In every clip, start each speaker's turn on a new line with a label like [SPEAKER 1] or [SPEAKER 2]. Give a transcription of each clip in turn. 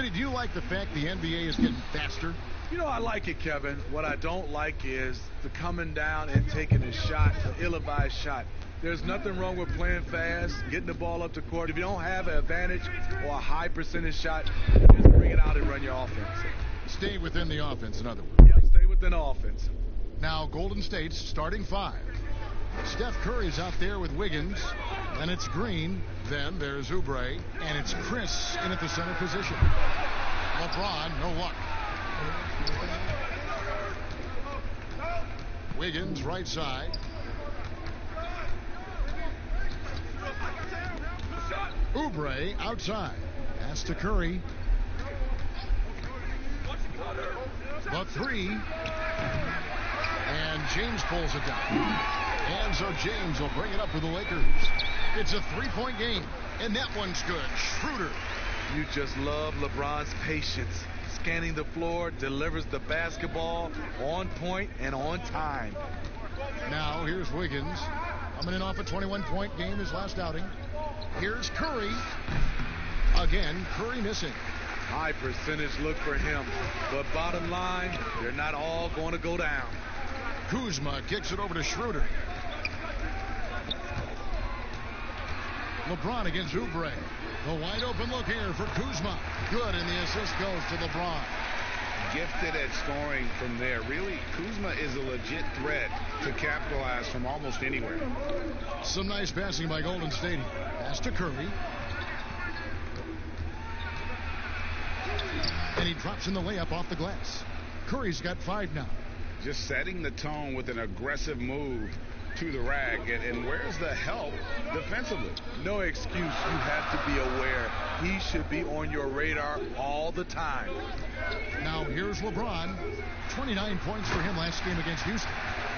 [SPEAKER 1] Smitty, do you like the fact the NBA is getting faster?
[SPEAKER 2] You know, I like it, Kevin. What I don't like is the coming down and taking a shot, the ill-advised shot. There's nothing wrong with playing fast, getting the ball up the court. If you don't have an advantage or a high percentage shot, just bring it out and run your offense.
[SPEAKER 1] Stay within the offense, in other words.
[SPEAKER 2] Yep, stay within the offense.
[SPEAKER 1] Now Golden State's starting five. Steph Curry's out there with Wiggins. Then it's Green. Then there's Oubre. And it's Chris in at the center position. LeBron, no luck. Wiggins, right side. Oubre, outside. Pass to Curry. The three. And James pulls it down. And so James will bring it up for the Lakers. It's a three-point game. And that one's good. Schroeder.
[SPEAKER 2] You just love LeBron's patience. Scanning the floor, delivers the basketball on point and on time.
[SPEAKER 1] Now here's Wiggins. Coming in off a 21-point game his last outing. Here's Curry. Again, Curry missing.
[SPEAKER 2] High percentage look for him. But bottom line, they're not all going to go down.
[SPEAKER 1] Kuzma kicks it over to Schroeder. LeBron against Oubre. The wide open look here for Kuzma. Good, and the assist goes to LeBron.
[SPEAKER 3] Gifted at scoring from there. Really, Kuzma is a legit threat to capitalize from almost anywhere.
[SPEAKER 1] Some nice passing by Golden State. Pass to Curry. And he drops in the layup off the glass. Curry's got 5 now.
[SPEAKER 3] Just setting the tone with an aggressive move to the rack. And where's the help defensively?
[SPEAKER 2] No excuse. You have to be aware. He should be on your radar all the time.
[SPEAKER 1] Now here's LeBron. 29 points for him last game against Houston.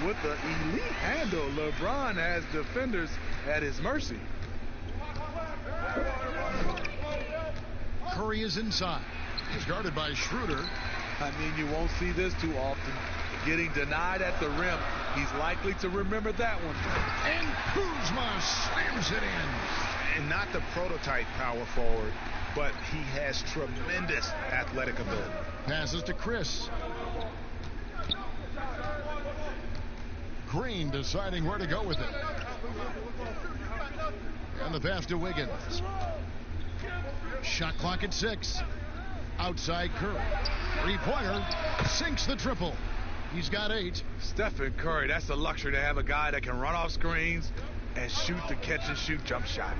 [SPEAKER 2] With the elite handle, LeBron has defenders at his mercy.
[SPEAKER 1] Curry is inside. He's guarded by Schroeder.
[SPEAKER 2] I mean, you won't see this too often. Getting denied at the rim. He's likely to remember that one.
[SPEAKER 1] And Kuzma slams it in.
[SPEAKER 3] And not the prototype power forward, but he has tremendous athletic ability.
[SPEAKER 1] Passes to Chris. Green deciding where to go with it. And the pass to Wiggins. Shot clock at 6. Outside Curry. Three-pointer. Sinks the triple. He's got 8.
[SPEAKER 2] Stephen Curry, that's a luxury to have a guy that can run off screens and shoot the catch-and-shoot jump shot.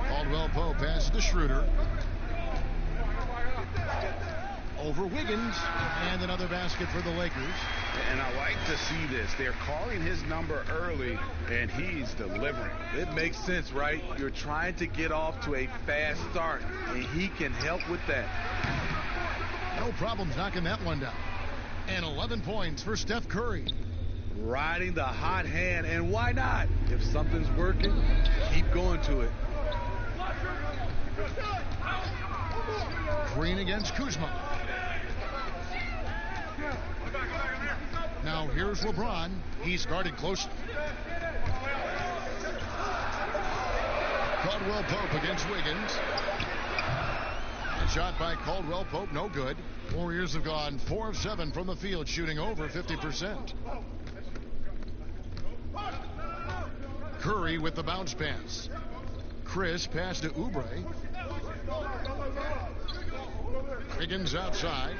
[SPEAKER 1] Caldwell-Pope passes to Schroeder. Over Wiggins. And another basket for the Lakers.
[SPEAKER 3] And I like to see this. They're calling his number early, and he's delivering.
[SPEAKER 2] It makes sense, right? You're trying to get off to a fast start, and he can help with that.
[SPEAKER 1] No problems knocking that one down. And 11 points for Steph Curry.
[SPEAKER 2] Riding the hot hand, and why not? If something's working, keep going to it.
[SPEAKER 1] Green against Kuzma. Now here's LeBron. He's guarded closely. Caldwell-Pope against Wiggins. A shot by Caldwell-Pope, no good. Warriors have gone 4 of 7 from the field, shooting over 50%. Curry with the bounce pass. Chris pass to Oubre. Wiggins outside.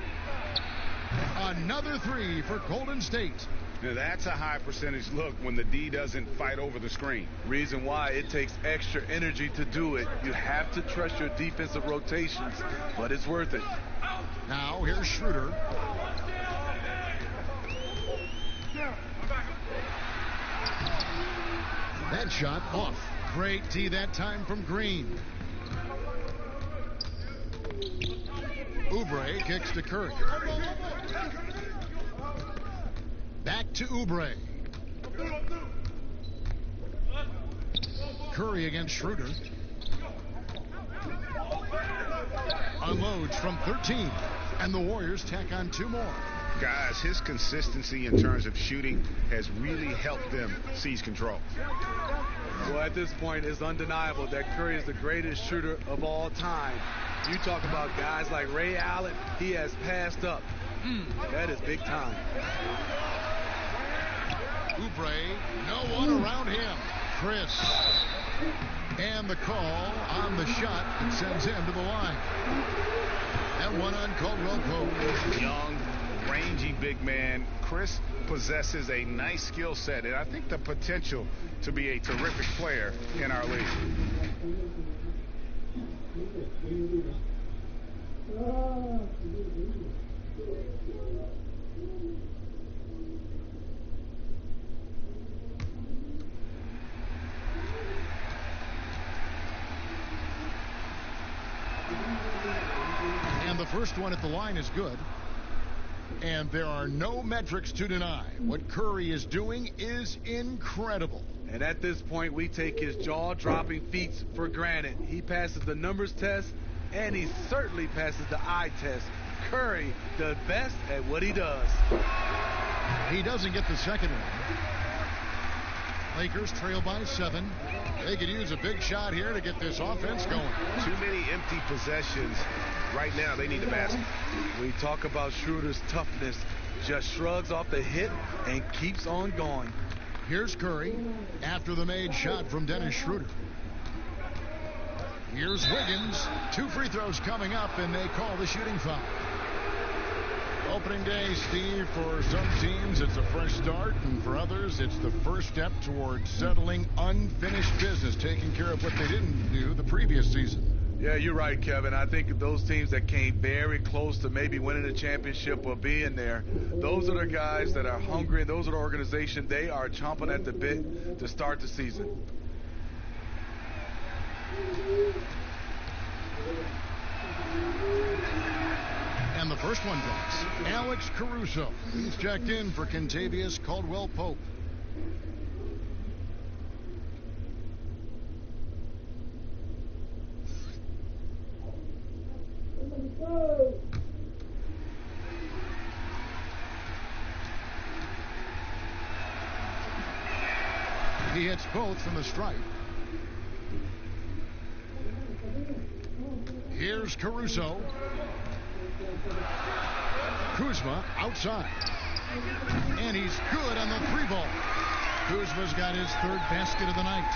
[SPEAKER 1] Another 3 for Golden State.
[SPEAKER 3] Now that's a high percentage look when the D doesn't fight over the screen.
[SPEAKER 2] Reason why it takes extra energy to do it. You have to trust your defensive rotations, but it's worth it.
[SPEAKER 1] Now here's Schroeder. That shot off. Great D that time from Green. Oubre kicks to Curry. Back to Oubre. Curry against Schroeder. Unloads from 13. And the Warriors tack on 2 more.
[SPEAKER 3] Guys, his consistency in terms of shooting has really helped them seize control.
[SPEAKER 2] Well, at this point, it's undeniable that Curry is the greatest shooter of all time. You talk about guys like Ray Allen, he has passed up. That is big time.
[SPEAKER 1] Oubre, no one around him. Chris. And the call on the shot that sends him to the line. That one on Caldwell Pope.
[SPEAKER 3] Young, rangy big man. Chris possesses a nice skill set, and I think the potential to be a terrific player in our league.
[SPEAKER 1] And the first one at the line is good. And there are no metrics to deny. What Curry is doing is incredible.
[SPEAKER 2] And at this point, we take his jaw-dropping feats for granted. He passes the numbers test, and he certainly passes the eye test. Curry, the best at what he does.
[SPEAKER 1] He doesn't get the second one. Lakers trail by 7. They could use a big shot here to get this offense going.
[SPEAKER 3] Too many empty possessions. Right now, they need the basket.
[SPEAKER 2] We talk about Schroeder's toughness. Just shrugs off the hit and keeps on going.
[SPEAKER 1] Here's Curry after the made shot from Dennis Schroeder. Here's Wiggins. 2 free throws coming up, and they call the shooting foul. Opening day, Steve, for some teams it's a fresh start, and for others it's the first step towards settling unfinished business, taking care of what they didn't do the previous season.
[SPEAKER 2] Yeah, you're right, Kevin. I think those teams that came very close to maybe winning a championship or being there, those are the guys that are hungry, and those are the organization. They are chomping at the bit to start the season.
[SPEAKER 1] And the first one goes. Alex Caruso. He's checked in for Kentavious Caldwell-Pope. He hits both from the stripe. Here's Caruso. Kuzma outside. And he's good on the 3-ball. Kuzma's got his 3rd basket of the night.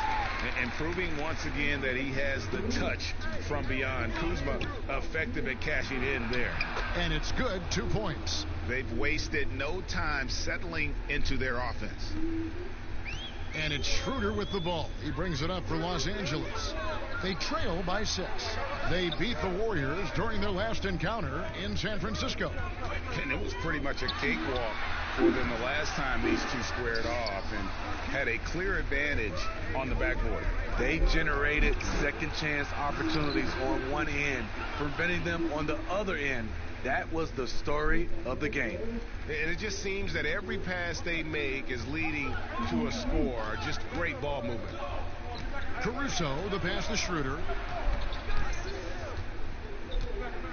[SPEAKER 3] And proving once again that he has the touch from beyond. Kuzma effective at cashing in there.
[SPEAKER 1] And it's good, 2 points.
[SPEAKER 3] They've wasted no time settling into their offense.
[SPEAKER 1] And it's Schroeder with the ball. He brings it up for Los Angeles. They trail by 6. They beat the Warriors during their last encounter in San Francisco.
[SPEAKER 3] And it was pretty much a cakewalk for them the last time these two squared off and had a clear advantage on the backboard.
[SPEAKER 2] They generated second chance opportunities on one end, preventing them on the other end. That was the story of the game.
[SPEAKER 3] And it just seems that every pass they make is leading to a score. Just great ball movement.
[SPEAKER 1] Caruso, the pass to Schroeder.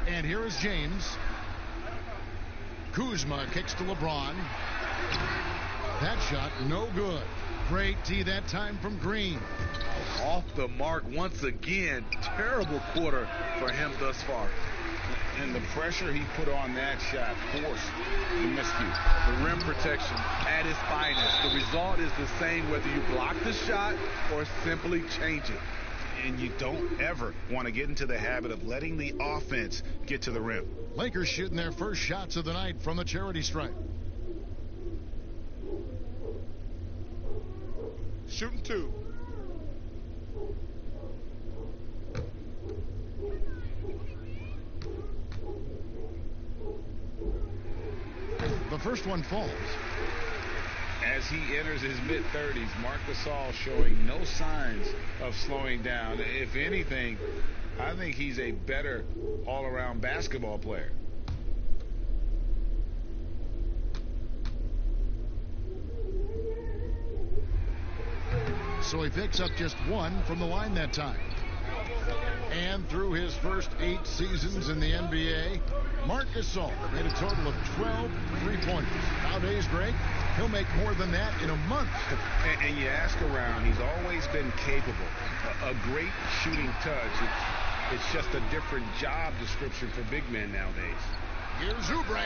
[SPEAKER 1] And here is James. Kuzma kicks to LeBron. That shot, no good. Great D that time from Green.
[SPEAKER 2] Off the mark once again. Terrible quarter for him thus far.
[SPEAKER 3] And the pressure he put on that shot forced the miscue.
[SPEAKER 2] The rim protection at its finest. The result is the same whether you block the shot or simply change it.
[SPEAKER 3] And you don't ever want to get into the habit of letting the offense get to the rim.
[SPEAKER 1] Lakers shooting their first shots of the night from the charity stripe.
[SPEAKER 3] Shooting 2.
[SPEAKER 1] The first one falls.
[SPEAKER 3] As he enters his mid-30s, Marc Gasol showing no signs of slowing down. If anything, I think he's a better all-around basketball player.
[SPEAKER 1] So he picks up just 1 from the line that time. And through his first 8 seasons in the NBA, Marc Gasol made a total of 12 3-pointers. Nowadays, Greg, he'll make more than that in a month.
[SPEAKER 3] And you ask around, he's always been capable. A great shooting touch. It's just a different job description for big men nowadays.
[SPEAKER 1] Here's Oubre,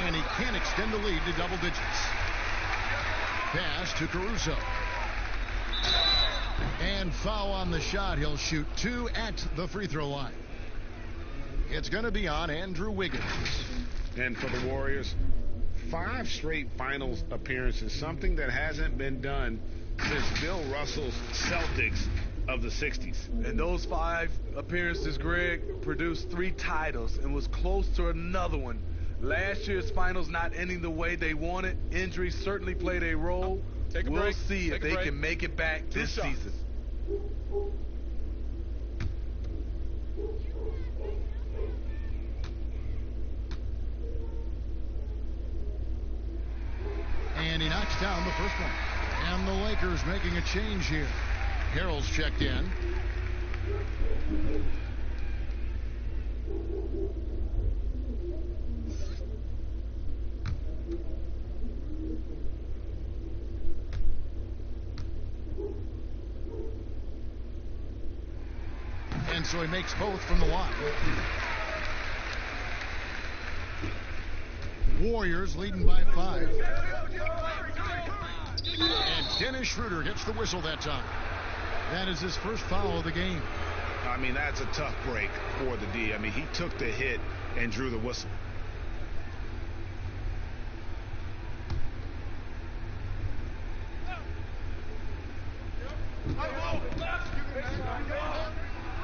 [SPEAKER 1] and he can't extend the lead to double digits. Pass to Caruso. And foul on the shot. He'll shoot 2 at the free throw line. It's going to be on Andrew Wiggins.
[SPEAKER 3] And for the Warriors, 5 straight finals appearances, something that hasn't been done since Bill Russell's Celtics of the 60s.
[SPEAKER 2] And those 5 appearances, Greg, produced 3 titles and was close to another one. Last year's finals not ending the way they wanted. Injuries certainly played a role. We'll see if they can make it back this season.
[SPEAKER 1] And he knocks down the first one. And the Lakers making a change here. Harrell's checked in. And so he makes both from the line. Warriors leading by 5. And Dennis Schroeder gets the whistle that time. That is his first foul of the game.
[SPEAKER 3] I mean, that's a tough break for the D. I mean, he took the hit and drew the whistle.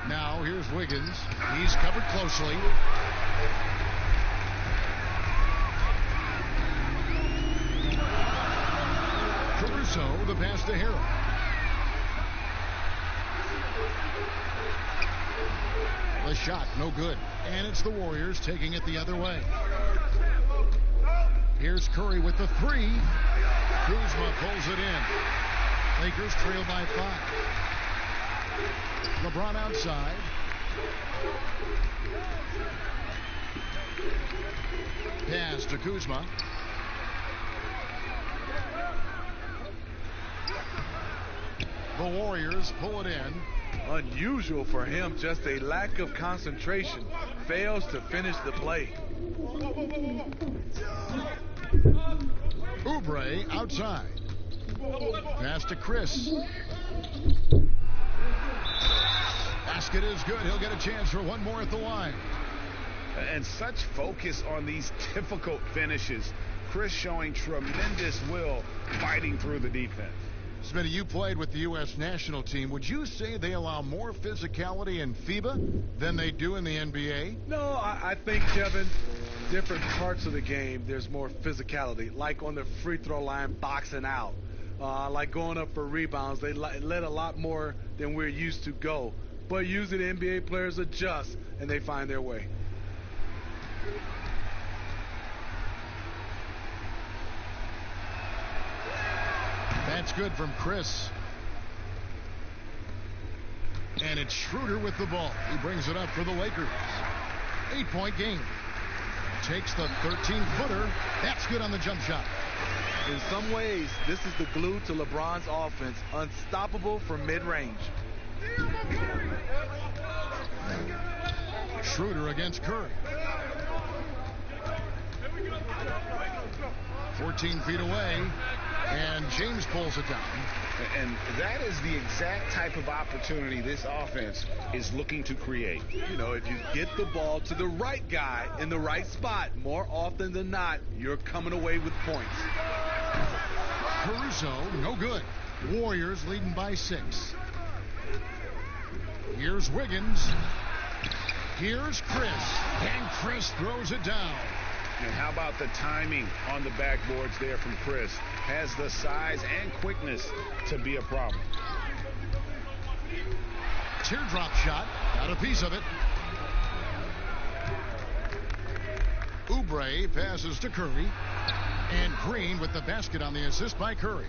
[SPEAKER 1] Now here's Wiggins. He's covered closely. Caruso, the pass to Harrell. The shot, no good. And it's the Warriors taking it the other way. Here's Curry with the 3. Kuzma pulls it in. Lakers trail by 5. LeBron outside. Pass to Kuzma. The Warriors pull it in.
[SPEAKER 2] Unusual for him, just a lack of concentration. Fails to finish the play.
[SPEAKER 1] Oubre outside. Pass to Chris. Basket is good. He'll get a chance for one more at the line.
[SPEAKER 3] And such focus on these difficult finishes. Chris showing tremendous will fighting through the defense.
[SPEAKER 1] Smitty, you played with the U.S. national team. Would you say they allow more physicality in FIBA than they do in the NBA?
[SPEAKER 2] No, I think, Kevin, different parts of the game, there's more physicality. Like on the free throw line, boxing out. Like going up for rebounds, they let a lot more than we're used to go. But usually the NBA players adjust, and they find their way.
[SPEAKER 1] That's good from Chris. And it's Schroeder with the ball. He brings it up for the Lakers. 8-point game. Takes the 13-footer. That's good on the jump shot.
[SPEAKER 2] In some ways, this is the glue to LeBron's offense. Unstoppable from mid-range.
[SPEAKER 1] Schroeder against Curry. 14 feet away. And James pulls it down.
[SPEAKER 3] And that is the exact type of opportunity this offense is looking to create.
[SPEAKER 2] You know, if you get the ball to the right guy in the right spot, more often than not, you're coming away with points.
[SPEAKER 1] Caruso, no good. Warriors leading by 6. Here's Wiggins. Here's Chris. And Chris throws it down.
[SPEAKER 3] And how about the timing on the backboards there from Chris? Has the size and quickness to be a problem.
[SPEAKER 1] Teardrop shot. Got a piece of it. Oubre passes to Curry. And Green with the basket on the assist by Curry.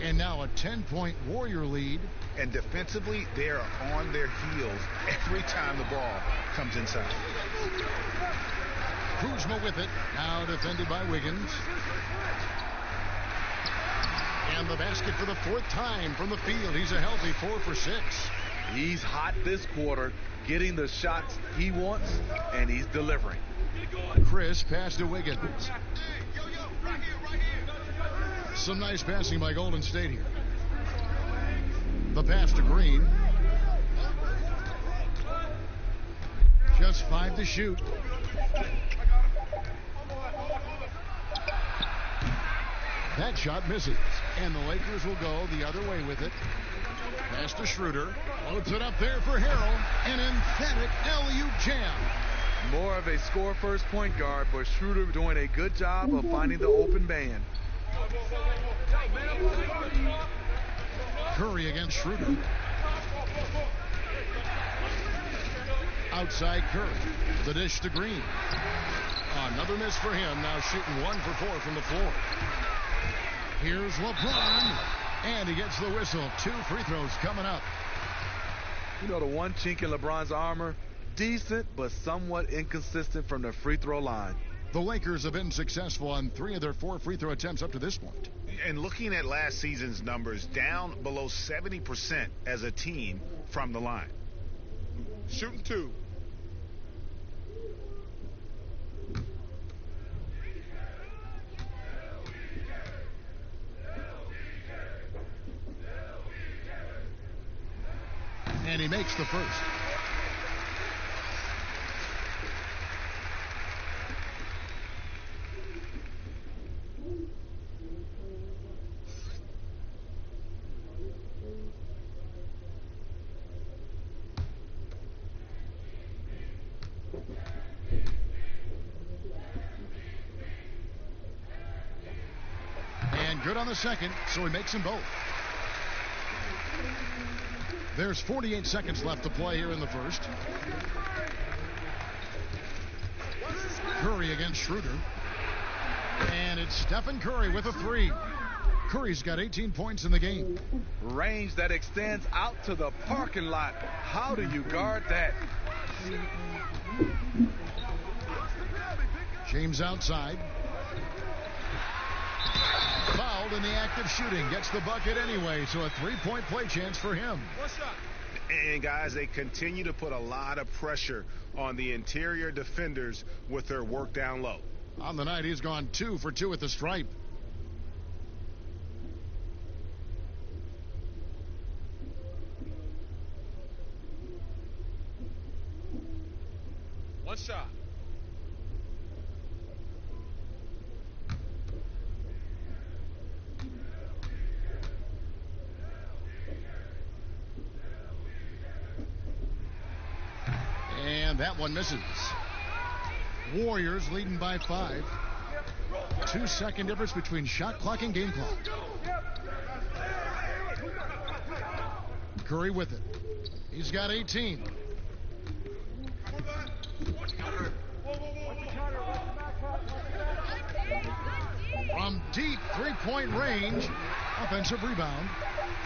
[SPEAKER 1] And now a 10-point Warrior lead
[SPEAKER 3] And defensively, they are on their heels every time the ball comes inside.
[SPEAKER 1] Kuzma with it. Now defended by Wiggins. And the basket for the fourth time from the field. He's a healthy 4 for 6.
[SPEAKER 2] He's hot this quarter, getting the shots he wants, and he's delivering.
[SPEAKER 1] Chris pass to Wiggins. Some nice passing by Golden State here. The pass to Green. Just 5 to shoot. That shot misses. And the Lakers will go the other way with it. Pass to Schroeder. Loads it up there for Harrell. An emphatic LU jam.
[SPEAKER 2] More of a score-first point guard, but Schroeder doing a good job of finding the open man.
[SPEAKER 1] Curry against Schroeder. Outside Curry. The dish to Green. Another miss for him. Now shooting 1 for 4 from the floor. Here's LeBron. And he gets the whistle. 2 free throws coming up.
[SPEAKER 2] You know, the one chink in LeBron's armor, decent but somewhat inconsistent from the free throw line.
[SPEAKER 1] The Lakers have been successful on 3 of their 4 free throw attempts up to this point.
[SPEAKER 3] And looking at last season's numbers, down below 70% as a team from the line. Shooting 2.
[SPEAKER 1] And he makes the first. And good on the second, so he makes them both. There's 48 seconds left to play here in the first. Curry against Schroeder. And it's Stephen Curry with a 3. Curry's got 18 points in the game.
[SPEAKER 2] Range that extends out to the parking lot. How do you guard that?
[SPEAKER 1] James outside. Fouled in the act of shooting. Gets the bucket anyway, so a 3-point play chance for him.
[SPEAKER 3] And guys, they continue to put a lot of pressure on the interior defenders with their work down low.
[SPEAKER 1] On the night, he's gone 2 for 2 at the stripe.
[SPEAKER 2] One shot.
[SPEAKER 1] And that one misses. Warriors leading by 5. 2-second difference between shot clock and game clock. Curry with it. He's got 18. From deep 3-point range. Offensive rebound.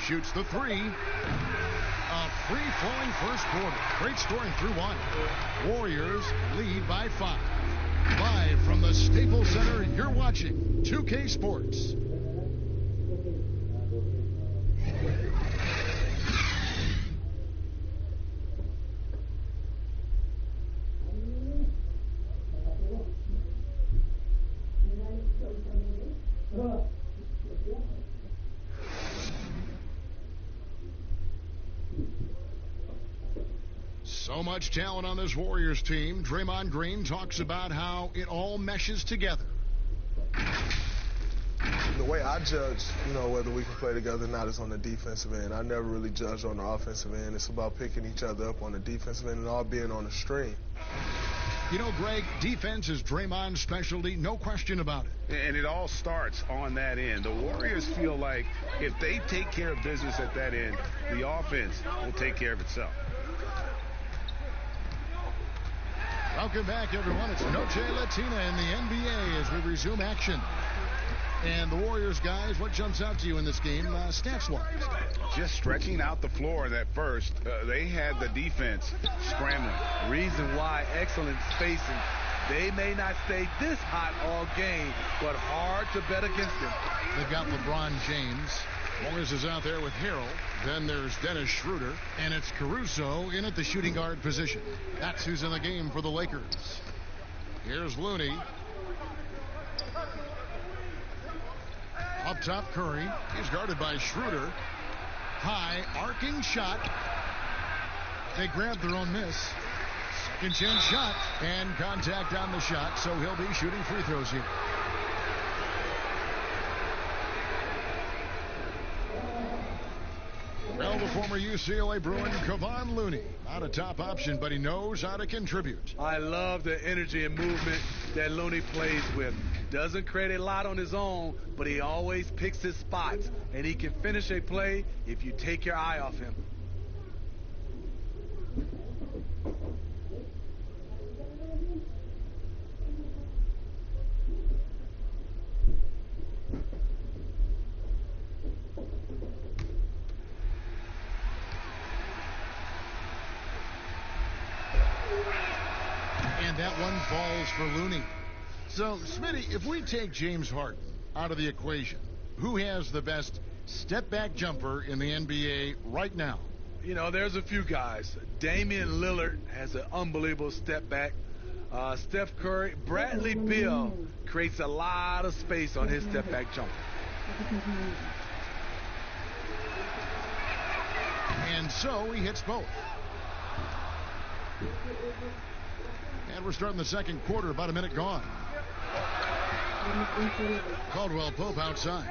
[SPEAKER 1] Shoots the 3. A free-flowing first quarter. Great scoring through 1. Warriors lead by 5. Live from the Staples Center, you're watching 2K Sports. So much talent on this Warriors team. Draymond Green talks about how it all meshes together.
[SPEAKER 4] The way I judge, whether we can play together or not is on the defensive end. I never really judge on the offensive end. It's about picking each other up on the defensive end and all being on the stream.
[SPEAKER 1] You know, Greg, defense is Draymond's specialty, no question about it.
[SPEAKER 3] And it all starts on that end. The Warriors feel like if they take care of business at that end, the offense will take care of itself.
[SPEAKER 1] Welcome back, everyone. It's Noche Latina in the NBA as we resume action. And the Warriors, guys, what jumps out to you in this game, stats-wise?
[SPEAKER 3] Just stretching out the floor in that first. They had the defense scrambling.
[SPEAKER 2] Reason why, excellent spacing. They may not stay this hot all game, but hard to bet against them.
[SPEAKER 1] They've got LeBron James. Morris is out there with Harrell. Then there's Dennis Schroeder. And it's Caruso in at the shooting guard position. That's who's in the game for the Lakers. Here's Looney. Up top, Curry. He's guarded by Schroeder. High, arcing shot. They grabbed their own miss. Second chance shot. And contact on the shot, so he'll be shooting free throws here. Well, the former UCLA Bruin, Kevon Looney. Not a top option, but he knows how to contribute.
[SPEAKER 2] I love the energy and movement that Looney plays with. Doesn't create a lot on his own, but he always picks his spots, and he can finish a play if you take your eye off him.
[SPEAKER 1] And that one falls for Looney. So, Smitty, if we take James Harden out of the equation, who has the best step-back jumper in the NBA right now?
[SPEAKER 2] You know, there's a few guys. Damian Lillard has an unbelievable step back. Steph Curry, Bradley Beal creates a lot of space on his step back jumper.
[SPEAKER 1] And so he hits both. And we're starting the second quarter, about a minute gone. Caldwell Pope outside.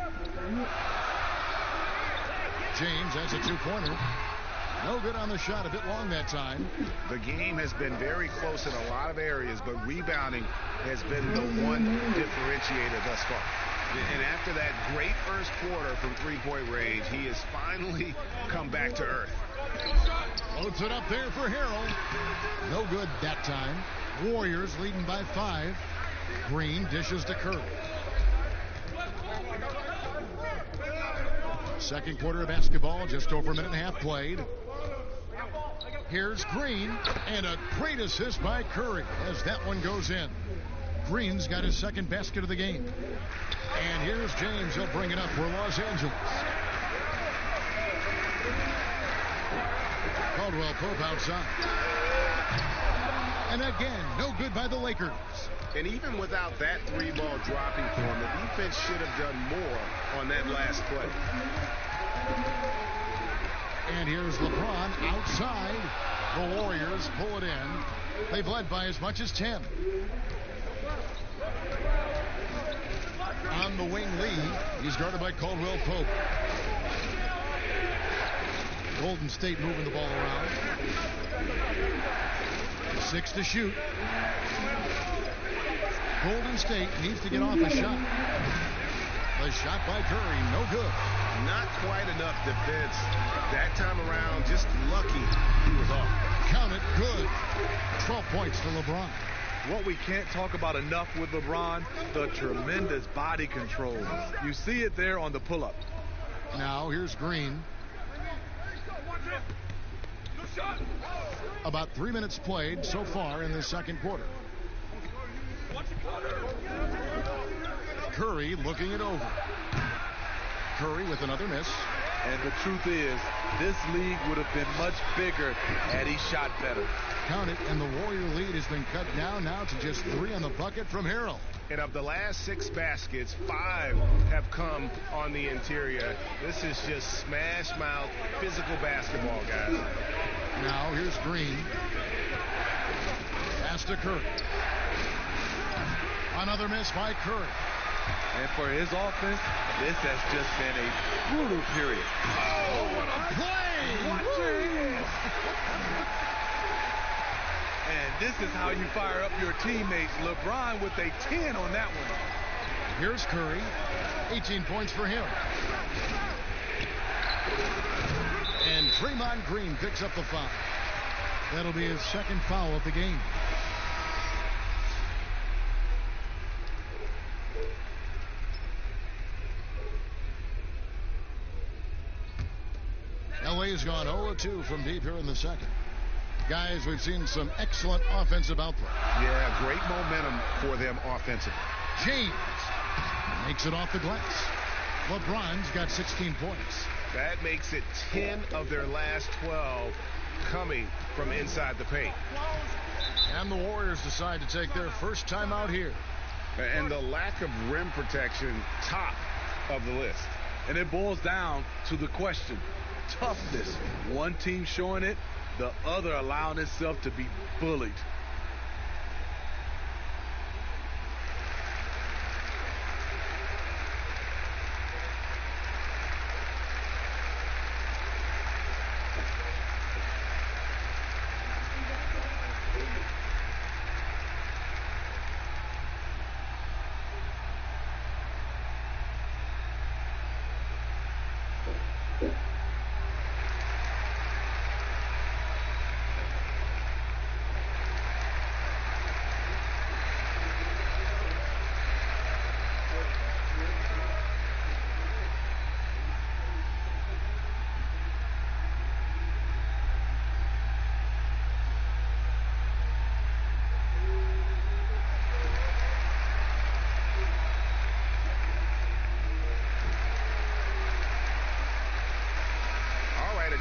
[SPEAKER 1] James has a two-pointer. No good on the shot, a bit long that time.
[SPEAKER 3] The game has been very close in a lot of areas, but rebounding has been the one differentiator thus far. And after that great first quarter from three-point range, he has finally come back to earth.
[SPEAKER 1] Loads it up there for Harrell. No good that time. Warriors leading by 5. Green dishes to Curry. Second quarter of basketball, just over a minute and a half played. Here's Green, and a great assist by Curry as that one goes in. Green's got his second basket of the game. And here's James. He'll bring it up for Los Angeles. Caldwell Pope outside. And again, no good by the Lakers.
[SPEAKER 3] And even without that three ball dropping for him, the defense should have done more on that last play.
[SPEAKER 1] And here's LeBron outside. The Warriors pull it in. They've led by as much as 10. On the wing, Lee. He's guarded by Caldwell Pope. Golden State moving the ball around. 6 to shoot. Golden State needs to get off a shot. The shot by Curry, no good.
[SPEAKER 3] Not quite enough defense that time around. Just lucky he was off.
[SPEAKER 1] Count it, good. 12 points to LeBron.
[SPEAKER 2] What we can't talk about enough with LeBron, the tremendous body control. You see it there on the pull-up.
[SPEAKER 1] Now here's Green. About 3 minutes played so far in the second quarter. Curry looking it over. Curry with another miss.
[SPEAKER 2] And the truth is, this league would have been much bigger had he shot better.
[SPEAKER 1] Count it, and the Warrior lead has been cut down now to just 3 on the bucket from Harrell.
[SPEAKER 3] And of the last 6 baskets, 5 have come on the interior. This is just smash mouth physical basketball, guys.
[SPEAKER 1] Now here's Green. Pass to Curry. Another miss by Curry.
[SPEAKER 2] And for his offense, this has just been a brutal period.
[SPEAKER 1] Oh, what a play!
[SPEAKER 2] Watch your hands. And this is how you fire up your teammates. LeBron with a 10 on that one.
[SPEAKER 1] Here's Curry. 18 points for him. And Draymond Green picks up the foul. That'll be his second foul of the game. He's gone 0-2 from deep here in the second. Guys, we've seen some excellent offensive output.
[SPEAKER 5] Yeah, great momentum for them offensively.
[SPEAKER 1] James makes it off the glass. LeBron's got 16 points.
[SPEAKER 5] That makes it 10 of their last 12 coming from inside the paint.
[SPEAKER 1] And the Warriors decide to take their first time out here.
[SPEAKER 3] And the lack of rim protection, top of the list.
[SPEAKER 2] And it boils down to the question, toughness. One team showing it, the other allowing itself to be bullied.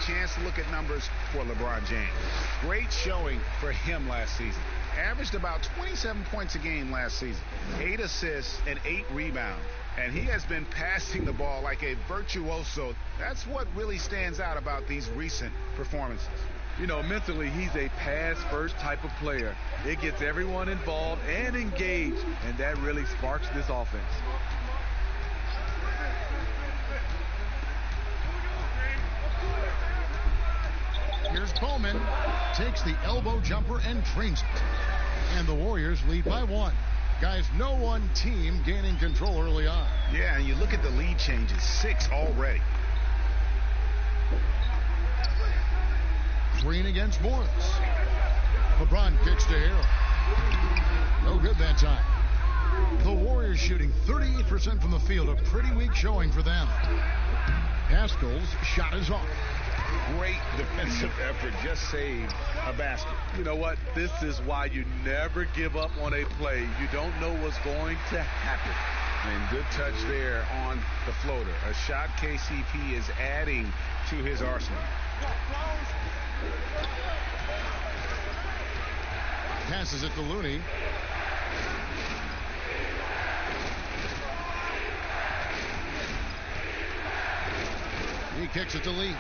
[SPEAKER 5] Chance to look at numbers for LeBron James. Great showing for him last season. Averaged about 27 points a game last season. 8 assists and 8 rebounds. And he has been passing the ball like a virtuoso. That's what really stands out about these recent performances.
[SPEAKER 2] You know, mentally, he's a pass-first type of player. It gets everyone involved and engaged, and that really sparks this offense.
[SPEAKER 1] Here's Bowman, takes the elbow jumper and trains it. And the Warriors lead by 1. Guys, no one team gaining control early on.
[SPEAKER 5] Yeah, and you look at the lead changes, 6 already.
[SPEAKER 1] Green against Morris. LeBron kicks to Harrell. No good that time. The Warriors shooting 38% from the field, a pretty weak showing for them. Haskell's shot is off.
[SPEAKER 3] Great defensive effort, just saved a basket.
[SPEAKER 2] You know what? This is why you never give up on a play. You don't know what's going to happen.
[SPEAKER 3] And good touch there on the floater. A shot KCP is adding to his arsenal.
[SPEAKER 1] Passes it to Looney. He kicks it to Lee.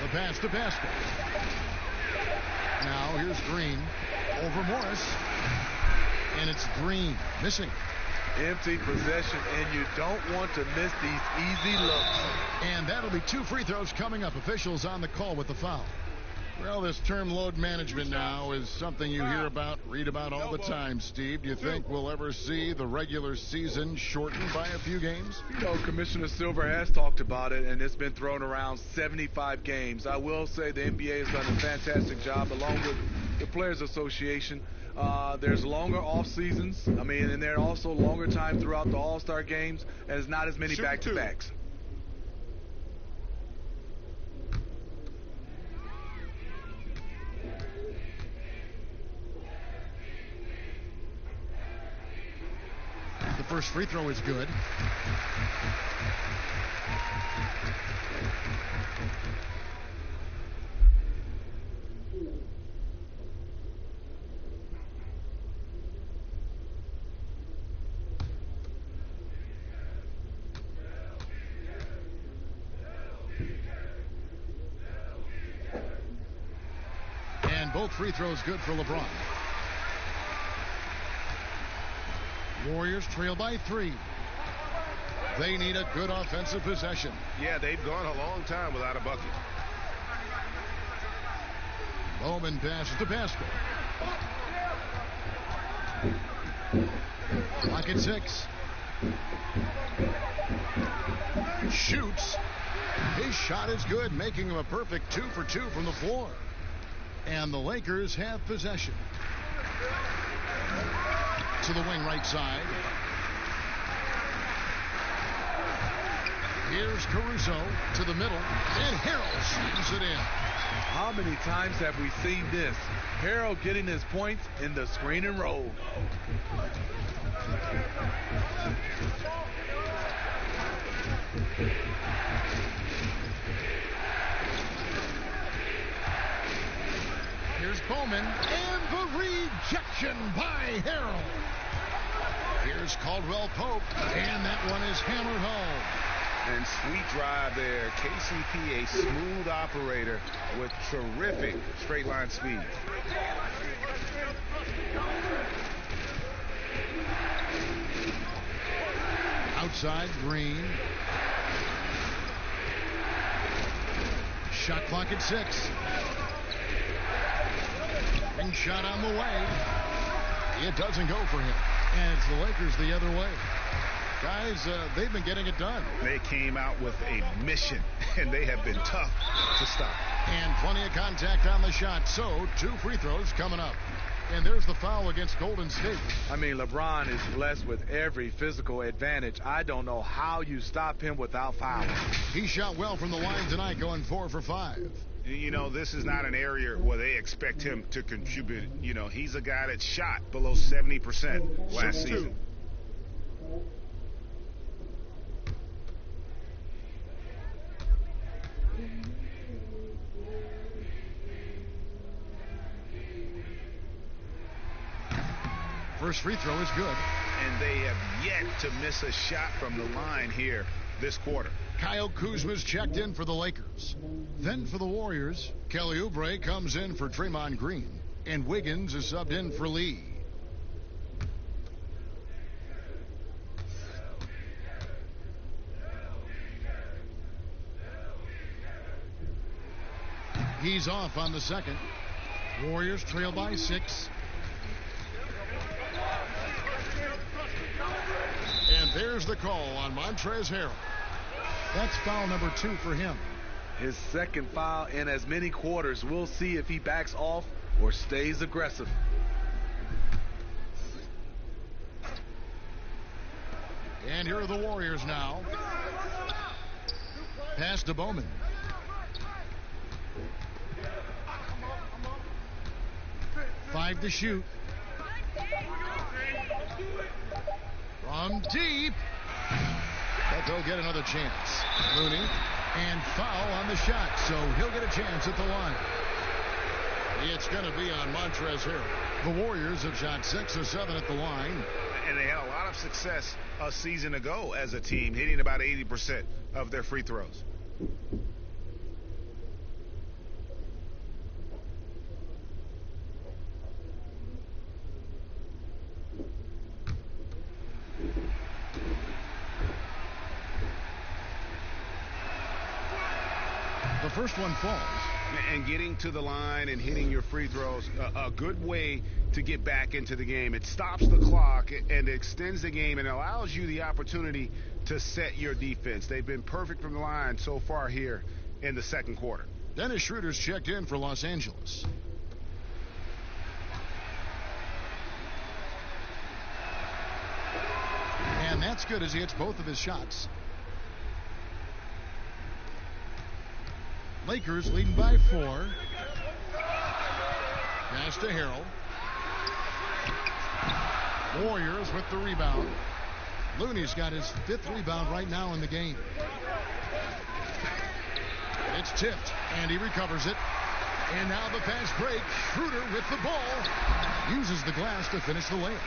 [SPEAKER 1] The pass to Pascal. Now here's Green over Morris. And it's Green missing.
[SPEAKER 2] Empty possession, and you don't want to miss these easy looks.
[SPEAKER 1] And that'll be 2 free throws coming up. Officials on the call with the foul. Well, this term load management now is something you hear about, read about all the time, Steve. Do you think we'll ever see the regular season shortened by a few games?
[SPEAKER 2] You know, Commissioner Silver has talked about it, and it's been thrown around 75 games. I will say the NBA has done a fantastic job, along with the Players Association. There's longer off seasons. I mean, and there are also longer time throughout the All-Star games, and it's not as many back-to-backs.
[SPEAKER 1] The first free throw is good. And both free throws good for LeBron. Warriors trail by 3. They need a good offensive possession.
[SPEAKER 5] Yeah, they've gone a long time without a bucket.
[SPEAKER 1] Bowman passes to Pascal. Clock at 6. Shoots. His shot is good, making him a perfect 2 for 2 from the floor. And the Lakers have possession. To the wing right side. Here's Caruso to the middle, and Harrell slams it in.
[SPEAKER 2] How many times have we seen this? Harrell getting his points in the screen and roll.
[SPEAKER 1] Here's Bowman, and the rejection by Harrell. Here's Caldwell Pope, and that one is hammered home.
[SPEAKER 3] And sweet drive there. KCP, a smooth operator with terrific straight line speed.
[SPEAKER 1] Outside, Green. Shot clock at 6. Ring shot on the way. It doesn't go for him. And it's the Lakers the other way. Guys, they've been getting it done.
[SPEAKER 3] They came out with a mission, and they have been tough to stop.
[SPEAKER 1] And plenty of contact on the shot. So, 2 free throws coming up. And there's the foul against Golden State.
[SPEAKER 2] I mean, LeBron is blessed with every physical advantage. I don't know how you stop him without fouling.
[SPEAKER 1] He shot well from the line tonight, going 4 for 5.
[SPEAKER 3] You know, this is not an area where they expect him to contribute. You know, he's a guy that shot below 70% last season.
[SPEAKER 1] First free throw is good.
[SPEAKER 3] And they have yet to miss a shot from the line here this quarter.
[SPEAKER 1] Kyle Kuzma's checked in for the Lakers. Then for the Warriors, Kelly Oubre comes in for Draymond Green, and Wiggins is subbed in for Lee. He's off on the second. Warriors trail by 6. And there's the call on Montrezl Harrell. That's foul number 2 for him.
[SPEAKER 2] His second foul in as many quarters. We'll see if he backs off or stays aggressive.
[SPEAKER 1] And here are the Warriors now. Pass to Bowman. Five to shoot. From deep. But they'll get another chance. Looney. And foul on the shot. So he'll get a chance at the line. It's going to be on Montrezl Harrell. The Warriors have shot 6 of 7 at the line.
[SPEAKER 3] And they had a lot of success a season ago as a team, hitting about 80% of their free throws.
[SPEAKER 1] The first one falls.
[SPEAKER 3] And getting to the line and hitting your free throws, a good way to get back into the game. It stops the clock and extends the game and allows you the opportunity to set your defense. They've been perfect from the line so far here in the second quarter.
[SPEAKER 1] Dennis Schroeder's checked in for Los Angeles. And that's good as he hits both of his shots. Lakers leading by 4. Pass to Harrell. Warriors with the rebound. Looney's got his 5th rebound right now in the game. It's tipped, and he recovers it. And now the pass break. Schroeder with the ball. Uses the glass to finish the layup.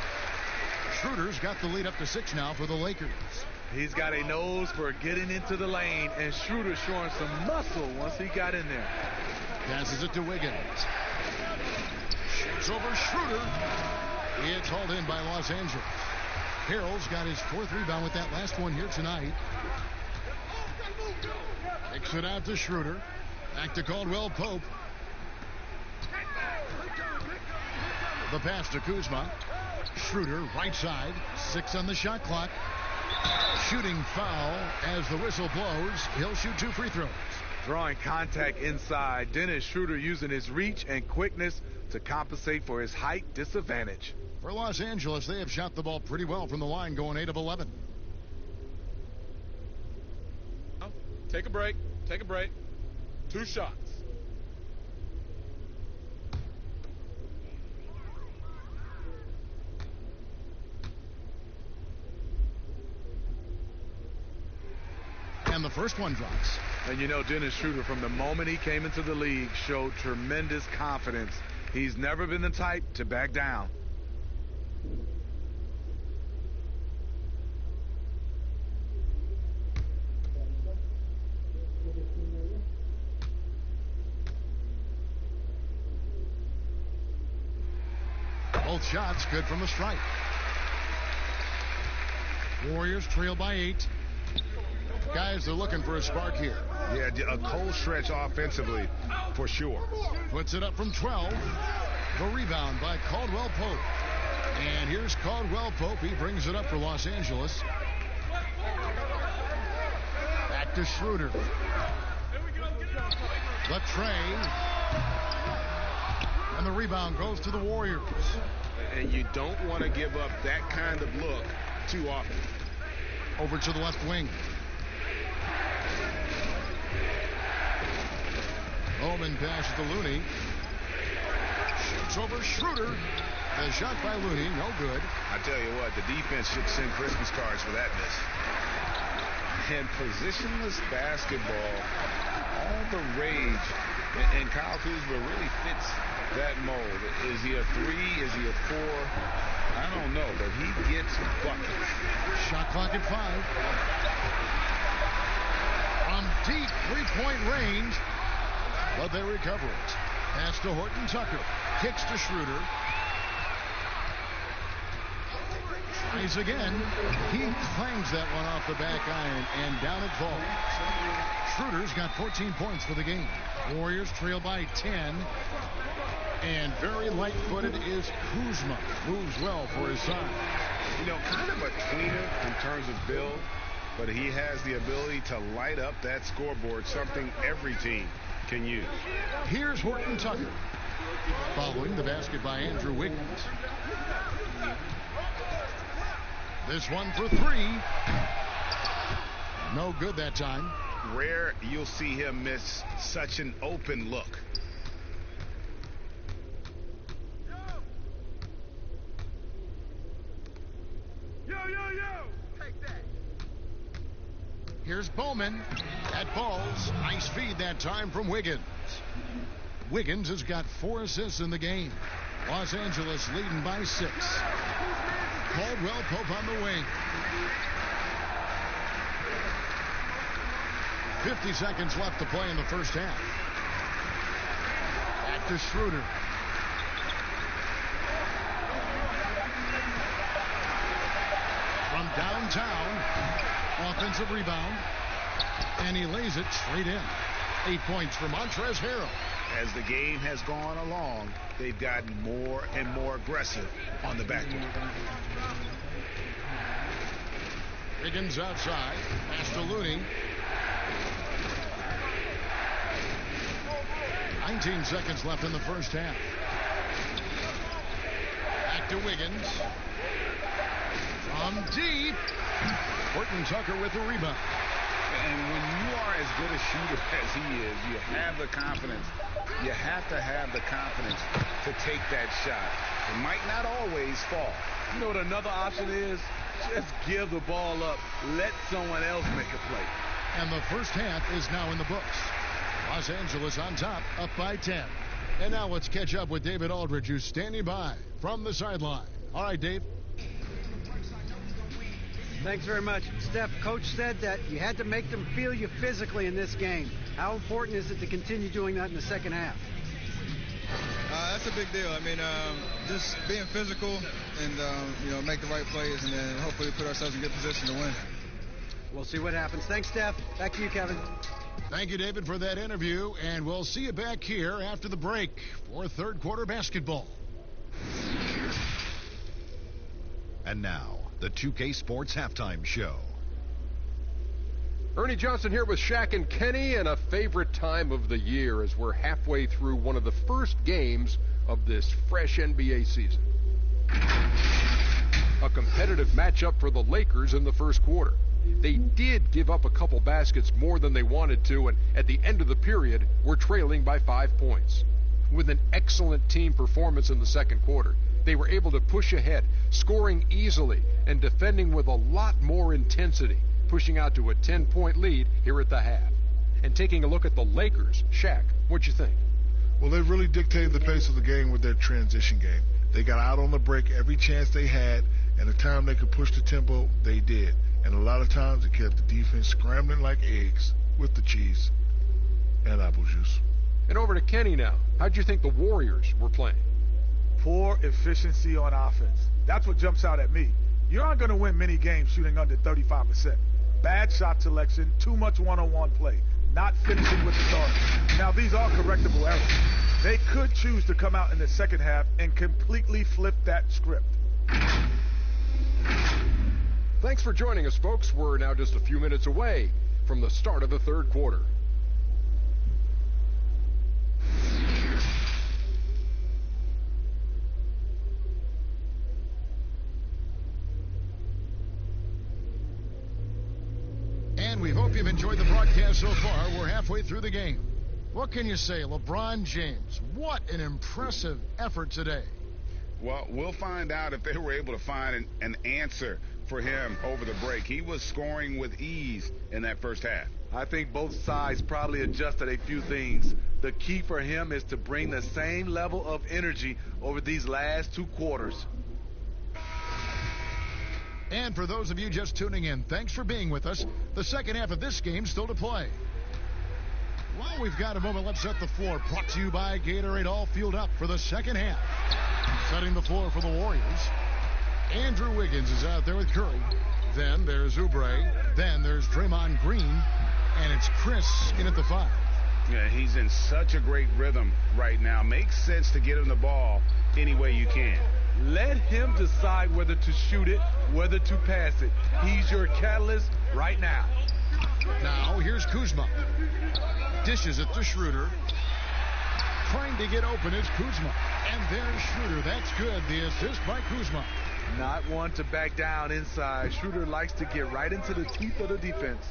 [SPEAKER 1] Schroeder's got the lead up to 6 now for the Lakers.
[SPEAKER 2] He's got a nose for getting into the lane, and Schroeder showing some muscle once he got in there.
[SPEAKER 1] Passes it to Wiggins. Shoots over Schroeder. It's hauled in by Los Angeles. Harrell's got his 4th rebound with that last one here tonight. Kicks it out to Schroeder. Back to Caldwell Pope. The pass to Kuzma. Schroeder, right side. 6 on the shot clock. Shooting foul as the whistle blows. He'll shoot 2 free throws.
[SPEAKER 2] Drawing contact inside. Dennis Schroeder using his reach and quickness to compensate for his height disadvantage.
[SPEAKER 1] For Los Angeles, they have shot the ball pretty well from the line, going 8 of 11.
[SPEAKER 6] Take a break. Take a break. 2 shots.
[SPEAKER 1] And the first one drops.
[SPEAKER 2] And you know, Dennis Schroeder, from the moment he came into the league, showed tremendous confidence. He's never been the type to back down.
[SPEAKER 1] Both shots good from the stripe. Warriors trail by 8. Guys, they're looking for a spark here.
[SPEAKER 5] Yeah, a cold stretch offensively for sure.
[SPEAKER 1] Puts it up from 12. The rebound by Caldwell Pope. And here's Caldwell Pope. He brings it up for Los Angeles. Back to Schroeder. The tray. And the rebound goes to the Warriors.
[SPEAKER 5] And you don't want to give up that kind of look too often.
[SPEAKER 1] Over to the left wing. Bowman passes to Looney. Shoots over Schroeder. The shot by Looney, no good.
[SPEAKER 5] I tell you what, the defense should send Christmas cards for that miss.
[SPEAKER 3] And positionless basketball, all the rage, and Kyle Kuzma really fits that mold. Is he a 3? Is he a 4? I don't know, but he gets buckets.
[SPEAKER 1] Shot clock at 5. From deep three-point range, but they recover it. Pass to Horton Tucker. Kicks to Schroeder. Tries again. He clangs that one off the back iron, and down it falls. Schroeder's got 14 points for the game. Warriors trail by 10. And very light-footed is Kuzma. Moves well for his size.
[SPEAKER 5] You know, kind of a tweener in terms of build, but he has the ability to light up that scoreboard, something every team can use.
[SPEAKER 1] Here's Horton Tucker. Following the basket by Andrew Wiggins. This one for 3. No good that time.
[SPEAKER 5] Rare you'll see him miss such an open look.
[SPEAKER 1] Here's Bowman. That falls. Nice feed that time from Wiggins. Wiggins has got 4 assists in the game. Los Angeles leading by 6. Caldwell Pope on the wing. 50 seconds left to play in the first half. Back to Schroeder. From downtown, offensive rebound, and he lays it straight in. 8 points for Montrezl Harrell.
[SPEAKER 5] As the game has gone along, they've gotten more and more aggressive on the backboard.
[SPEAKER 1] Wiggins outside. Pass to Looney. 19 seconds left in the first half. Back to Wiggins. From deep. Horton Tucker with the rebound.
[SPEAKER 3] And when you are as good a shooter as he is, you have the confidence. You have to have the confidence to take that shot. It might not always fall.
[SPEAKER 2] You know what another option is? Just give the ball up. Let someone else make a play.
[SPEAKER 1] And the first half is now in the books. Los Angeles on top, up by 10. And now let's catch up with David Aldridge, who's standing by from the sideline. All right, Dave.
[SPEAKER 7] Thanks very much. Steph, Coach said that you had to make them feel you physically in this game. How important is it to continue doing that in the second half?
[SPEAKER 8] That's a big deal. I mean, just being physical and, make the right plays and then hopefully put ourselves in good position to win.
[SPEAKER 7] We'll see what happens. Thanks, Steph. Back to you, Kevin.
[SPEAKER 1] Thank you, David, for that interview. And we'll see you back here after the break for third quarter basketball.
[SPEAKER 9] And now, the 2K Sports Halftime Show.
[SPEAKER 6] Ernie Johnson here with Shaq and Kenny, and a favorite time of the year as we're halfway through one of the first games of this fresh NBA season. A competitive matchup for the Lakers in the first quarter. They did give up a couple baskets more than they wanted to, and at the end of the period, were trailing by 5 points. With an excellent team performance in the second quarter, they were able to push ahead, scoring easily and defending with a lot more intensity, pushing out to a 10-point lead here at the half. And taking a look at the Lakers, Shaq, what'd you think?
[SPEAKER 10] Well, they really dictated the pace of the game with their transition game. They got out on the break every chance they had, and the time they could push the tempo, they did. And a lot of times it kept the defense scrambling like eggs with the cheese and apple juice.
[SPEAKER 6] And over to Kenny now. How'd you think the Warriors were playing?
[SPEAKER 2] Poor efficiency on offense. That's what jumps out at me. You aren't going to win many games shooting under 35%. Bad shot selection, too much one-on-one play, not finishing with the stars. Now, these are correctable errors. They could choose to come out in the second half and completely flip that script.
[SPEAKER 6] Thanks for joining us, folks. We're now just a few minutes away from the start of the third quarter.
[SPEAKER 1] And we hope you've enjoyed the broadcast so far. We're halfway through the game. What can you say, LeBron James? What an impressive effort today.
[SPEAKER 3] Well, we'll find out if they were able to find an answer for him over the break. He was scoring with ease in that first half.
[SPEAKER 2] I think both sides probably adjusted a few things. The key for him is to bring the same level of energy over these last 2 quarters.
[SPEAKER 1] And for those of you just tuning in, thanks for being with us. The second half of this game still to play. While we've got a moment, let's set the floor. Brought to you by Gatorade, all fueled up for the second half. Setting the floor for the Warriors. Andrew Wiggins is out there with Curry. Then there's Oubre. Then there's Draymond Green. And it's Chris in at the 5.
[SPEAKER 3] Yeah, he's in such a great rhythm right now. Makes sense to get him the ball any way you can.
[SPEAKER 2] Let him decide whether to shoot it, whether to pass it. He's your catalyst right now.
[SPEAKER 1] Now here's Kuzma. Dishes it to Schroeder. Trying to get open is Kuzma. And there's Schroeder. That's good. The assist by Kuzma.
[SPEAKER 2] Not one to back down inside. Schroeder likes to get right into the teeth of the defense.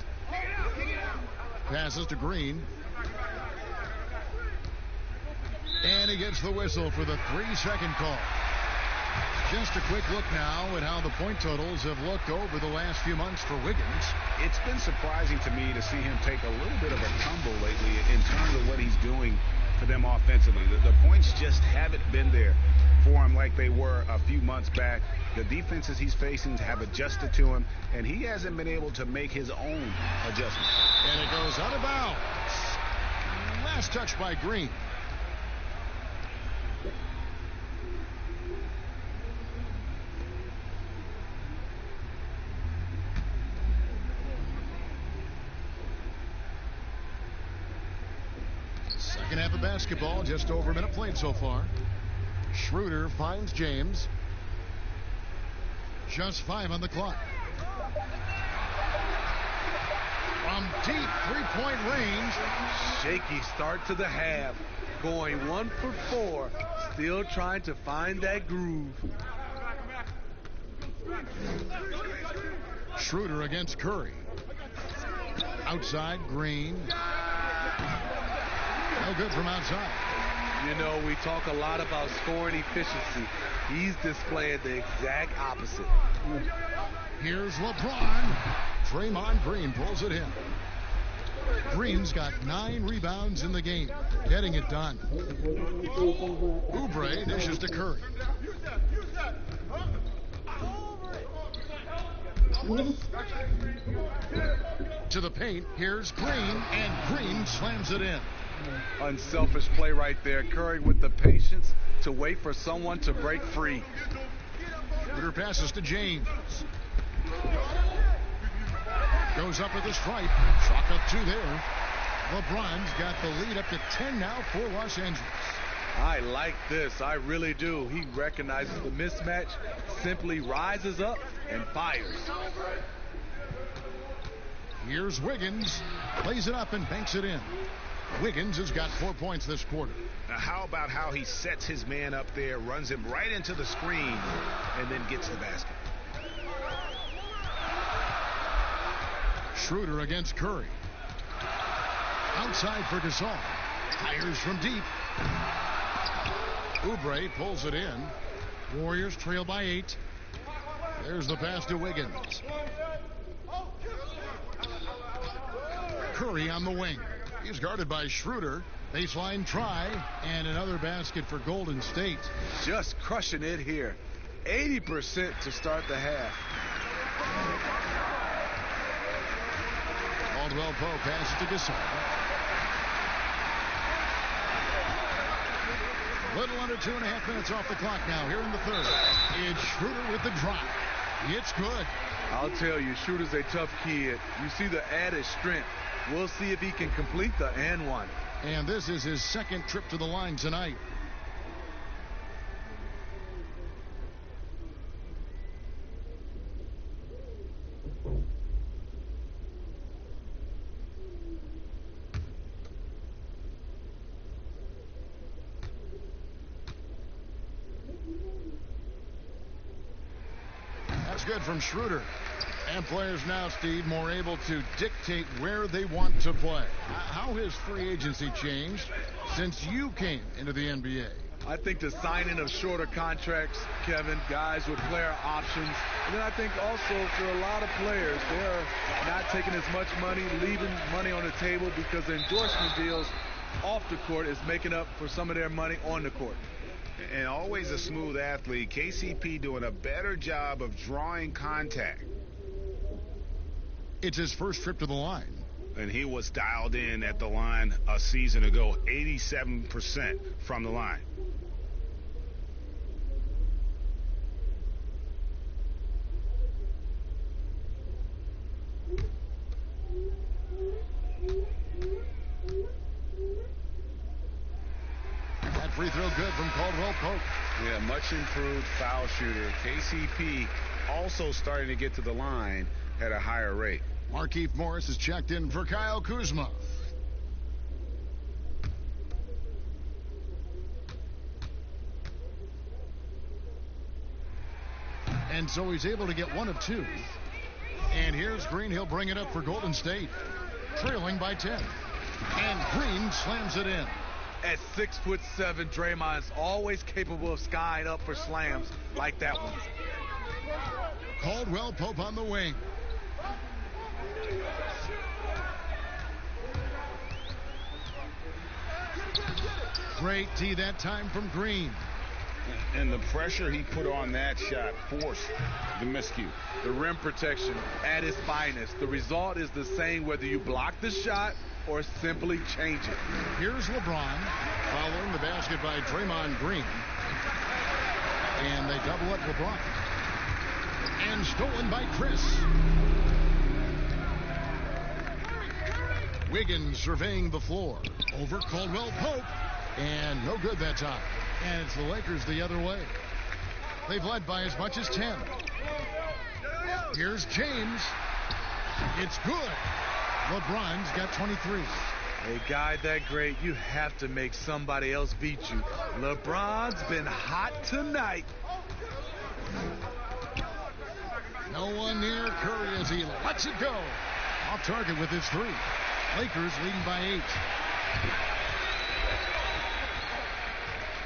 [SPEAKER 1] Passes to Green. And he gets the whistle for the 3-second call. Just a quick look now at how the point totals have looked over the last few months for Wiggins.
[SPEAKER 3] It's been surprising to me to see him take a little bit of a tumble lately in terms of what he's doing for them offensively. The points just haven't been there for him like they were a few months back. The defenses he's facing have adjusted to him, and he hasn't been able to make his own adjustments.
[SPEAKER 1] And it goes out of bounds. Last touch by Green. Second half of basketball, just over a minute played so far. Schroeder finds James. Just 5 on the clock. From deep three-point range.
[SPEAKER 2] Shaky start to the half. Going 1 for 4. Still trying to find that groove.
[SPEAKER 1] Schroeder against Curry. Outside, Green. No good from outside.
[SPEAKER 2] You know, we talk a lot about scoring efficiency. He's displaying the exact opposite.
[SPEAKER 1] Here's LeBron. Draymond Green pulls it in. Green's got 9 rebounds in the game, getting it done. Oubre dishes to Curry. To the paint, here's Green, and Green slams it in.
[SPEAKER 2] Unselfish play right there. Curry with the patience to wait for someone to break free.
[SPEAKER 1] Schroeder passes to James. Goes up with the stripe. Chalk up 2 there. LeBron's got the lead up to 10 now for Los Angeles.
[SPEAKER 2] I like this. I really do. He recognizes the mismatch, simply rises up and fires.
[SPEAKER 1] Here's Wiggins. Plays it up and banks it in. Wiggins has got 4 points this quarter.
[SPEAKER 3] Now, how about how he sets his man up there, runs him right into the screen, and then gets the basket?
[SPEAKER 1] Schroeder against Curry. Outside for Gasol. Fires from deep. Oubre pulls it in. Warriors trail by 8. There's the pass to Wiggins. Curry on the wing. He's guarded by Schroeder. Baseline try, and another basket for Golden State.
[SPEAKER 2] Just crushing it here. 80% to start the half.
[SPEAKER 1] Caldwell Pope passes to Gasol. Little under 2.5 minutes off the clock now here in the third. It's Schroeder with the drive. It's good.
[SPEAKER 2] I'll tell you, Schroeder's a tough kid. You see the added strength. We'll see if he can complete the and one.
[SPEAKER 1] And this is his second trip to the line tonight. That's good from Schroeder. And players now, Steve, more able to dictate where they want to play. How has free agency changed since you came into the NBA?
[SPEAKER 2] I think the signing of shorter contracts, Kevin, guys with player options. And then I think also for a lot of players, they're not taking as much money, leaving money on the table because the endorsement deals off the court is making up for some of their money on the court.
[SPEAKER 5] And always a smooth athlete, KCP doing a better job of drawing contact.
[SPEAKER 1] It's his first trip to the line.
[SPEAKER 5] And he was dialed in at the line a season ago, 87% from the line.
[SPEAKER 1] That free throw good from Caldwell Pope.
[SPEAKER 3] Yeah, much improved foul shooter. KCP also starting to get to the line at a higher rate.
[SPEAKER 1] Markieff Morris is checked in for Kyle Kuzma. And so he's able to get 1 of 2. And here's Green. He'll bring it up for Golden State. Trailing by 10. And Green slams it in.
[SPEAKER 2] At 6'7", Draymond's always capable of skying up for slams like that one.
[SPEAKER 1] Caldwell Pope on the wing. Great D that time from Green.
[SPEAKER 3] And the pressure he put on that shot forced the miscue.
[SPEAKER 2] The rim protection at its finest. The result is the same whether you block the shot or simply change it.
[SPEAKER 1] Here's LeBron following the basket by Draymond Green. And they double up LeBron. And stolen by Chris. Wiggins surveying the floor. Over Caldwell Pope. And no good that time. And it's the Lakers the other way. They've led by as much as 10. Here's James. It's good. LeBron's got 23.
[SPEAKER 2] A guy that great, you have to make somebody else beat you. LeBron's been hot tonight.
[SPEAKER 1] No one near Curry as he lets it go. Off target with his 3. Lakers leading by 8.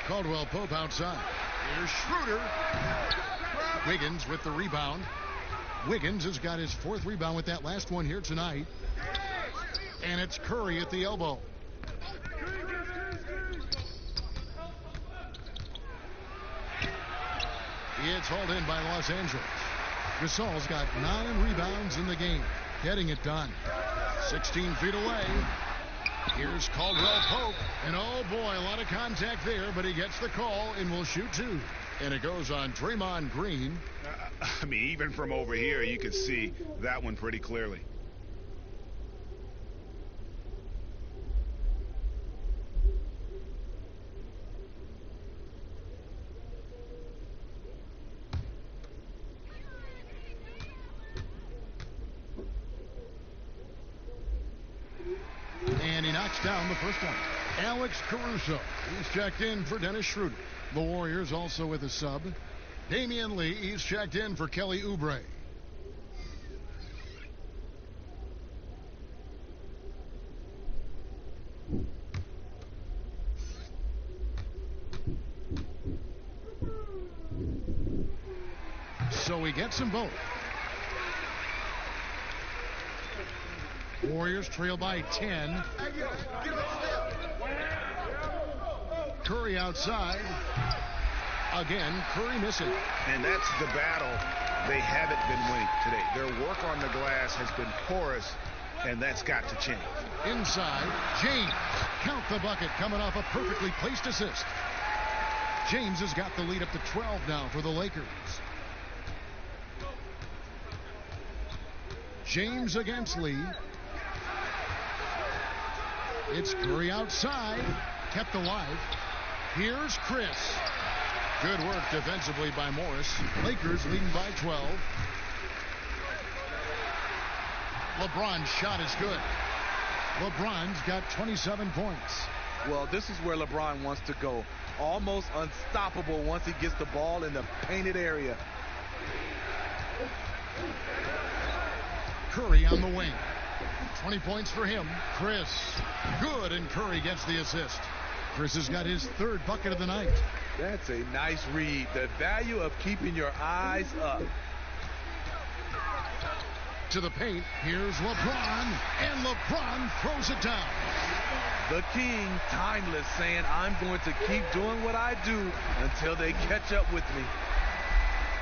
[SPEAKER 1] Caldwell Pope outside. Here's Schroeder. Wiggins with the rebound. Wiggins has got his 4th rebound with that last one here tonight. And it's Curry at the elbow. It's hauled in by Los Angeles. Gasol's got 9 rebounds in the game. Getting it done. 16 feet away. Here's Caldwell Pope. And oh boy, a lot of contact there, but he gets the call and will shoot 2. And it goes on Draymond Green.
[SPEAKER 5] I mean, even from over here, you could see that one pretty clearly.
[SPEAKER 1] And he knocks down the first one. Alex Caruso. He's checked in for Dennis Schroeder. The Warriors also with a sub. Damian Lee. He's checked in for Kelly Oubre. so he gets them both. Warriors trail by 10. Curry outside. Again, Curry missing.
[SPEAKER 5] And that's the battle they haven't been winning today. Their work on the glass has been porous, and that's got to change.
[SPEAKER 1] Inside, James. Count the bucket, coming off a perfectly placed assist. James has got the lead up to 12 now for the Lakers. James against Lee. It's Curry outside, kept alive. Here's Chris. Good work defensively by Morris. Lakers leading by 12. LeBron's shot is good. LeBron's got 27 points.
[SPEAKER 2] Well, this is where LeBron wants to go. Almost unstoppable once he gets the ball in the painted area.
[SPEAKER 1] Curry on the wing. 20 points for him. Chris. Good, and Curry gets the assist. Chris has got his third bucket of the night.
[SPEAKER 2] That's a nice read. The value of keeping your eyes up.
[SPEAKER 1] To the paint. Here's LeBron, and LeBron throws it down.
[SPEAKER 2] The king, timeless, saying, I'm going to keep doing what I do until they catch up with me.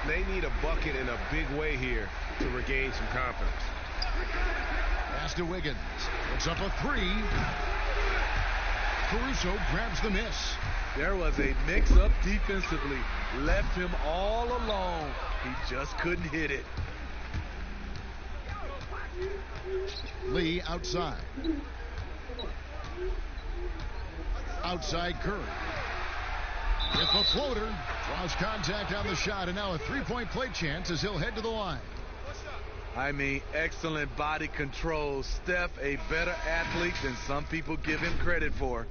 [SPEAKER 11] They need a bucket in a big way here to regain some confidence.
[SPEAKER 1] Pass to Wiggins. Puts up a three. Caruso grabs the miss.
[SPEAKER 2] There was a mix-up defensively. Left him all alone. He just couldn't hit it.
[SPEAKER 1] Lee outside. Outside Curry. With the floater. Draws contact on the shot, and now a three-point play chance as he'll head to the line.
[SPEAKER 2] I mean, excellent body control. Steph, a better athlete than some people give him credit for.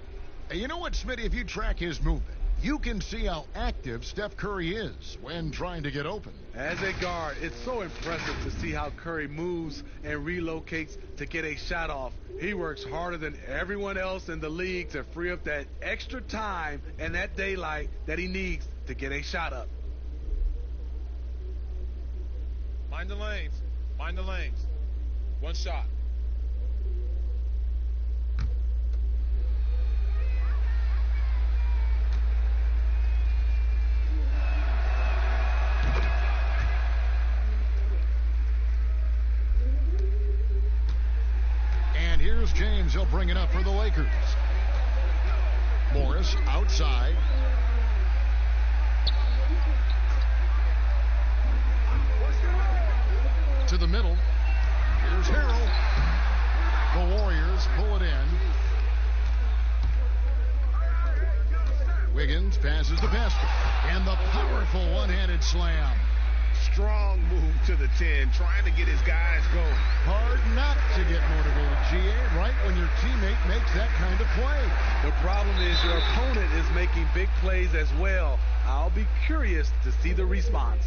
[SPEAKER 1] You know what, Smitty? If you track his movement, you can see how active Steph Curry is when trying to get open.
[SPEAKER 2] As a guard, it's so impressive to see how Curry moves and relocates to get a shot off. He works harder than everyone else in the league to free up that extra time and that daylight that he needs to get a shot up.
[SPEAKER 12] Mind the lanes. Mind the lanes. One shot.
[SPEAKER 1] And here's James. He'll bring it up for the Lakers. Morris outside. To the middle. Here's Harrell. The Warriors pull it in. Wiggins passes the basket. And the powerful one-handed slam.
[SPEAKER 11] Strong move to the 10, trying to get his guys going.
[SPEAKER 1] Hard not to get motivated, GA, right when your teammate makes that kind of play.
[SPEAKER 2] The problem is your opponent is making big plays as well. I'll be curious to see the response.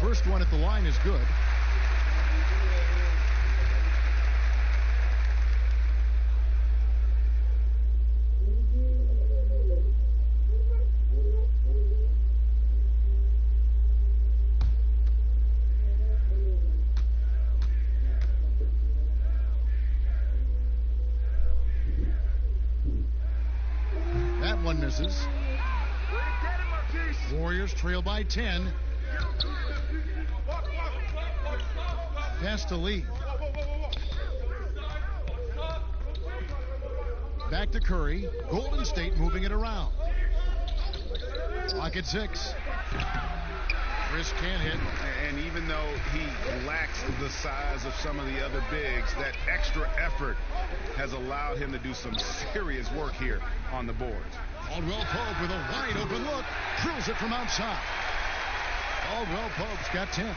[SPEAKER 1] First one at the line is good. That one misses. Warriors trail by 10. Pass to Lee. Back to Curry. Golden State moving it around. Clock at 6. Chris can't hit.
[SPEAKER 5] And even though he lacks the size of some of the other bigs, that extra effort has allowed him to do some serious work here on the boards.
[SPEAKER 1] Caldwell Pope with a wide open look. Drills it from outside. Caldwell Pope's got 10.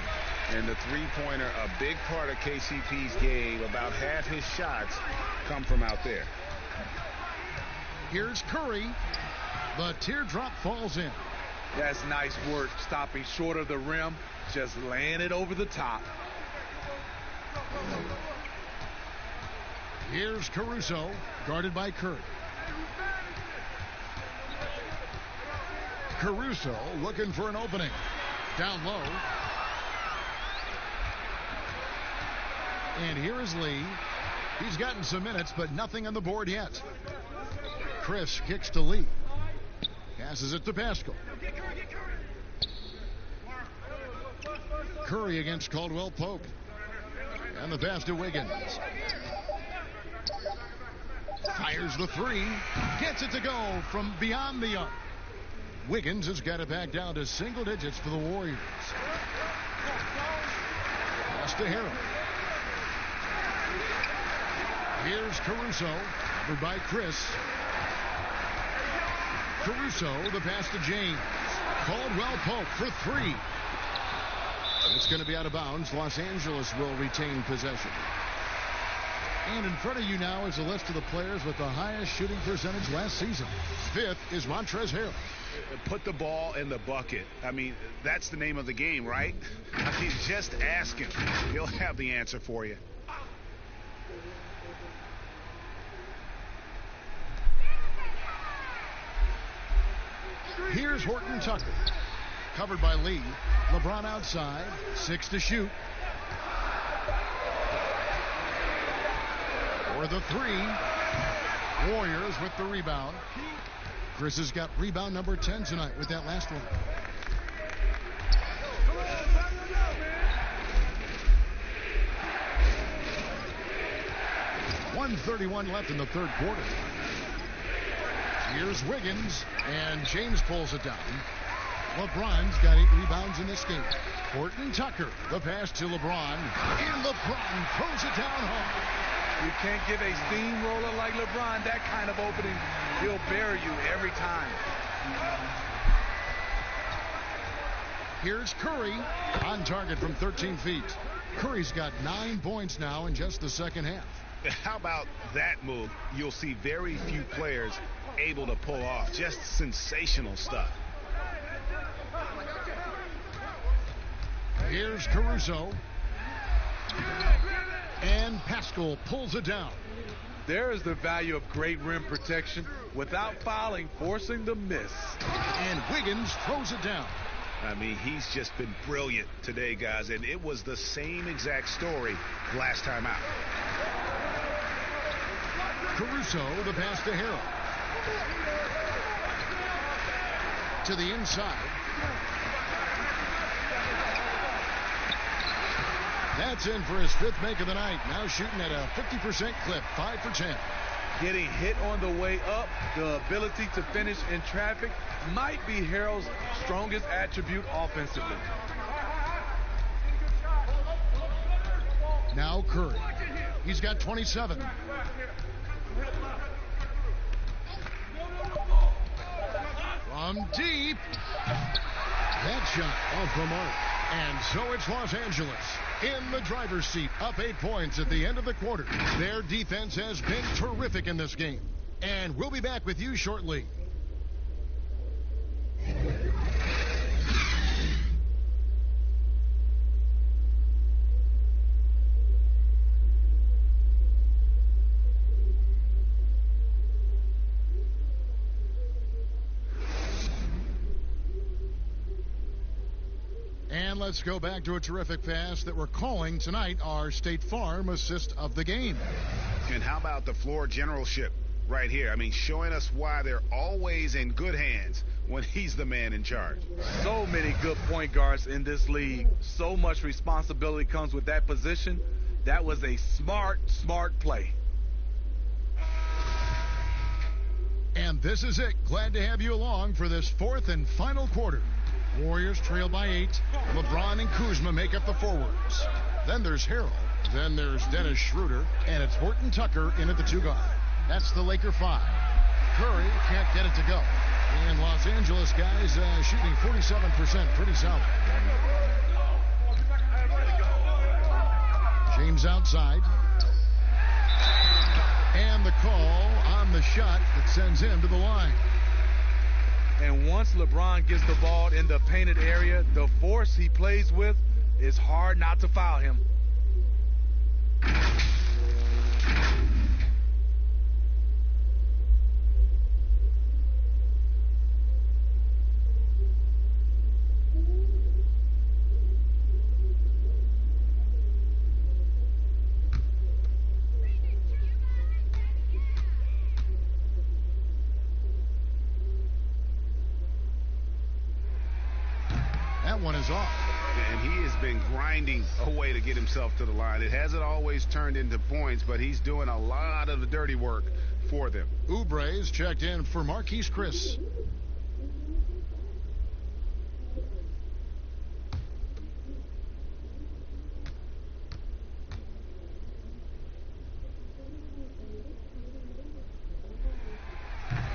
[SPEAKER 5] And the three-pointer, a big part of KCP's game. About half his shots come from out there.
[SPEAKER 1] Here's Curry. The teardrop falls in.
[SPEAKER 2] That's nice work, stopping short of the rim, just laying it over the top.
[SPEAKER 1] Here's Caruso, guarded by Curry. Caruso looking for an opening. Down low. And here is Lee. He's gotten some minutes, but nothing on the board yet. Chris kicks to Lee. Passes it to Pascal. Curry against Caldwell Pope. And the pass to Wiggins. Fires the three. Gets it to go from beyond the arc. Wiggins has got it back down to single digits for the Warriors. Pass to Harrell. Here's Caruso, covered by Chris. Caruso, the pass to James. Caldwell Pope for three. It's going to be out of bounds. Los Angeles will retain possession. And in front of you now is a list of the players with the highest shooting percentage last season. Fifth is Montrezl Harrell.
[SPEAKER 5] Put the ball in the bucket. I mean, that's the name of the game, right? I mean, just ask him. He'll have the answer for you.
[SPEAKER 1] Here's Horton Tucker. Covered by Lee. LeBron outside. 6 to shoot. For the three. Warriors with the rebound. Chris has got rebound number 10 tonight with that last one. .131 left in the third quarter. Here's Wiggins, and James pulls it down. LeBron's got 8 rebounds in this game. Horton Tucker, the pass to LeBron, and LeBron throws it down hard.
[SPEAKER 2] You can't give a steamroller like LeBron that kind of opening. He'll bury you every time.
[SPEAKER 1] Here's Curry, on target from 13 feet. Curry's got 9 points now in just the second half.
[SPEAKER 5] How about that move? You'll see very few players able to pull off. Just sensational stuff.
[SPEAKER 1] Here's Caruso. And Pascal pulls it down.
[SPEAKER 2] There is the value of great rim protection without fouling, forcing the miss.
[SPEAKER 1] And Wiggins throws it down.
[SPEAKER 5] I mean, he's just been brilliant today, guys, and it was the same exact story last time out.
[SPEAKER 1] Caruso, the pass to Harrell. To the inside. That's in for his 5th make of the night. Now shooting at a 50% clip, 5 for 10.
[SPEAKER 2] Getting hit on the way up, the ability to finish in traffic might be Harrell's strongest attribute offensively.
[SPEAKER 1] Now Curry. He's got 27. From deep. That shot off the mark. And so it's Los Angeles in the driver's seat, up 8 points at the end of the quarter. Their defense has been terrific in this game. And we'll be back with you shortly. And let's go back to a terrific pass that we're calling tonight our State Farm assist of the game.
[SPEAKER 5] And how about the floor generalship right here? I mean, showing us why they're always in good hands when he's the man in charge.
[SPEAKER 2] So many good point guards in this league. So much responsibility comes with that position. That was a smart play.
[SPEAKER 1] And this is it. Glad to have you along for this 4th and final quarter. Warriors trail by 8. LeBron and Kuzma make up the forwards. Then there's Harrell. Then there's Dennis Schroeder. And it's Horton Tucker in at the 2 guard. That's the Laker 5. Curry can't get it to go. And Los Angeles guys shooting 47%. Pretty solid. James outside. And the call on the shot that sends him to the line.
[SPEAKER 2] And once LeBron gets the ball in the painted area, the force he plays with, it's hard not to foul him.
[SPEAKER 1] One is off.
[SPEAKER 5] And he has been grinding away to get himself to the line. It hasn't always turned into points, but he's doing a lot of the dirty work for them.
[SPEAKER 1] Oubre's checked in for Marquise Chris.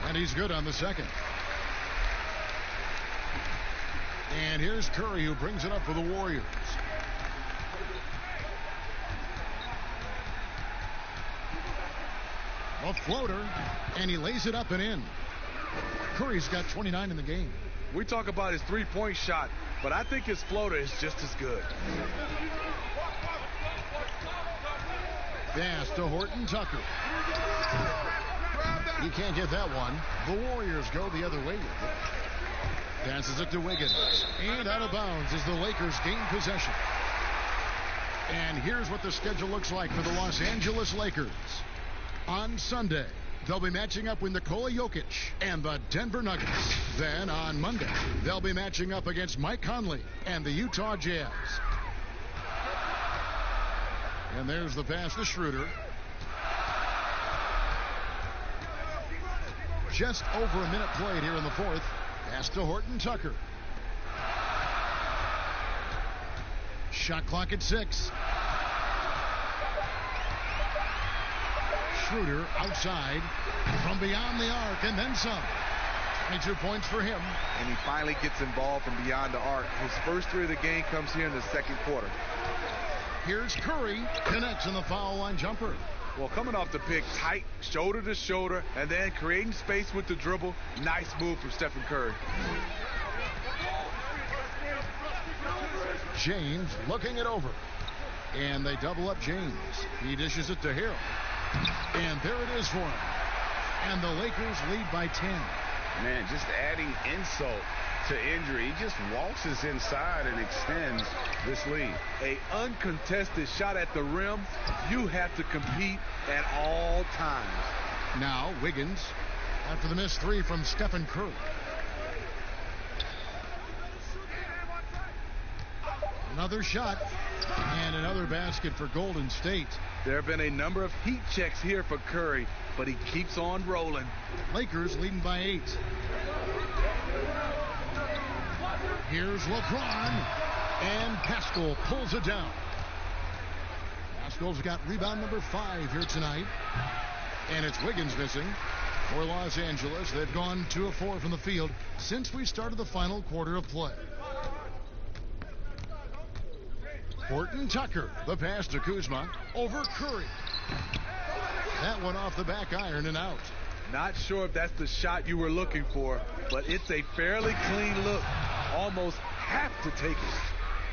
[SPEAKER 1] And he's good on the second. And here's Curry, who brings it up for the Warriors. A floater, and he lays it up and in. Curry's got 29 in the game.
[SPEAKER 2] We talk about his three-point shot, but I think his floater is just as good.
[SPEAKER 1] Pass to Horton Tucker. He can't get that one. The Warriors go the other way with it. Passes it to Wiggins. And out of bounds as the Lakers gain possession. And here's what the schedule looks like for the Los Angeles Lakers. On Sunday, they'll be matching up with Nikola Jokic and the Denver Nuggets. Then on Monday, they'll be matching up against Mike Conley and the Utah Jazz. And there's the pass to Schroeder. Just over a minute played here in the fourth. Pass to Horton Tucker. Shot clock at 6. Schroeder outside from beyond the arc and then some. 22 points for him.
[SPEAKER 2] And he finally gets involved from beyond the arc. His first 3 of the game comes here in the second quarter.
[SPEAKER 1] Here's Curry. Connects on the foul line jumper.
[SPEAKER 2] Well, coming off the pick, tight, shoulder to shoulder, and then creating space with the dribble. Nice move from Stephen Curry.
[SPEAKER 1] James looking it over. And they double up James. He dishes it to Harrell. And there it is for him. And the Lakers lead by 10.
[SPEAKER 3] Man, just adding insult to injury. He just waltzes inside and extends this lead.
[SPEAKER 2] A uncontested shot at the rim. You have to compete at all times.
[SPEAKER 1] Now Wiggins after the missed 3 from Stephen Curry. Another shot and another basket for Golden State.
[SPEAKER 2] There have been a number of heat checks here for Curry, but he keeps on rolling.
[SPEAKER 1] Lakers leading by 8. Here's LeBron, and Pascal pulls it down. Pascal's got rebound number 5 here tonight, and it's Wiggins missing for Los Angeles. They've gone 2 of 4 from the field since we started the final quarter of play. Horton Tucker, the pass to Kuzma, over Curry. That one off the back iron and out.
[SPEAKER 2] Not sure if that's the shot you were looking for, but it's a fairly clean look. Almost have to take it.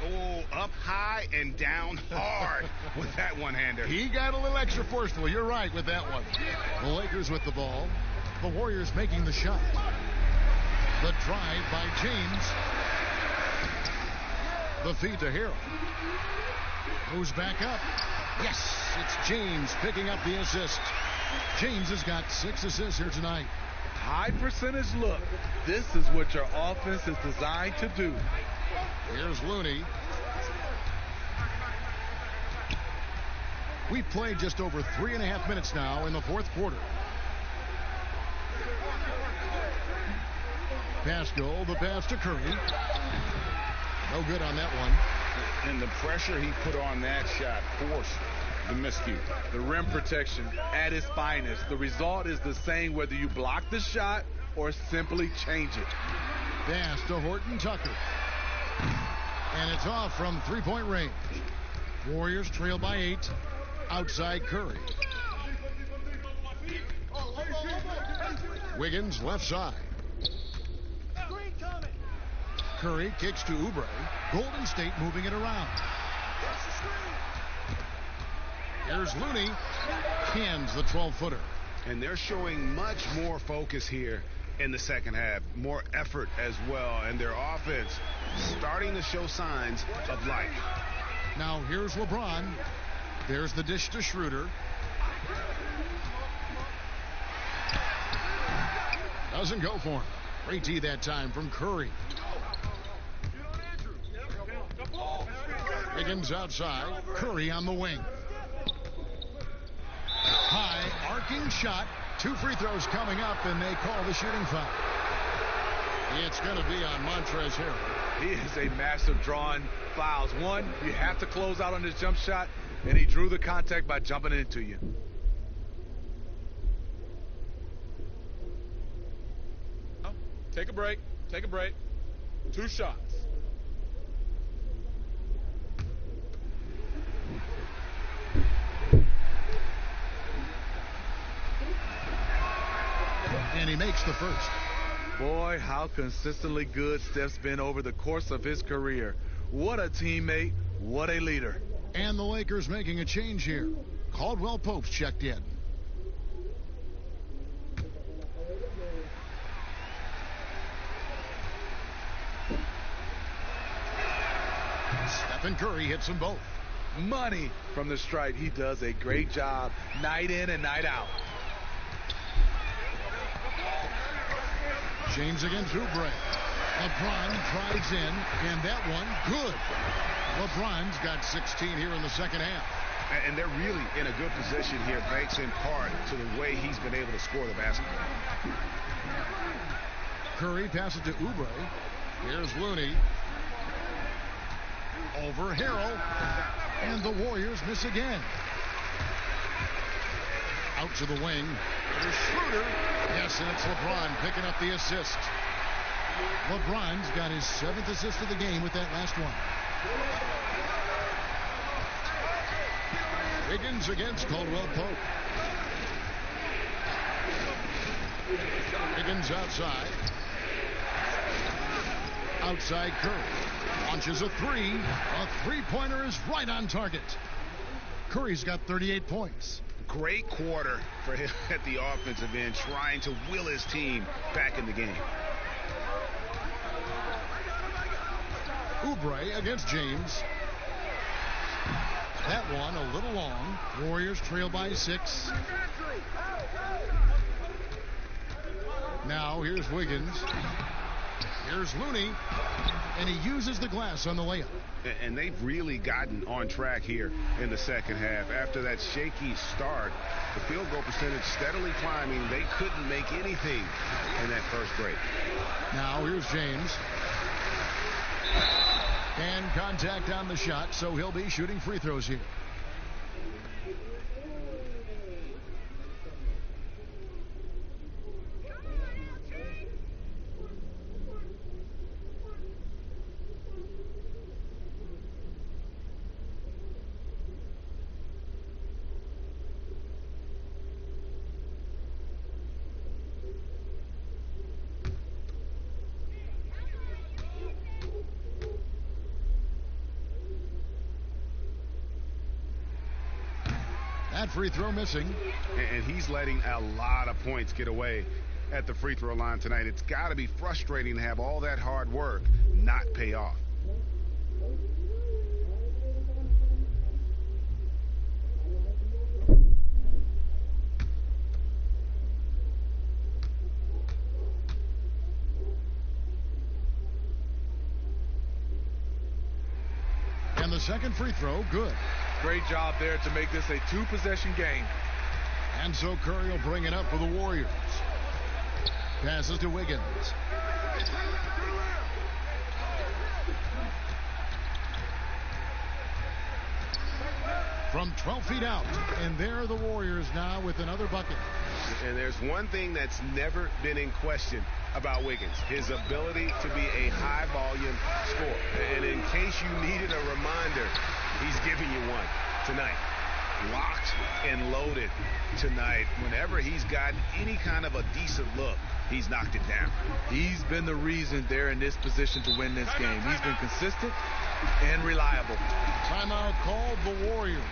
[SPEAKER 5] Oh, up high and down hard with that one-hander.
[SPEAKER 1] He got a little extra forceful. You're right with that one. The Lakers with the ball. The Warriors making the shot. The drive by James. The feed to Harrell. Goes back up. Yes, it's James picking up the assist. James has got 6 assists here tonight.
[SPEAKER 2] High percentage look. This is what your offense is designed to do.
[SPEAKER 1] Here's Looney. We've played just over 3.5 minutes now in the fourth quarter. Pascal, the pass to Curry. No good on that one.
[SPEAKER 3] And the pressure he put on that shot forced the miscue.
[SPEAKER 2] The rim protection at its finest. The result is the same whether you block the shot or simply change it.
[SPEAKER 1] Pass to Horton Tucker. And it's off from three-point range. Warriors trail by 8. Outside Curry. Wiggins left side. Curry kicks to Oubre. Golden State moving it around. Here's Looney. Cans the 12-footer.
[SPEAKER 11] And they're showing much more focus here in the second half. More effort as well. And their offense starting to show signs of life.
[SPEAKER 1] Now here's LeBron. There's the dish to Schroeder. Doesn't go for him. Great D that time from Curry. Wiggins outside. Curry on the wing. High arcing shot. 2 free throws coming up, and they call the shooting foul. It's going to be on Montrezl Harrell.
[SPEAKER 2] He is a master drawing fouls. One, you have to close out on this jump shot, and he drew the contact by jumping into you.
[SPEAKER 12] Take a break. Take a break. 2 shots.
[SPEAKER 1] And he makes the first.
[SPEAKER 2] Boy, how consistently good Steph's been over the course of his career. What a teammate. What a leader.
[SPEAKER 1] And the Lakers making a change here. Caldwell Pope's checked in. Stephen Curry hits them both.
[SPEAKER 2] Money from the stripe. He does a great job night in and night out.
[SPEAKER 1] James against Oubre. LeBron drives in, and that one good. LeBron's got 16 here in the second half.
[SPEAKER 11] And they're really in a good position here, thanks in part to the way he's been able to score the basketball.
[SPEAKER 1] Curry passes to Oubre. Here's Looney. Over Harrell. And the Warriors miss again. Out to the wing. Here's Schroeder. Yes, and it's LeBron picking up the assist. LeBron's got his 7th assist of the game with that last one. Wiggins against Caldwell Pope. Wiggins outside. Outside Curry. Launches a 3. A three-pointer is right on target. Curry's got 38 points.
[SPEAKER 11] Great quarter for him at the offensive end, trying to will his team back in the game.
[SPEAKER 1] Oubre against James. That one a little long. Warriors trail by 6. Now here's Wiggins. Here's Looney. And he uses the glass on the layup.
[SPEAKER 11] And they've really gotten on track here in the second half. After that shaky start, the field goal percentage steadily climbing. They couldn't make anything in that first break.
[SPEAKER 1] Now here's James. And contact on the shot, so he'll be shooting free throws here. That free throw missing.
[SPEAKER 11] And he's letting a lot of points get away at the free throw line tonight. It's got to be frustrating to have all that hard work not pay off.
[SPEAKER 1] And the second free throw, good.
[SPEAKER 2] Great job there to make this a 2-possession game.
[SPEAKER 1] And so Curry will bring it up for the Warriors. Passes to Wiggins. From 12 feet out, and there are the Warriors now with another bucket.
[SPEAKER 11] And there's one thing that's never been in question about Wiggins, his ability to be a high-volume scorer. And in case you needed a reminder, he's giving you one tonight. Locked and loaded tonight. Whenever he's gotten any kind of a decent look, he's knocked it down.
[SPEAKER 2] He's been the reason they're in this position to win this game. He's been consistent and reliable.
[SPEAKER 1] Timeout called the Warriors.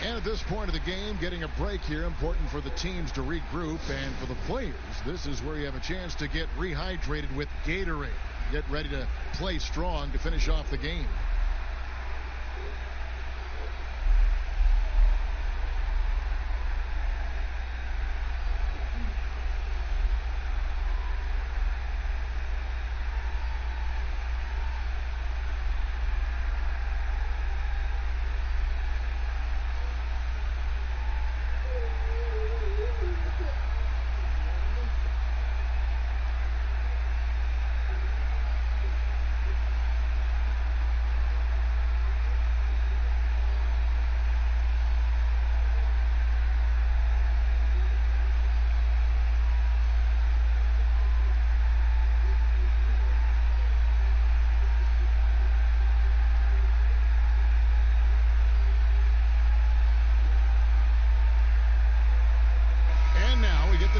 [SPEAKER 1] And at this point of the game, getting a break here, important for the teams to regroup, and for the players, this is where you have a chance to get rehydrated with Gatorade. Get ready to play strong to finish off the game.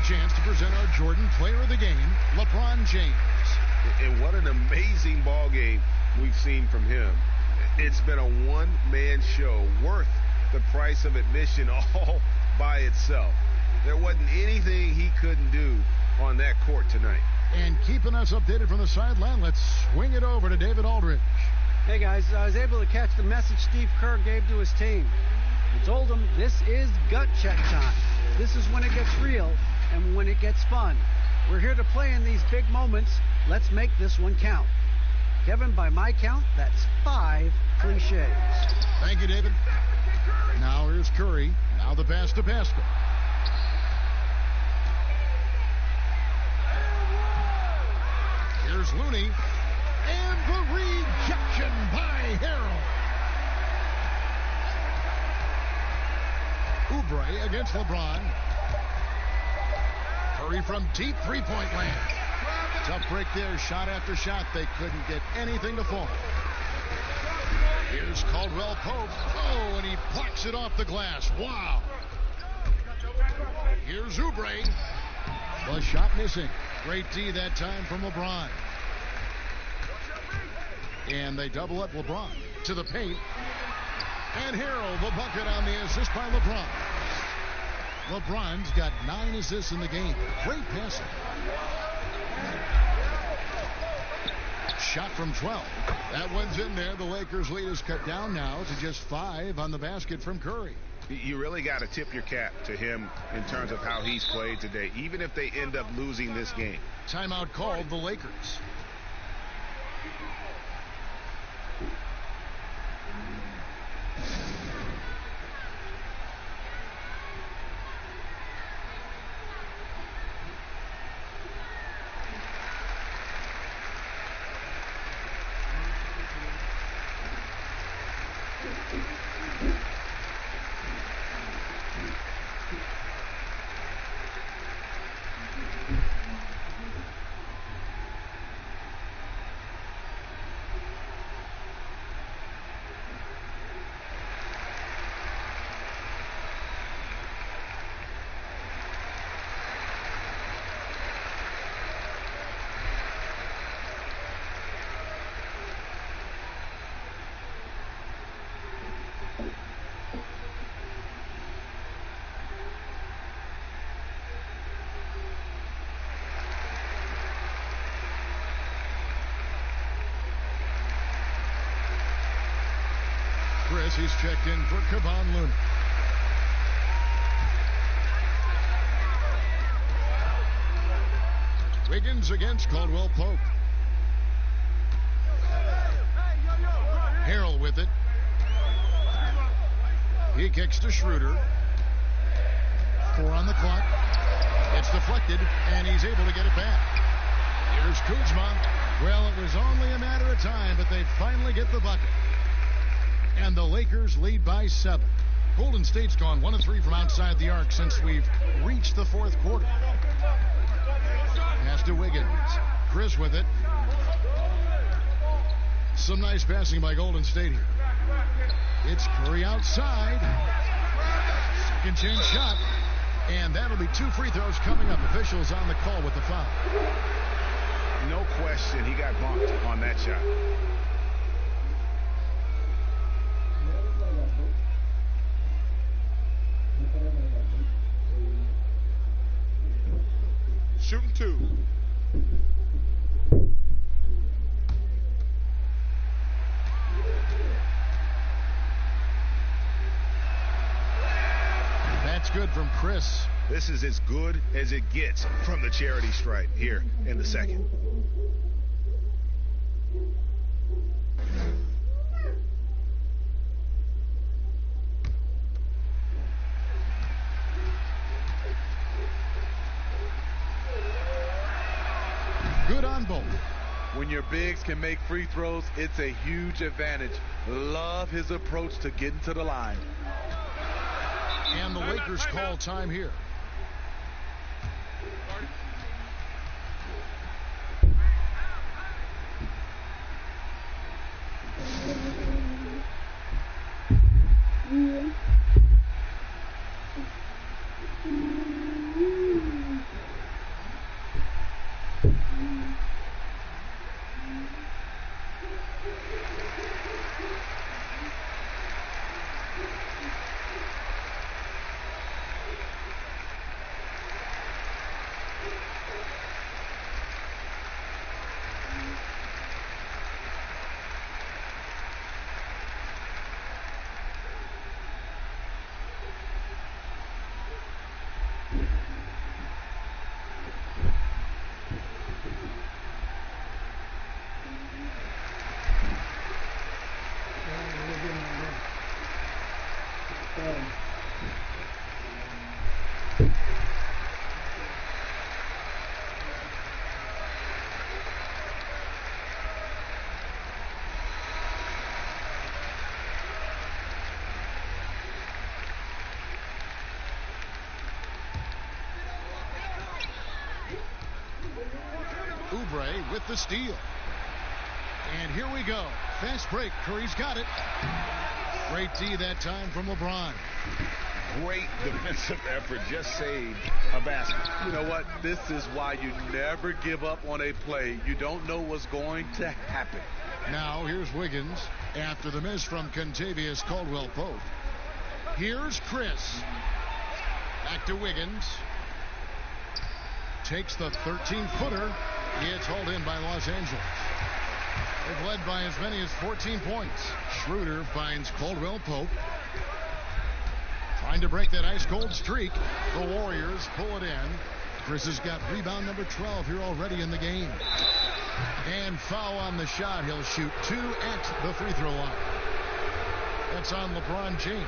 [SPEAKER 1] Chance to present our Jordan Player of the Game, LeBron James.
[SPEAKER 11] And what an amazing ball game we've seen from him. It's been a one-man show worth the price of admission all by itself. There wasn't anything he couldn't do on that court tonight.
[SPEAKER 1] And keeping us updated from the sideline, let's swing it over to David Aldridge.
[SPEAKER 7] Hey guys, I was able to catch the message Steve Kerr gave to his team. He told them this is gut check time. This is when it gets real and when it gets fun. We're here to play in these big moments. Let's make this one count. Kevin, by my count, that's 5 cliches.
[SPEAKER 1] Thank you, David. Now here's Curry. Now the pass to Pascal. Here's Looney. And the rejection by Harrell. Oubre against LeBron. Curry from deep three-point land. Tough break there, shot after shot. They couldn't get anything to fall. Here's Caldwell Pope. Oh, and he blocks it off the glass. Wow. Here's Oubre. The shot missing. Great D that time from LeBron. And they double up LeBron to the paint. And Harrell, the bucket on the assist by LeBron. LeBron's got 9 assists in the game. Great passing. Shot from 12. That one's in there. The Lakers' lead is cut down now to just 5 on the basket from Curry.
[SPEAKER 11] You really got to tip your cap to him in terms of how he's played today, even if they end up losing this game.
[SPEAKER 1] Timeout called the Lakers. He's checked in for Kevon Looney. Wiggins against Caldwell Pope. Harrell with it. He kicks to Schroeder. 4 on the clock. It's deflected, and he's able to get it back. Here's Kuzma. Well, it was only a matter of time, but they finally get the bucket. And the Lakers lead by 7. Golden State's gone 1 of 3 from outside the arc since we've reached the fourth quarter. Pass to Wiggins. Chris with it. Some nice passing by Golden State here. It's Curry outside. Second chance shot. And that'll be 2 free throws coming up. Officials on the call with the foul.
[SPEAKER 5] No question, he got bumped on that shot.
[SPEAKER 10] Shooting 2.
[SPEAKER 1] That's good from Chris.
[SPEAKER 5] This is as good as it gets from the charity stripe here in the second.
[SPEAKER 1] Good on both.
[SPEAKER 2] When your bigs can make free throws, it's a huge advantage. Love his approach to getting to the line.
[SPEAKER 1] And the Lakers call time here. Oubre with the steal. And here we go. Fast break. Curry's got it. Great D that time from LeBron.
[SPEAKER 3] Great defensive effort. Just saved a basket.
[SPEAKER 2] You know what? This is why you never give up on a play. You don't know what's going to happen.
[SPEAKER 1] Now here's Wiggins after the miss from Contavious Caldwell-Pope. Here's Chris. Back to Wiggins. Takes the 13-footer. It's hauled in by Los Angeles. They've led by as many as 14 points. Schroeder finds Caldwell-Pope. Trying to break that ice-cold streak. The Warriors pull it in. Chris has got rebound number 12 here already in the game. And foul on the shot. He'll shoot 2 at the free throw line. That's on LeBron James.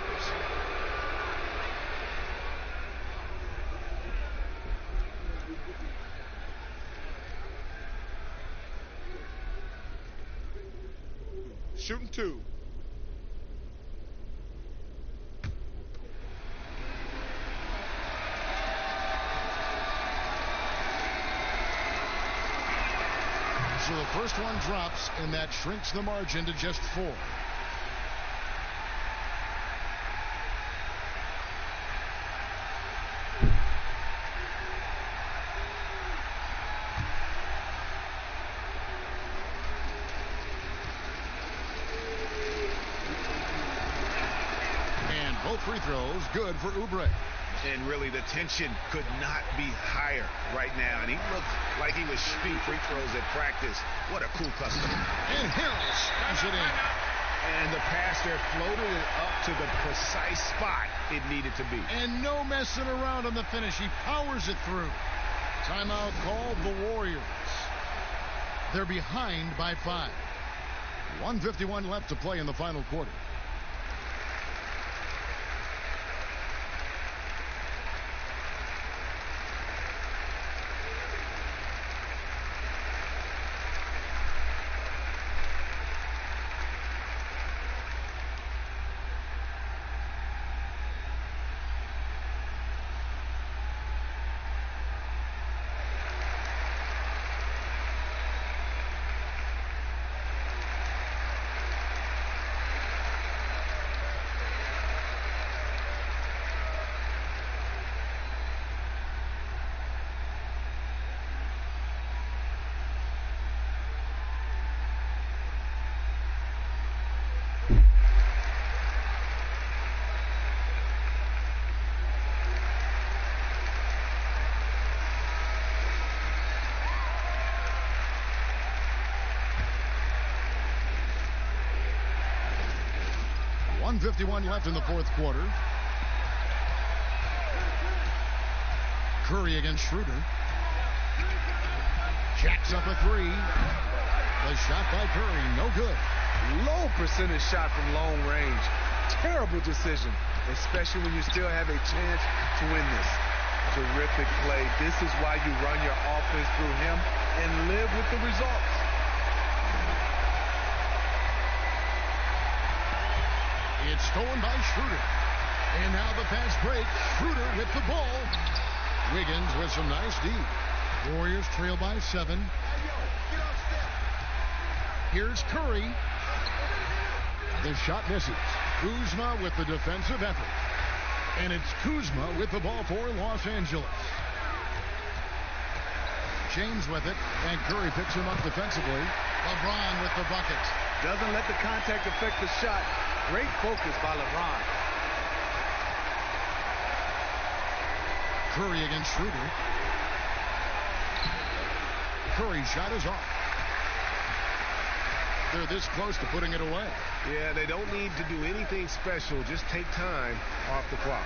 [SPEAKER 10] Shooting 2.
[SPEAKER 1] So the first one drops, and that shrinks the margin to just 4. And both free throws good for Oubre.
[SPEAKER 5] And really, the tension could not be higher right now. And he looked like he was shooting free throws at practice. What a cool customer.
[SPEAKER 1] And Harris has it in.
[SPEAKER 5] And the pass there floated it up to the precise spot it needed to be.
[SPEAKER 1] And no messing around on the finish. He powers it through. Timeout called the Warriors. They're behind by 5. 1:51 left to play in the final quarter. 1:51 left in the fourth quarter. Curry against Schroeder. Jacks up a three. The shot by Curry, no good.
[SPEAKER 2] Low percentage shot from long range. Terrible decision, especially when you still have a chance to win this. Terrific play. This is why you run your offense through him and live with the results.
[SPEAKER 1] It's stolen by Schroeder. And now the fast break. Schroeder with the ball. Wiggins with some nice D. Warriors trail by 7. Here's Curry. The shot misses. Kuzma with the defensive effort. And it's Kuzma with the ball for Los Angeles. James with it, and Curry picks him up defensively. LeBron with the bucket.
[SPEAKER 2] Doesn't let the contact affect the shot. Great focus by LeBron.
[SPEAKER 1] Curry against Schroeder. Curry's shot is off. They're this close to putting it away.
[SPEAKER 11] Yeah, they don't need to do anything special. Just take time off the clock.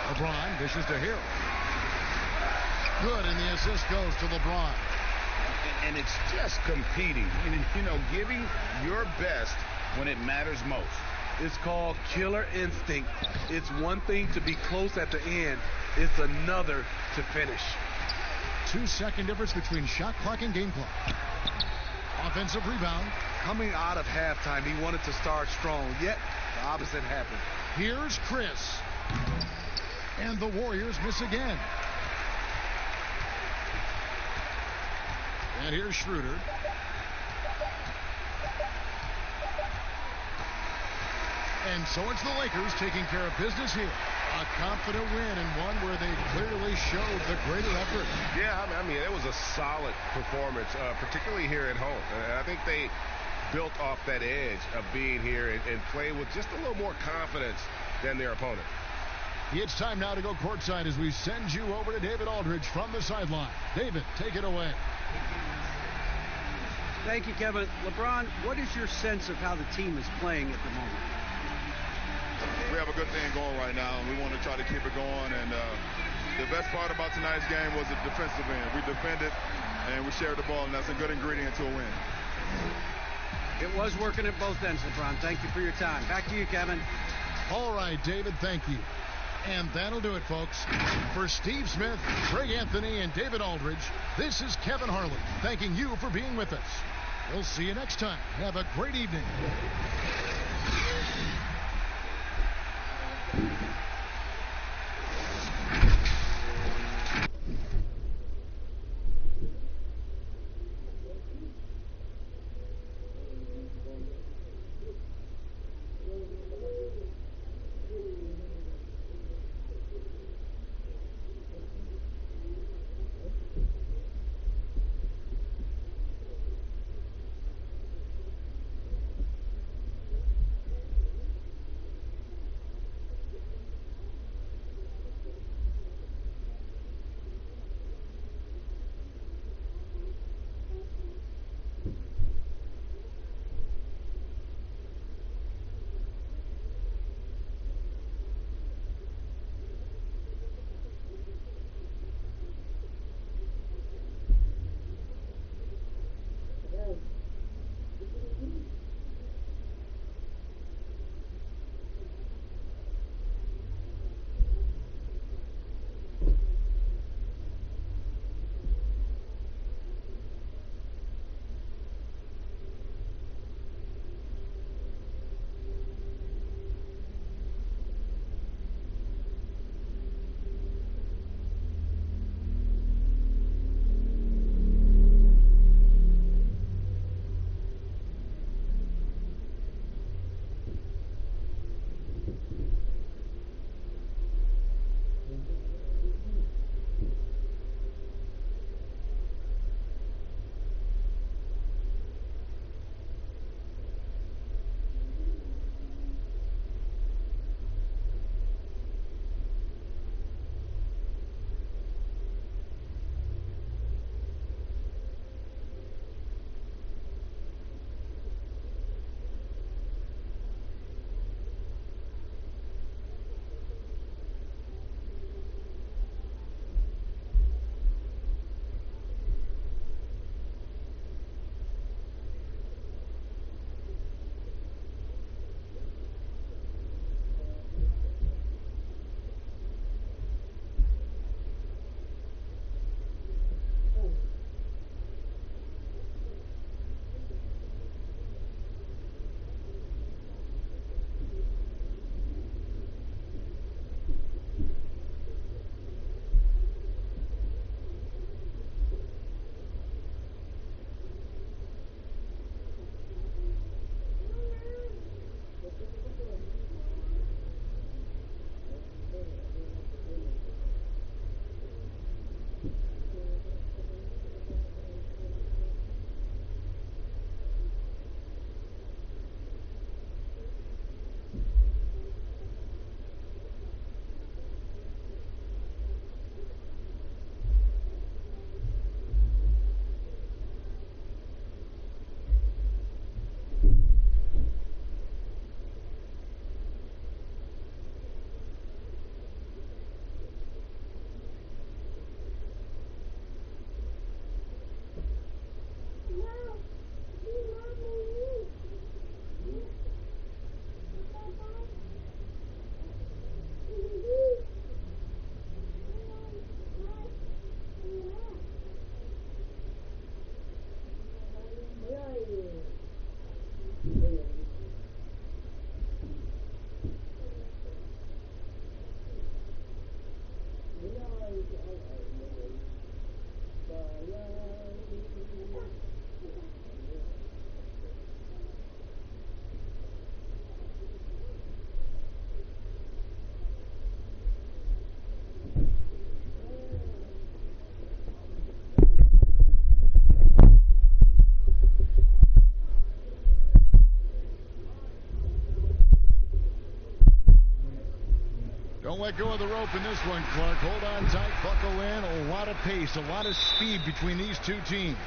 [SPEAKER 1] LeBron dishes to Hill. Good, and the assist goes to LeBron.
[SPEAKER 3] And it's just competing. You know, giving your best when it matters most.
[SPEAKER 2] It's called killer instinct. It's one thing to be close at the end. It's another to finish.
[SPEAKER 1] 2-second difference between shot clock and game clock. Offensive rebound.
[SPEAKER 2] Coming out of halftime, he wanted to start strong, yet the opposite happened.
[SPEAKER 1] Here's Chris. And the Warriors miss again. And here's Schroeder. And so it's the Lakers taking care of business here. A confident win, and one where they clearly showed the greater effort.
[SPEAKER 11] Yeah, I mean, it was a solid performance, particularly here at home. And I think they built off that edge of being here and play with just a little more confidence than their opponent.
[SPEAKER 1] It's time now to go courtside as we send you over to David Aldridge from the sideline. David, take it away.
[SPEAKER 7] Thank you, Kevin. LeBron, what is your sense of how the team is playing at the moment?
[SPEAKER 13] We have a good thing going right now, and we want to try to keep it going. And the best part about tonight's game was the defensive end. We defended, and we shared the ball, and that's a good ingredient to a win.
[SPEAKER 7] It was working at both ends, LeBron. Thank you for your time. Back to you, Kevin.
[SPEAKER 1] All right, David, thank you. And that'll do it, folks. For Steve Smith, Greg Anthony, and David Aldridge, this is Kevin Harlan thanking you for being with us. We'll see you next time. Have a great evening. let go of the rope in this one, Clark. Hold on tight, buckle in. A lot of pace, a lot of speed between these two teams.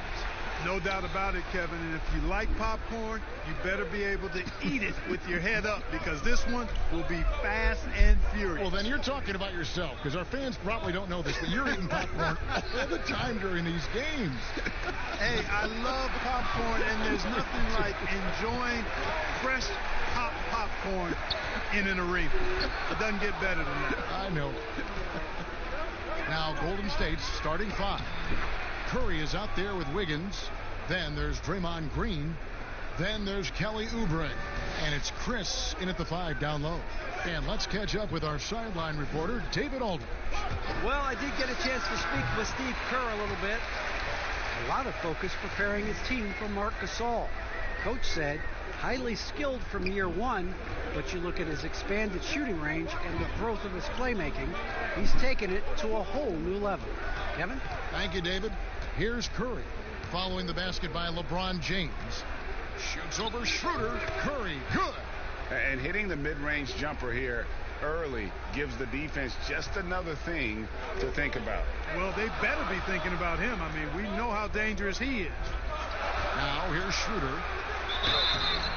[SPEAKER 14] No doubt about it, Kevin. And if you like popcorn, you better be able to eat it with your head up, because this one will be fast and furious.
[SPEAKER 1] Well, then you're talking about yourself, because our fans probably don't know this, but you're eating popcorn all the time during these games.
[SPEAKER 14] Hey, I love popcorn, and there's nothing like enjoying fresh popcorn in an arena. It doesn't get better than that.
[SPEAKER 1] I know. Now, Golden State's starting 5. Curry is out there with Wiggins. Then there's Draymond Green. Then there's Kelly Oubre. And it's Chris in at the 5 down low. And let's catch up with our sideline reporter, David Aldridge.
[SPEAKER 7] Well, I did get a chance to speak with Steve Kerr a little bit. A lot of focus preparing his team for Marc Gasol. Coach said, highly skilled from year 1, but you look at his expanded shooting range and the growth of his playmaking, he's taken it to a whole new level. Kevin?
[SPEAKER 1] Thank you, David. Here's Curry, following the basket by LeBron James. Shoots over Schroeder. Curry, good.
[SPEAKER 3] And hitting the mid-range jumper here early gives the defense just another thing to think about.
[SPEAKER 14] Well, they better be thinking about him. I mean, we know how dangerous he is.
[SPEAKER 1] Now here's Schroeder.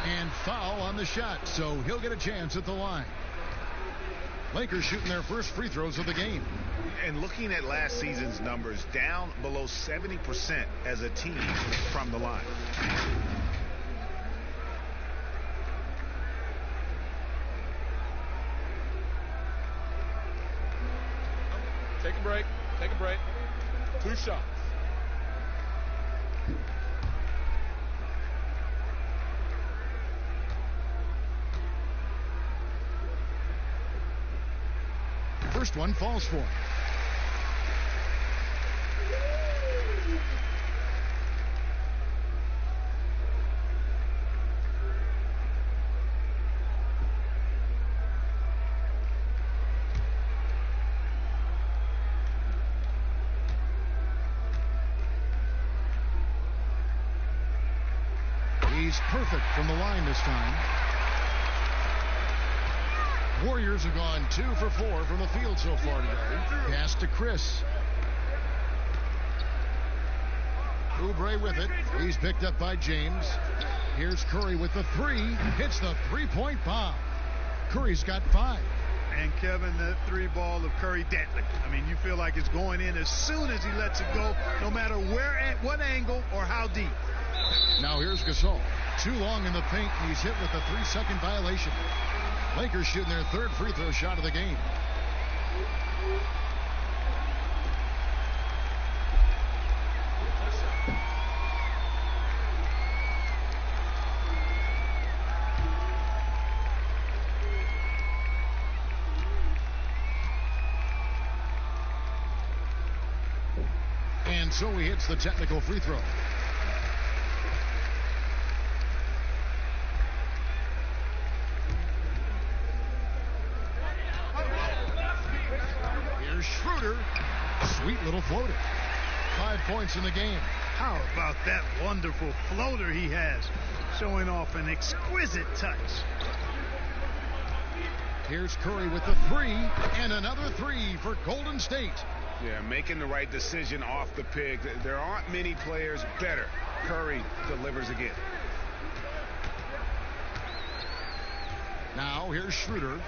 [SPEAKER 1] And foul on the shot, so he'll get a chance at the line. Lakers shooting their first free throws of the game.
[SPEAKER 5] And looking at last season's numbers, down below 70% as a team from the line.
[SPEAKER 12] Take a break. Take a break. 2 shots.
[SPEAKER 1] First one falls for him. He's perfect from the line this time. Warriors have gone 2 for 4 from the field so far today. Pass to Chris. Oubre with it. He's picked up by James. Here's Curry with the 3. Hits the three-point bomb. Curry's got 5.
[SPEAKER 14] And Kevin, that 3 ball of Curry, deadly. I mean, you feel like it's going in as soon as he lets it go, no matter where, at what angle, or how deep.
[SPEAKER 1] Now here's Gasol. Too long in the paint, and he's hit with a 3-second violation. Lakers shooting their 3rd free throw shot of the game. And so he hits the technical free throw. Schroeder, sweet little floater. 5 points in the game.
[SPEAKER 14] How about that wonderful floater he has, showing off an exquisite touch.
[SPEAKER 1] Here's Curry with the 3, and another 3 for Golden State.
[SPEAKER 3] Yeah, making the right decision off the pick. There aren't many players better. Curry delivers again.
[SPEAKER 1] Now here's Schroeder.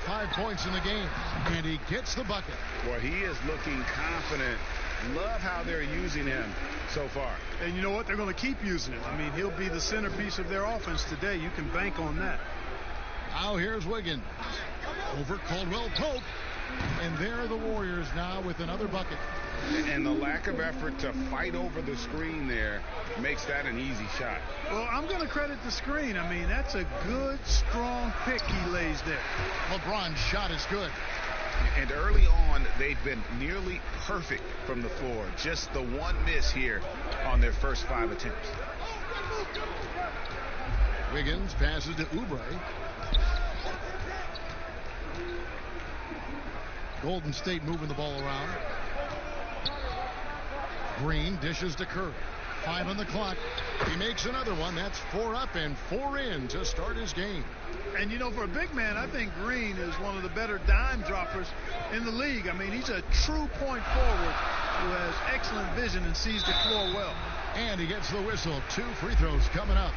[SPEAKER 1] 5 points in the game, and he gets the bucket.
[SPEAKER 3] Well, he is looking confident. Love how they're using him so far.
[SPEAKER 14] And you know what? They're going to keep using him. I mean, he'll be the centerpiece of their offense today. You can bank on that.
[SPEAKER 1] Now here's Wiggins. Over Caldwell Pope. And there are the Warriors now with another bucket.
[SPEAKER 3] And the lack of effort to fight over the screen there makes that an easy shot.
[SPEAKER 14] Well, I'm going to credit the screen. I mean, that's a good, strong pick he lays there.
[SPEAKER 1] LeBron's shot is good.
[SPEAKER 5] And early on, they've been nearly perfect from the floor. Just the one miss here on their first 5 attempts.
[SPEAKER 1] Wiggins passes to Oubre. Golden State moving the ball around. Green dishes to Curry. 5 on the clock. He makes another one. That's 4 up and 4 in to start his game.
[SPEAKER 14] And, you know, for a big man, I think Green is one of the better dime droppers in the league. I mean, he's a true point forward who has excellent vision and sees the floor well.
[SPEAKER 1] And he gets the whistle. 2 free throws coming up.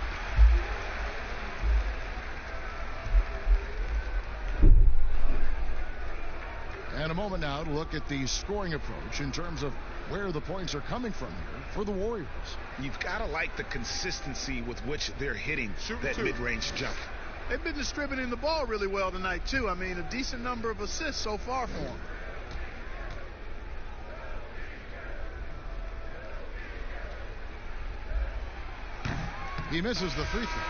[SPEAKER 1] And a moment now to look at the scoring approach in terms of where the points are coming from here for the Warriors.
[SPEAKER 5] You've got to like the consistency with which they're hitting that mid-range jump.
[SPEAKER 14] They've been distributing the ball really well tonight, too. I mean, a decent number of assists so far for them.
[SPEAKER 1] He misses the free throw.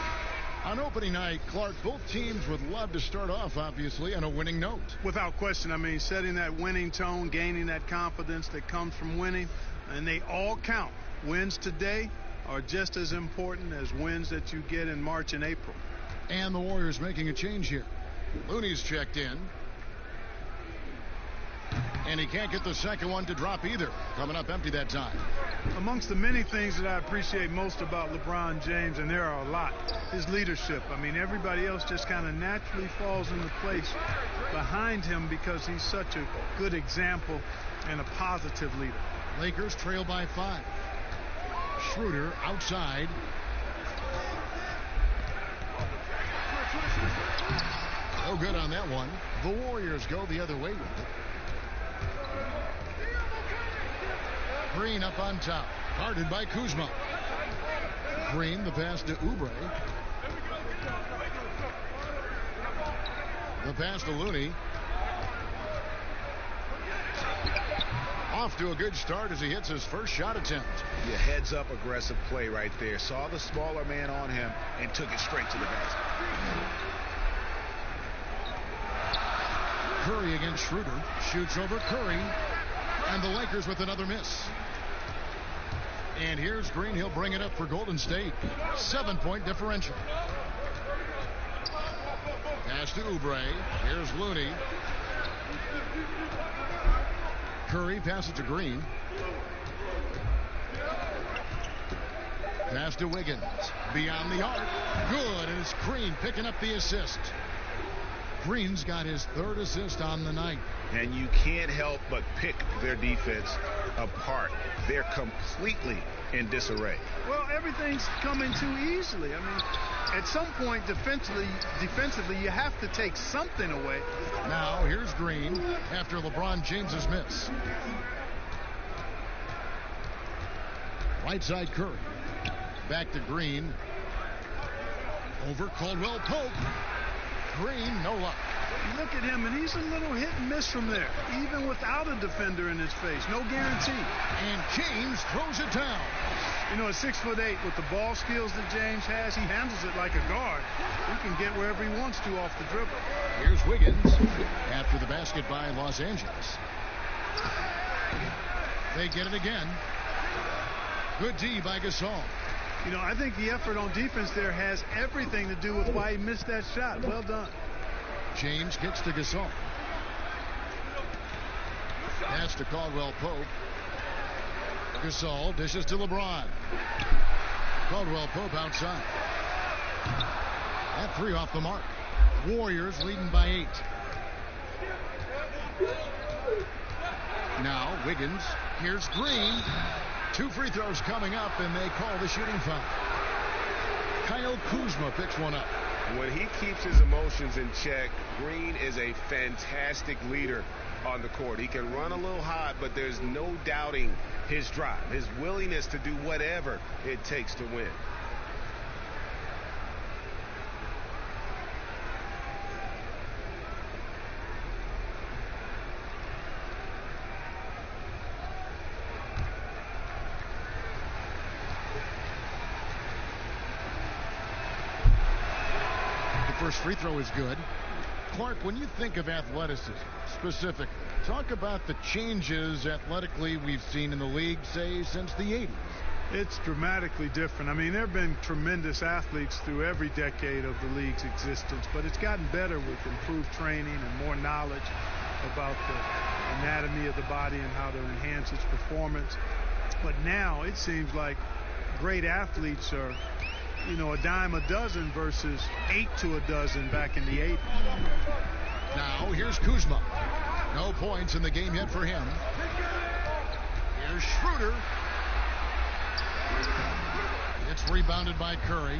[SPEAKER 1] On opening night, Clark, both teams would love to start off, obviously, on a winning note.
[SPEAKER 14] Without question. I mean, setting that winning tone, gaining that confidence that comes from winning, and they all count. Wins today are just as important as wins that you get in March and April.
[SPEAKER 1] And the Warriors making a change here. Looney's checked in. And he can't get the second one to drop either. Coming up empty that time.
[SPEAKER 14] Amongst the many things that I appreciate most about LeBron James, and there are a lot, his leadership. I mean, everybody else just kind of naturally falls into place behind him because he's such a good example and a positive leader.
[SPEAKER 1] Lakers trail by 5. Schroeder outside. No good on that one. The Warriors go the other way with it. Green up on top. Guarded by Kuzma. Green, the pass to Oubre. The pass to Looney. Off to a good start as he hits his first shot attempt.
[SPEAKER 5] Yeah, heads up aggressive play right there. Saw the smaller man on him and took it straight to the basket.
[SPEAKER 1] Curry against Schroeder. Shoots over Curry. And the Lakers with another miss. And here's Green. He'll bring it up for Golden State. 7-point differential. Pass to Oubre. Here's Looney. Curry passes to Green. Pass to Wiggins. Beyond the arc. Good. And it's Green picking up the assist. Green's got his 3rd assist on the night.
[SPEAKER 5] And you can't help but pick their defense apart. They're completely in disarray.
[SPEAKER 14] Well, everything's coming too easily. I mean, at some point defensively, you have to take something away.
[SPEAKER 1] Now, here's Green after LeBron James's miss. Right side Curry. Back to Green. Over Caldwell Pope. Green, no luck.
[SPEAKER 14] You look at him, and he's a little hit and miss from there, even without a defender in his face. No guarantee.
[SPEAKER 1] And James throws it down.
[SPEAKER 14] You know, at 6'8", with the ball skills that James has, he handles it like a guard. He can get wherever he wants to off the dribble.
[SPEAKER 1] Here's Wiggins after the basket by Los Angeles. They get it again. Good D by Gasol.
[SPEAKER 14] You know, I think the effort on defense there has everything to do with why he missed that shot. Well done.
[SPEAKER 1] James kicks to Gasol. Pass to Caldwell Pope. Gasol dishes to LeBron. Caldwell Pope outside. That 3 off the mark. Warriors leading by 8. Now Wiggins. Here's Green. 2 free throws coming up, and they call the shooting foul. Kyle Kuzma picks one up.
[SPEAKER 11] When he keeps his emotions in check, Green is a fantastic leader on the court. He can run a little hot, but there's no doubting his drive, his willingness to do whatever it takes to win.
[SPEAKER 1] First free throw is good. Clark, when you think of athleticism specifically, talk about the changes athletically we've seen in the league, say, since the 80s.
[SPEAKER 14] It's dramatically different. I mean, there have been tremendous athletes through every decade of the league's existence, but it's gotten better with improved training and more knowledge about the anatomy of the body and how to enhance its performance. But now it seems like great athletes are, you know, a dime a dozen versus 8 to a dozen back in the 80s.
[SPEAKER 1] Now here's Kuzma. No points in the game yet for him. Here's Schroeder. It's rebounded by Curry.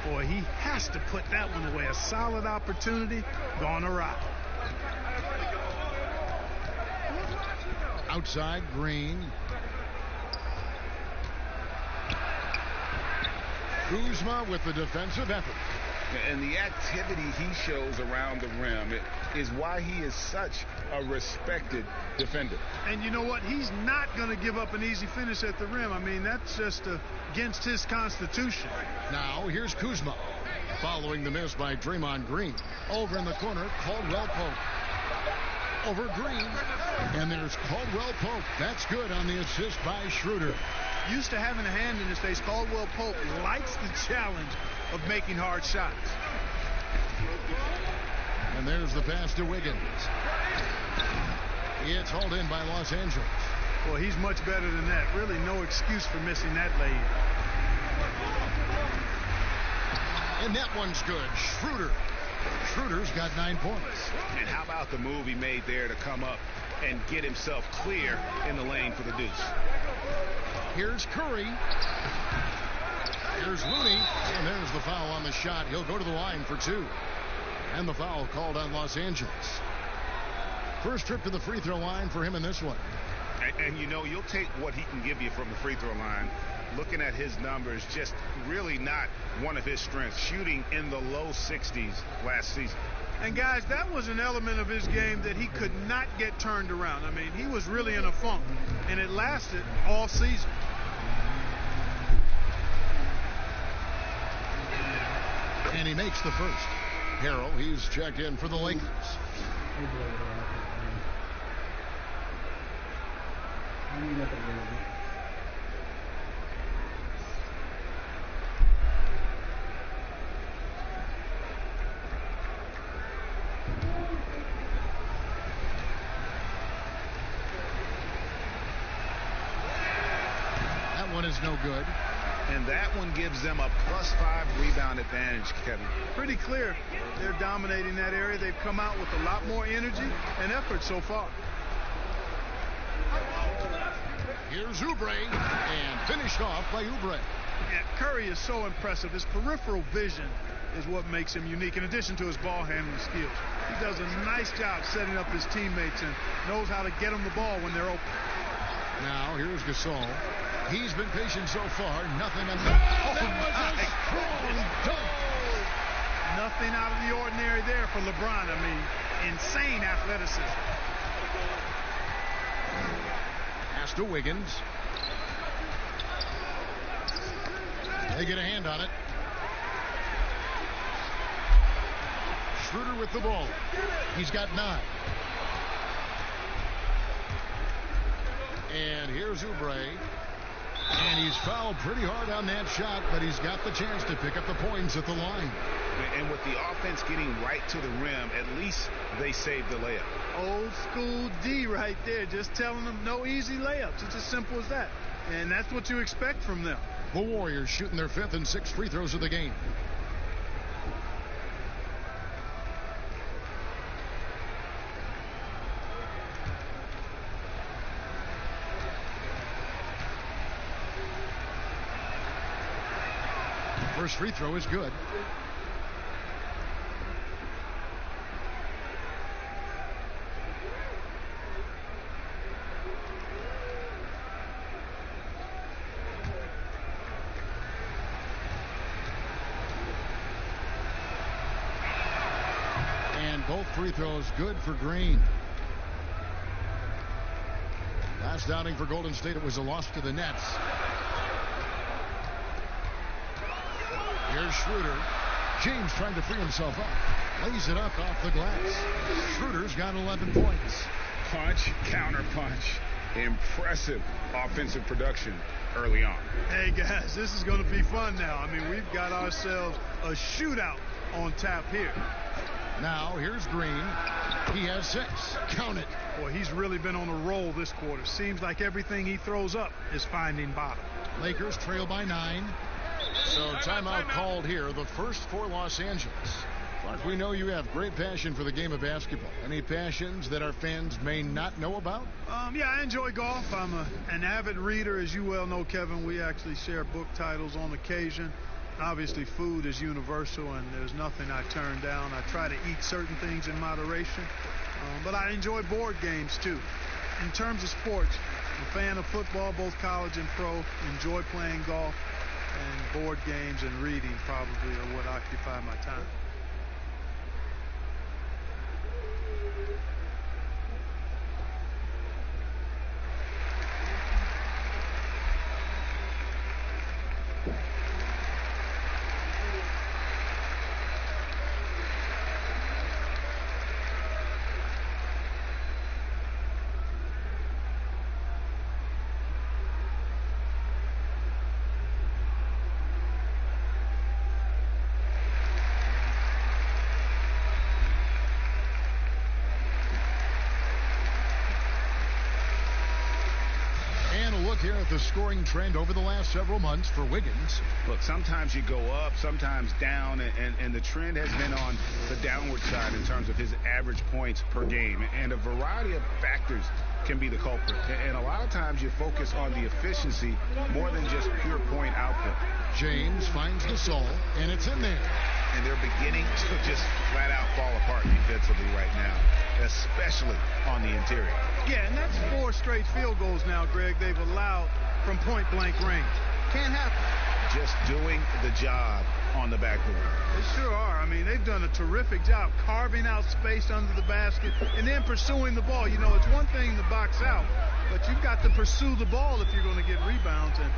[SPEAKER 14] Boy, he has to put that one away. A solid opportunity gone awry.
[SPEAKER 1] Outside, Green. Kuzma with the defensive effort.
[SPEAKER 3] And the activity he shows around the rim is why he is such a respected defender.
[SPEAKER 14] And you know what? He's not going to give up an easy finish at the rim. I mean, that's just against his constitution.
[SPEAKER 1] Now, here's Kuzma. Following the miss by Draymond Green. Over in the corner, Caldwell Pope. Over Green. And there's Caldwell Pope. That's good on the assist by Schroeder.
[SPEAKER 14] Used to having a hand in his face, Caldwell Pope likes the challenge of making hard shots.
[SPEAKER 1] And there's the pass to Wiggins. It's hauled in by Los Angeles.
[SPEAKER 14] Well, he's much better than that. Really no excuse for missing that lay-in.
[SPEAKER 1] And that one's good. Schroeder. Schroeder's got 9 points.
[SPEAKER 5] And how about the move he made there to come up and get himself clear in the lane for the deuce?
[SPEAKER 1] Here's Curry. Here's Looney. And there's the foul on the shot. He'll go to the line for 2. And the foul called on Los Angeles. First trip to the free throw line for him in this one.
[SPEAKER 5] And you know, you'll take what he can give you from the free throw line. Looking at his numbers, just really not one of his strengths. Shooting in the low 60s last season.
[SPEAKER 14] And guys, that was an element of his game that he could not get turned around. I mean, he was really in a funk, and it lasted all season.
[SPEAKER 1] And he makes the first. Harrell, he's checked in for the Lakers. That one is no good.
[SPEAKER 5] And that one gives them a +5 rebound advantage, Kevin.
[SPEAKER 14] Pretty clear. They're dominating that area. They've come out with a lot more energy and effort so far.
[SPEAKER 1] Here's Oubre, and finished off by Oubre.
[SPEAKER 14] Yeah, Curry is so impressive. His peripheral vision is what makes him unique, in addition to his ball handling skills. He does a nice job setting up his teammates and knows how to get them the ball when they're open.
[SPEAKER 1] Now, here's Gasol. He's been patient so far. Nothing on that. Oh, that was a strong dunk.
[SPEAKER 14] Nothing out of the ordinary there for LeBron. I mean, insane athleticism.
[SPEAKER 1] Pass to Wiggins. They get a hand on it. Schroeder with the ball. He's got 9. And here's Oubre. And he's fouled pretty hard on that shot, but he's got the chance to pick up the points at the line.
[SPEAKER 5] And with the offense getting right to the rim, at least they saved the layup.
[SPEAKER 14] Old school D right there, just telling them no easy layups. It's as simple as that. And that's what you expect from them.
[SPEAKER 1] The Warriors shooting their 5th and 6th free throws of the game. First free throw is good. And both free throws good for Green. Last outing for Golden State, it was a loss to the Nets. Here's Schroeder. James trying to free himself up. Lays it up off the glass. Schroeder's got 11 points.
[SPEAKER 3] Punch, counter punch. Impressive offensive production early on.
[SPEAKER 14] Hey, guys, this is going to be fun now. I mean, we've got ourselves a shootout on tap here.
[SPEAKER 1] Now, here's Green. He has 6. Count it.
[SPEAKER 14] Boy, he's really been on a roll this quarter. Seems like everything he throws up is finding bottom.
[SPEAKER 1] Lakers trail by 9. So timeout called here, the first for Los Angeles. Clark, we know you have great passion for the game of basketball. Any passions that our fans may not know about?
[SPEAKER 14] Yeah, I enjoy golf. I'm an avid reader, as you well know, Kevin. We actually share book titles on occasion. Obviously, food is universal, and there's nothing I turn down. I try to eat certain things in moderation, but I enjoy board games, too. In terms of sports, I'm a fan of football, both college and pro. Enjoy playing golf, and board games and reading probably are what occupy my time.
[SPEAKER 1] Here at the scoring trend over the last several months for Wiggins.
[SPEAKER 5] Look, sometimes you go up, sometimes down, and the trend has been on the downward side in terms of his average points per game. And a variety of factors can be the culprit. And a lot of times you focus on the efficiency more than just pure point output.
[SPEAKER 1] James finds Gasol, and it's in there.
[SPEAKER 5] And they're beginning to just flat out fall apart defensively right now, especially on the interior.
[SPEAKER 14] Yeah, and that's 4 straight field goals now, Greg, they've allowed from point-blank range. Can't happen.
[SPEAKER 5] Just doing the job on the backboard.
[SPEAKER 14] They sure are. I mean, they've done a terrific job carving out space under the basket and then pursuing the ball. You know, it's one thing to box out, but you've got to pursue the ball if you're going to get rebounds, and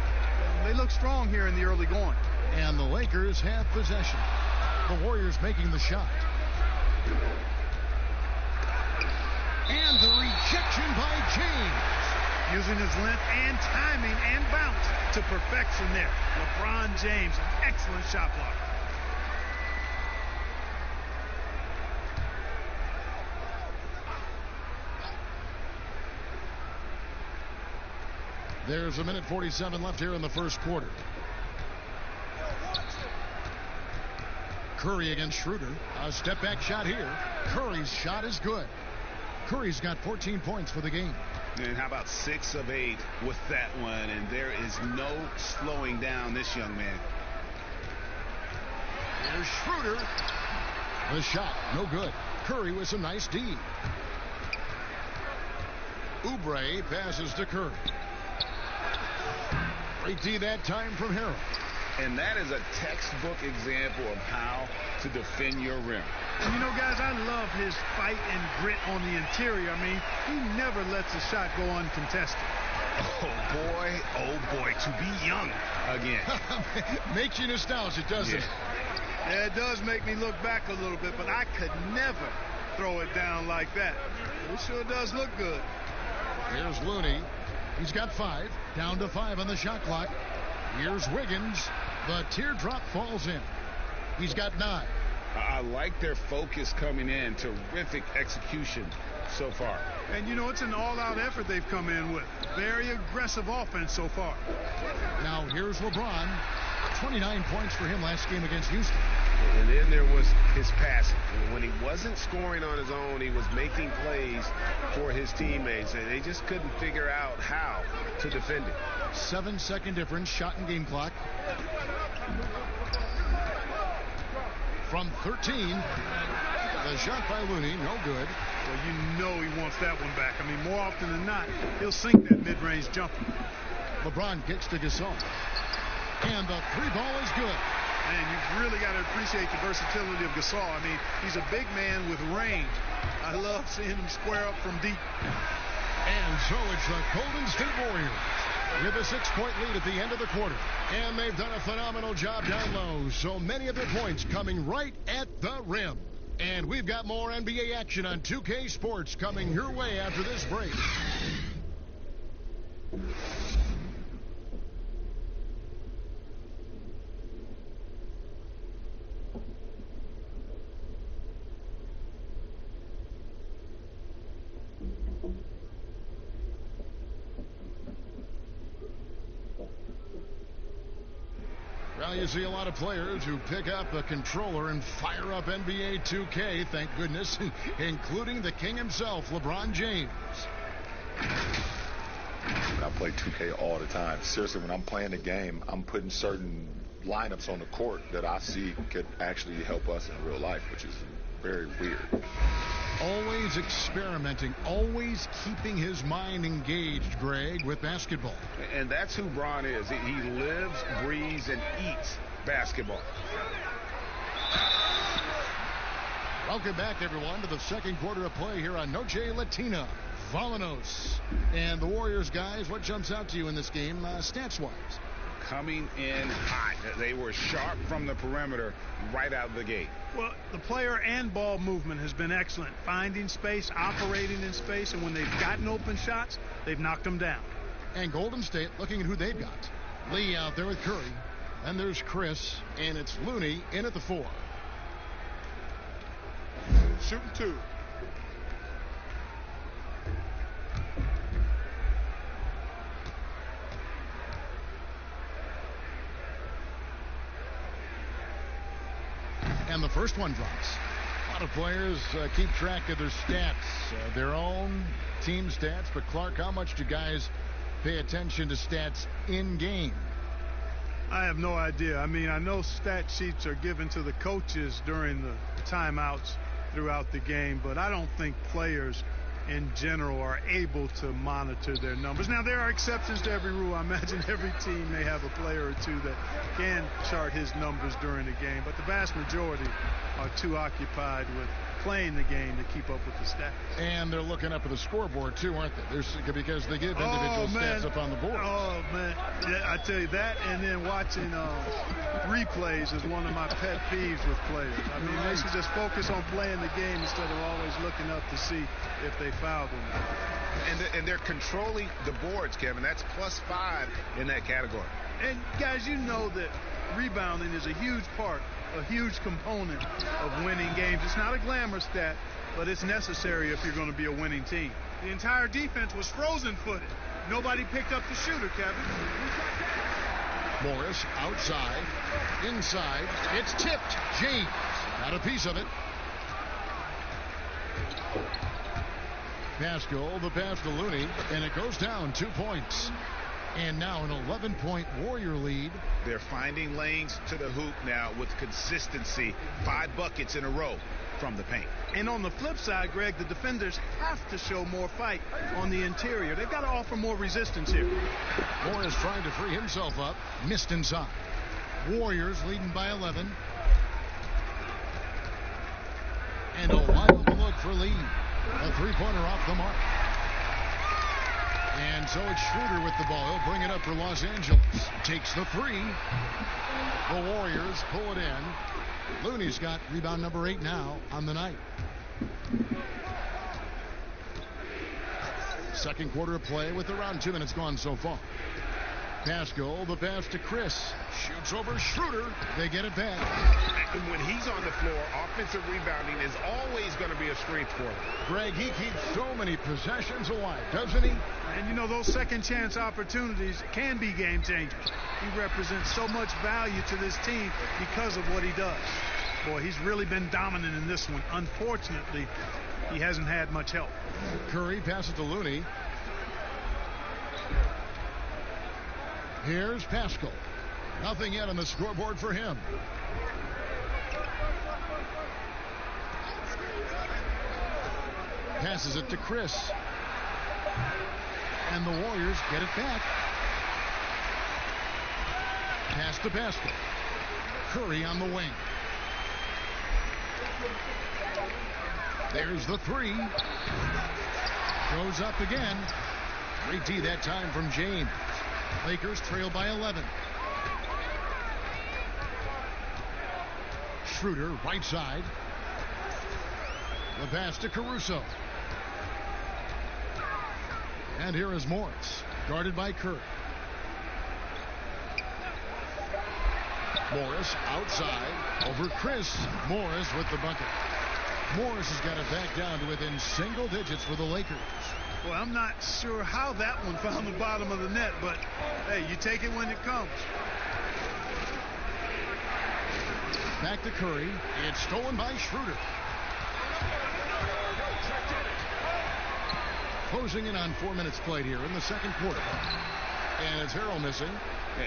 [SPEAKER 14] they look strong here in the early going.
[SPEAKER 1] And the Lakers have possession. The Warriors making the shot. And the rejection by James.
[SPEAKER 14] Using his length and timing and bounce to perfection there. LeBron James, an excellent shot blocker.
[SPEAKER 1] There's a minute 47 left here in the first quarter. Curry against Schroeder. A step back shot here. Curry's shot is good. Curry's got 14 points for the game.
[SPEAKER 5] And how about 6 of 8 with that one? And there is no slowing down this young man.
[SPEAKER 1] Here's Schroeder. The shot, no good. Curry with some nice D. Oubre passes to Curry. Great D that time from Harrell.
[SPEAKER 5] And that is a textbook example of how to defend your rim.
[SPEAKER 14] And you know, guys, I love his fight and grit on the interior. I mean, he never lets a shot go uncontested.
[SPEAKER 5] Oh boy, to be young again.
[SPEAKER 1] Makes you nostalgic, doesn't it?
[SPEAKER 14] Yeah, it does make me look back a little bit, but I could never throw it down like that. It sure does look good.
[SPEAKER 1] Here's Looney. He's got 5, down to 5 on the shot clock. Here's Wiggins. The teardrop falls in. He's got 9.
[SPEAKER 5] I like their focus coming in. Terrific execution so far.
[SPEAKER 14] And, you know, it's an all-out effort they've come in with. Very aggressive offense so far.
[SPEAKER 1] Now, here's LeBron. 29 points for him last game against Houston.
[SPEAKER 11] And then there was his passing. When he wasn't scoring on his own, he was making plays for his teammates, and they just couldn't figure out how to defend it.
[SPEAKER 1] 7-second difference, shot and game clock. From 13, the shot by Looney, no good.
[SPEAKER 14] Well, you know he wants that one back. I mean, more often than not, he'll sink that mid-range jumper.
[SPEAKER 1] LeBron kicks to Gasol. And the 3 ball is good.
[SPEAKER 14] Man, you've really got to appreciate the versatility of Gasol. I mean, he's a big man with range. I love seeing him square up from deep.
[SPEAKER 1] And so it's the Golden State Warriors with a 6-point lead at the end of the quarter. And they've done a phenomenal job down low. So many of their points coming right at the rim. And we've got more NBA action on 2K Sports coming your way after this break. Well, you see a lot of players who pick up a controller and fire up NBA2K, thank goodness, including the king himself, LeBron James.
[SPEAKER 15] I play 2K all the time. Seriously, when I'm playing the game, I'm putting certain lineups on the court that I see could actually help us in real life, which is very weird.
[SPEAKER 1] Always experimenting, always keeping his mind engaged, Greg, with basketball.
[SPEAKER 3] And that's who Bron is. He lives, breathes, and eats basketball.
[SPEAKER 1] Welcome back, everyone, to the second quarter of play here on Noche Latina. Volanos. And the Warriors, guys, what jumps out to you in this game, stats-wise?
[SPEAKER 3] Coming in hot. They were sharp from the perimeter right out of the gate.
[SPEAKER 14] Well, the player and ball movement has been excellent. Finding space, operating in space, and when they've gotten open shots, they've knocked them down.
[SPEAKER 1] And Golden State looking at who they've got. Lee out there with Curry. Then there's Chris, and it's Looney in at the 4.
[SPEAKER 10] Shooting 2.
[SPEAKER 1] And the first one drops. A lot of players keep track of their stats, their own team stats. But, Clark, how much do guys pay attention to stats in game?
[SPEAKER 14] I have no idea. I mean, I know stat sheets are given to the coaches during the timeouts throughout the game, but I don't think players in general are able to monitor their numbers. Now, there are exceptions to every rule. I imagine every team may have a player or two that can chart his numbers during the game, but the vast majority are too occupied with playing the game to keep up with the stats.
[SPEAKER 1] And they're looking up at the scoreboard, too, aren't they? Because they give individual stats up on the board.
[SPEAKER 14] Oh, man. Yeah, I tell you that, and then watching replays is one of my pet peeves with players. I mean, they should just focus on playing the game instead of always looking up to see if they fouled or not.
[SPEAKER 5] And they're controlling the boards, Kevin. That's +5 in that category.
[SPEAKER 14] And, guys, you know that rebounding is a huge part, a huge component of winning games. It's not a glamour stat, but it's necessary if you're going to be a winning team. The entire defense was frozen-footed. Nobody picked up the shooter, Kevin.
[SPEAKER 1] Morris outside, inside. It's tipped. James got a piece of it. Pascal, the pass to Looney, and it goes down 2 points. And now an 11-point Warrior lead.
[SPEAKER 5] They're finding lanes to the hoop now with consistency. 5 buckets in a row from the paint.
[SPEAKER 14] And on the flip side, Greg, the defenders have to show more fight on the interior. They've got to offer more resistance here.
[SPEAKER 1] Morris trying to free himself up. Missed inside. Warriors leading by 11. And a wide open look for Lee. A three-pointer off the mark. And so it's Schroeder with the ball. He'll bring it up for Los Angeles. Takes the 3. The Warriors pull it in. Looney's got rebound number 8 now on the night. Second quarter of play with around 2 minutes gone so far. Pascal, the pass to Chris. Shoots over Schroeder. They get it back.
[SPEAKER 5] And when he's on the floor, offensive rebounding is always going to be a strength for him.
[SPEAKER 1] Greg, he keeps so many possessions alive, doesn't he?
[SPEAKER 14] And, you know, those second-chance opportunities can be game-changers. He represents so much value to this team because of what he does. Boy, he's really been dominant in this one. Unfortunately, he hasn't had much help.
[SPEAKER 1] Curry passes to Looney. Here's Pascal. Nothing yet on the scoreboard for him. Passes it to Chris. And the Warriors get it back. Pass to Pascal. Curry on the wing. There's the 3. Goes up again. 3T that time from James. Lakers trail by 11. Schroeder, right side. The pass to Caruso. And here is Morris, guarded by Curry. Morris outside, over Chris. Morris with the bucket. Morris has got it back down to within single digits for the Lakers.
[SPEAKER 14] Well, I'm not sure how that one found the bottom of the net, but, hey, you take it when it comes.
[SPEAKER 1] back to Curry. It's stolen by Schroeder. Closing in on 4 minutes played here in the second quarter. And it's Harrell missing.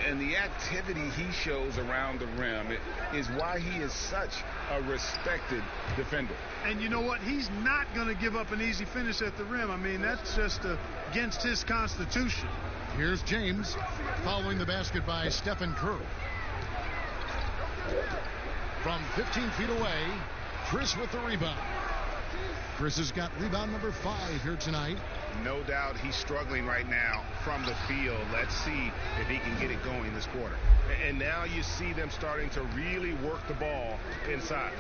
[SPEAKER 3] And the activity he shows around the rim is why he is such a respected defender.
[SPEAKER 14] And you know what? He's not going to give up an easy finish at the rim. I mean, that's just against his constitution.
[SPEAKER 1] Here's James following the basket by Stephen Curry. From 15 feet away, Chris with the rebound. Chris has got rebound number 5 here tonight.
[SPEAKER 5] No doubt he's struggling right now from the field. Let's see if he can get it going this quarter. And now you see them starting to really work the ball inside.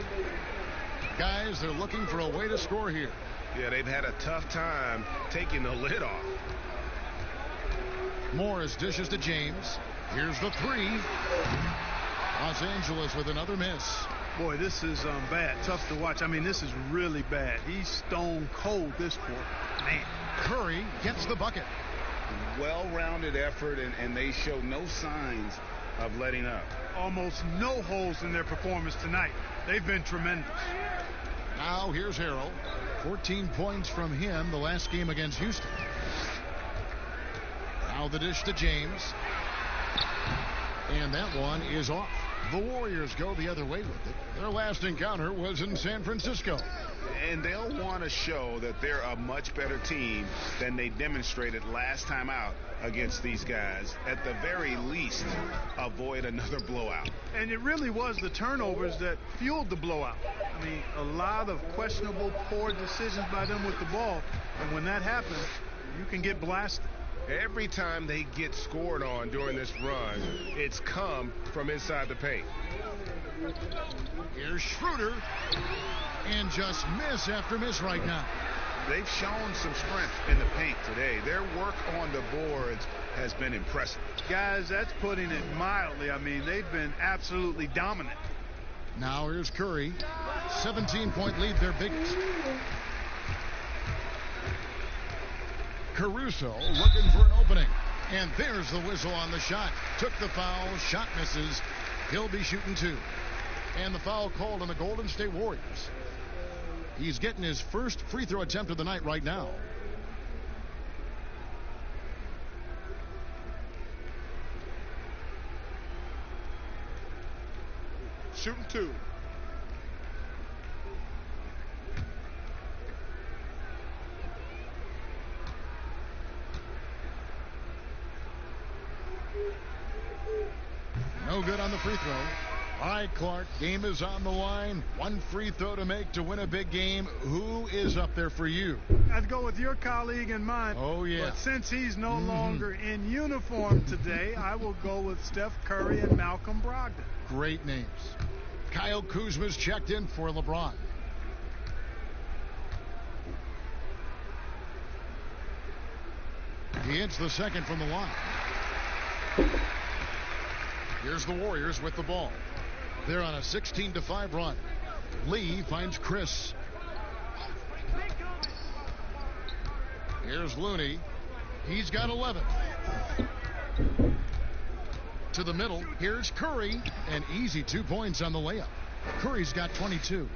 [SPEAKER 1] Guys, they're looking for a way to score here.
[SPEAKER 5] Yeah, they've had a tough time taking the lid off.
[SPEAKER 1] Morris dishes to James. Here's the 3. Los Angeles with another miss.
[SPEAKER 14] Boy, this is bad. Tough to watch. I mean, this is really bad. He's stone cold this quarter. Man.
[SPEAKER 1] Curry gets the bucket.
[SPEAKER 3] Well-rounded effort, and they show no signs of letting up.
[SPEAKER 14] Almost no holes in their performance tonight. They've been tremendous.
[SPEAKER 1] Now here's Harrell. 14 points from him the last game against Houston. Now the dish to James. And that one is off. The Warriors go the other way with it. Their last encounter was in San Francisco.
[SPEAKER 5] And they'll want to show that they're a much better team than they demonstrated last time out against these guys. At the very least, avoid another blowout.
[SPEAKER 14] And it really was the turnovers that fueled the blowout. I mean, a lot of questionable, poor decisions by them with the ball. And when that happens, you can get blasted.
[SPEAKER 5] Every time they get scored on during this run, it's come from inside the paint.
[SPEAKER 1] Here's Schroeder. And just miss after miss right now.
[SPEAKER 5] They've shown some strength in the paint today. Their work on the boards has been impressive.
[SPEAKER 14] Guys, that's putting it mildly. I mean, they've been absolutely dominant.
[SPEAKER 1] Now here's Curry. 17-point lead, their biggest. Caruso looking for an opening. And there's the whistle on the shot. Took the foul. Shot misses. He'll be shooting 2. And the foul called on the Golden State Warriors. He's getting his first free throw attempt of the night right now.
[SPEAKER 10] Shooting 2.
[SPEAKER 1] No good on the free throw. All right, Clark, game is on the line. One free throw to make to win a big game. Who is up there for you?
[SPEAKER 14] I'd go with your colleague and mine.
[SPEAKER 1] Oh, yeah.
[SPEAKER 14] But since he's no longer in uniform today, I will go with Steph Curry and Malcolm Brogdon.
[SPEAKER 1] Great names. Kyle Kuzma's checked in for LeBron. He hits the second from the line. Here's the Warriors with the ball. They're on a 16-5 run. Lee finds Chris. Here's Looney. He's got 11. To the middle. Here's Curry. An easy 2 points on the layup. Curry's got 22.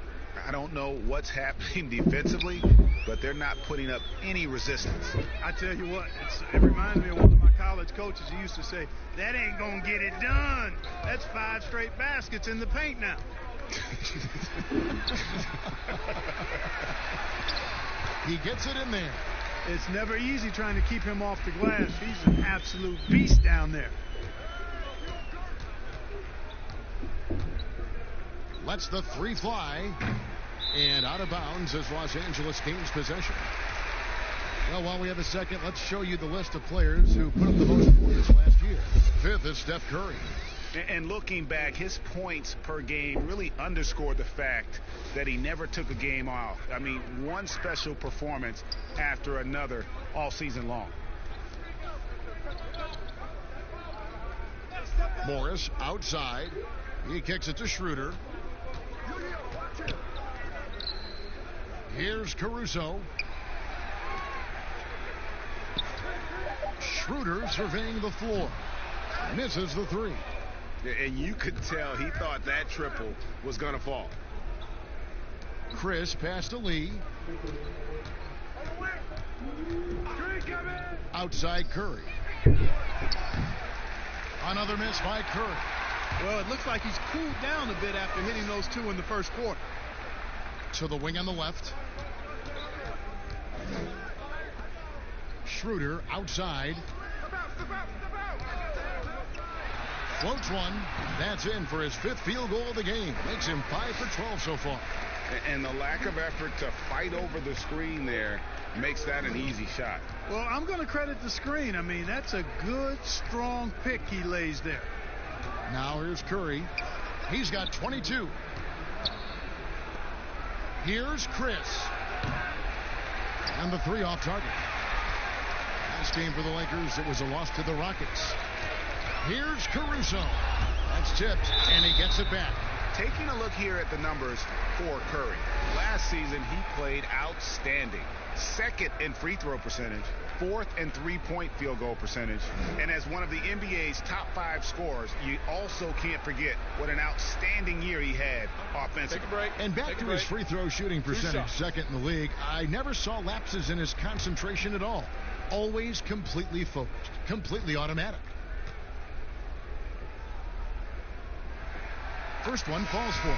[SPEAKER 5] I don't know what's happening defensively, but they're not putting up any resistance.
[SPEAKER 14] I tell you what, it reminds me of one of my college coaches. He used to say, that ain't going to get it done. That's 5 straight baskets in the paint now.
[SPEAKER 1] He gets it in there.
[SPEAKER 14] It's never easy trying to keep him off the glass. He's an absolute beast down there.
[SPEAKER 1] Lets the 3 fly. And out of bounds as Los Angeles gains possession. Well, while we have a second, let's show you the list of players who put up the most points last year. 5th is Steph Curry.
[SPEAKER 5] And looking back, his points per game really underscored the fact that he never took a game off. I mean, one special performance after another all season long.
[SPEAKER 1] Morris outside. He kicks it to Schroeder. Here's Caruso. Schroeder surveying the floor. Misses the 3.
[SPEAKER 11] And you could tell he thought that triple was going to fall.
[SPEAKER 1] Chris pass to Lee. Outside Curry. Another miss by Curry.
[SPEAKER 14] Well, it looks like he's cooled down a bit after hitting those two in the first quarter.
[SPEAKER 1] To the wing on the left. Schroeder outside. Floats one. That's in for his 5th field goal of the game. Makes him 5 for 12 so far.
[SPEAKER 3] And the lack of effort to fight over the screen there makes that an easy shot.
[SPEAKER 14] Well, I'm going to credit the screen. I mean, that's a good, strong pick he lays there.
[SPEAKER 1] Now here's Curry. He's got 22. Here's Chris. And the 3 off target. Last game for the Lakers, it was a loss to the Rockets. Here's Caruso. That's tipped, and he gets it back.
[SPEAKER 11] Taking a look here at the numbers for Curry. Last season, he played outstanding. 2nd in free throw percentage, 4th in 3-point field goal percentage, and as one of the NBA's top 5 scorers, you also can't forget what an outstanding year he had offensively.
[SPEAKER 1] And back to his free throw shooting percentage, 2nd in the league. I never saw lapses in his concentration at all. Always completely focused, completely automatic. First one falls for him.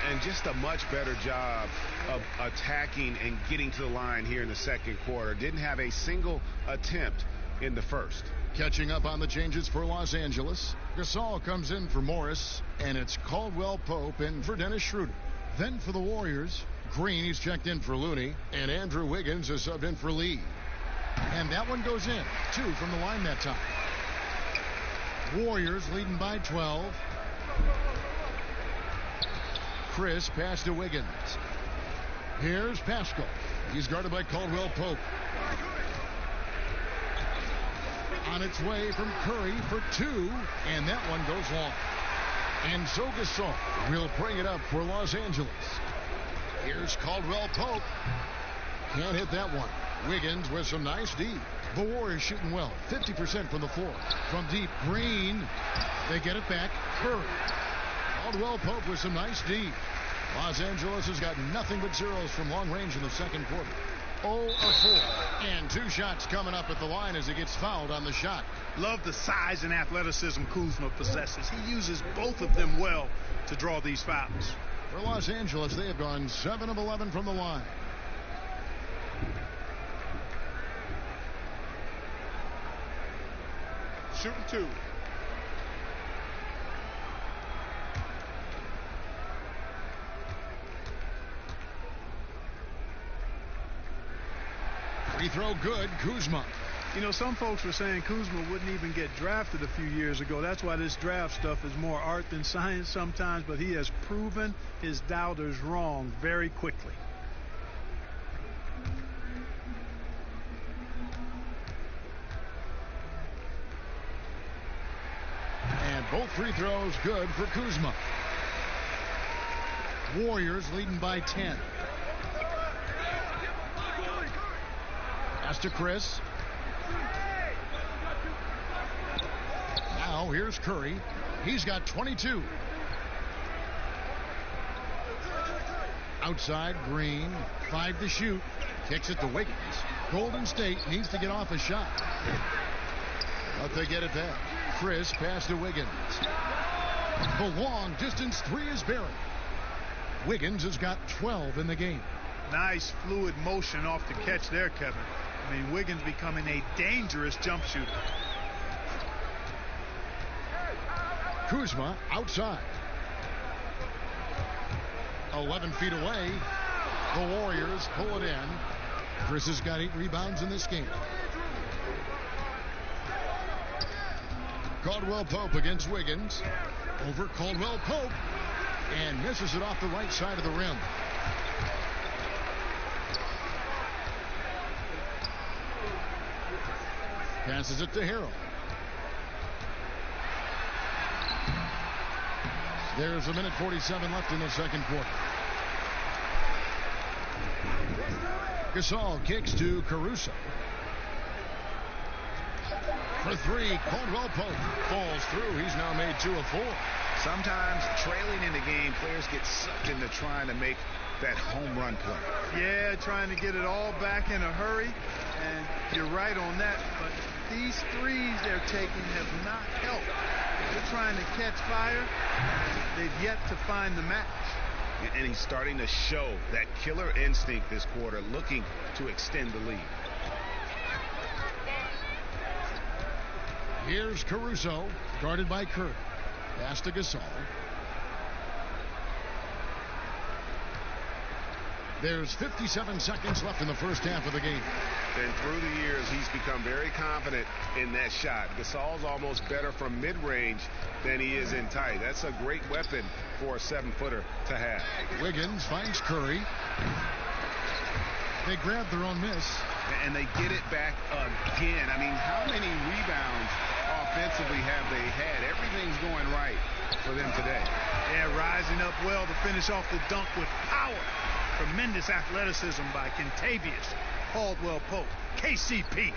[SPEAKER 11] And just a much better job of attacking and getting to the line here in the second quarter. Didn't have a single attempt in the first.
[SPEAKER 1] Catching up on the changes for Los Angeles. Gasol comes in for Morris, and it's Caldwell Pope in for Dennis Schroeder. Then for the Warriors, Green, he's checked in for Looney, and Andrew Wiggins is subbed in for Lee. And that one goes in. 2 from the line that time. Warriors leading by 12. Chris pass to Wiggins. Here's Pascal. He's guarded by Caldwell Pope. On its way from Curry for 2, and that one goes long. And so Gasol will bring it up for Los Angeles. Here's Caldwell Pope. Can't hit that one. Wiggins with some nice D. The Warriors shooting well. 50% from the floor. From deep, Green. They get it back. Curry. Caldwell Pope with some nice D. Los Angeles has got nothing but zeros from long range in the second quarter. 0 of 4. And 2 shots coming up at the line as he gets fouled on the shot.
[SPEAKER 14] Love the size and athleticism Kuzma possesses. He uses both of them well to draw these fouls.
[SPEAKER 1] For Los Angeles, they have gone 7 of 11 from the line.
[SPEAKER 12] Shooting 2.
[SPEAKER 1] Free throw good, Kuzma.
[SPEAKER 14] You know, some folks were saying Kuzma wouldn't even get drafted a few years ago. That's why this draft stuff is more art than science sometimes, but he has proven his doubters wrong very quickly.
[SPEAKER 1] And both free throws good for Kuzma. Warriors leading by 10. Pass to Chris. Now here's Curry. He's got 22. Outside, Green. 5 to shoot. Kicks it to Wiggins. Golden State needs to get off a shot. But they get it back. Chris pass to Wiggins. The long distance 3 is buried. Wiggins has got 12 in the game.
[SPEAKER 14] Nice fluid motion off the catch there, Kevin. I mean, Wiggins becoming a dangerous jump shooter.
[SPEAKER 1] Kuzma outside. 11 feet away. The Warriors pull it in. Chris has got 8 rebounds in this game. Caldwell Pope against Wiggins. Over Caldwell Pope. And misses it off the right side of the rim. Passes it to Harrell. There's a minute 47 left in the second quarter. Gasol kicks to Caruso. For three, Caldwell Pope falls through. He's now made 2 of 4.
[SPEAKER 5] Sometimes trailing in the game, players get sucked into trying to make that home run play.
[SPEAKER 14] Yeah, trying to get it all back in a hurry, and you're right on that. But these threes they're taking have not helped. They're trying to catch fire. They've yet to find the match.
[SPEAKER 5] And he's starting to show that killer instinct this quarter, looking to extend the lead.
[SPEAKER 1] Here's Caruso, guarded by Curry. Pass to Gasol. There's 57 seconds left in the first half of the game.
[SPEAKER 11] And through the years, he's become very confident in that shot. Gasol's almost better from mid-range than he is in tight. That's a great weapon for a 7-footer to have.
[SPEAKER 1] Wiggins finds Curry. They grab their own miss.
[SPEAKER 5] And they get it back again. I mean, how many rebounds offensively have they had? Everything's going right for them today.
[SPEAKER 14] Yeah, rising up well to finish off the dunk with power. Tremendous athleticism by Kentavious Caldwell Pope, KCP.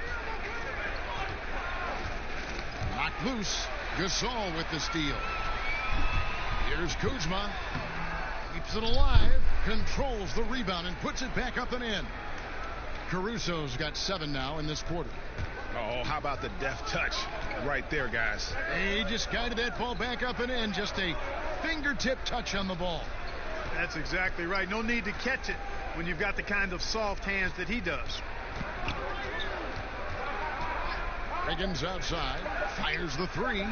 [SPEAKER 1] Knocked loose. Gasol with the steal. Here's Kuzma. Keeps it alive. Controls the rebound and puts it back up and in. Caruso's got 7 now in this quarter.
[SPEAKER 5] Oh, how about the deft touch right there, guys?
[SPEAKER 1] He just guided that ball back up and in. Just a fingertip touch on the ball.
[SPEAKER 14] That's exactly right. No need to catch it when you've got the kind of soft hands that he does.
[SPEAKER 1] Wiggins outside. Fires the 3.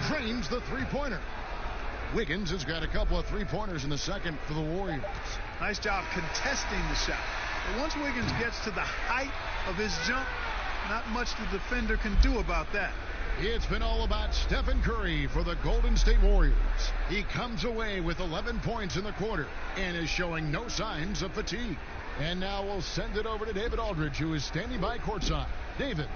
[SPEAKER 1] Drains the 3-pointer. Wiggins has got a couple of 3-pointers in the second for the Warriors.
[SPEAKER 14] Nice job contesting the shot. But once Wiggins gets to the height of his jump, not much the defender can do about that.
[SPEAKER 1] It's been all about Stephen Curry for the Golden State Warriors. He comes away with 11 points in the quarter and is showing no signs of fatigue. And now we'll send it over to David Aldridge, who is standing by courtside. David.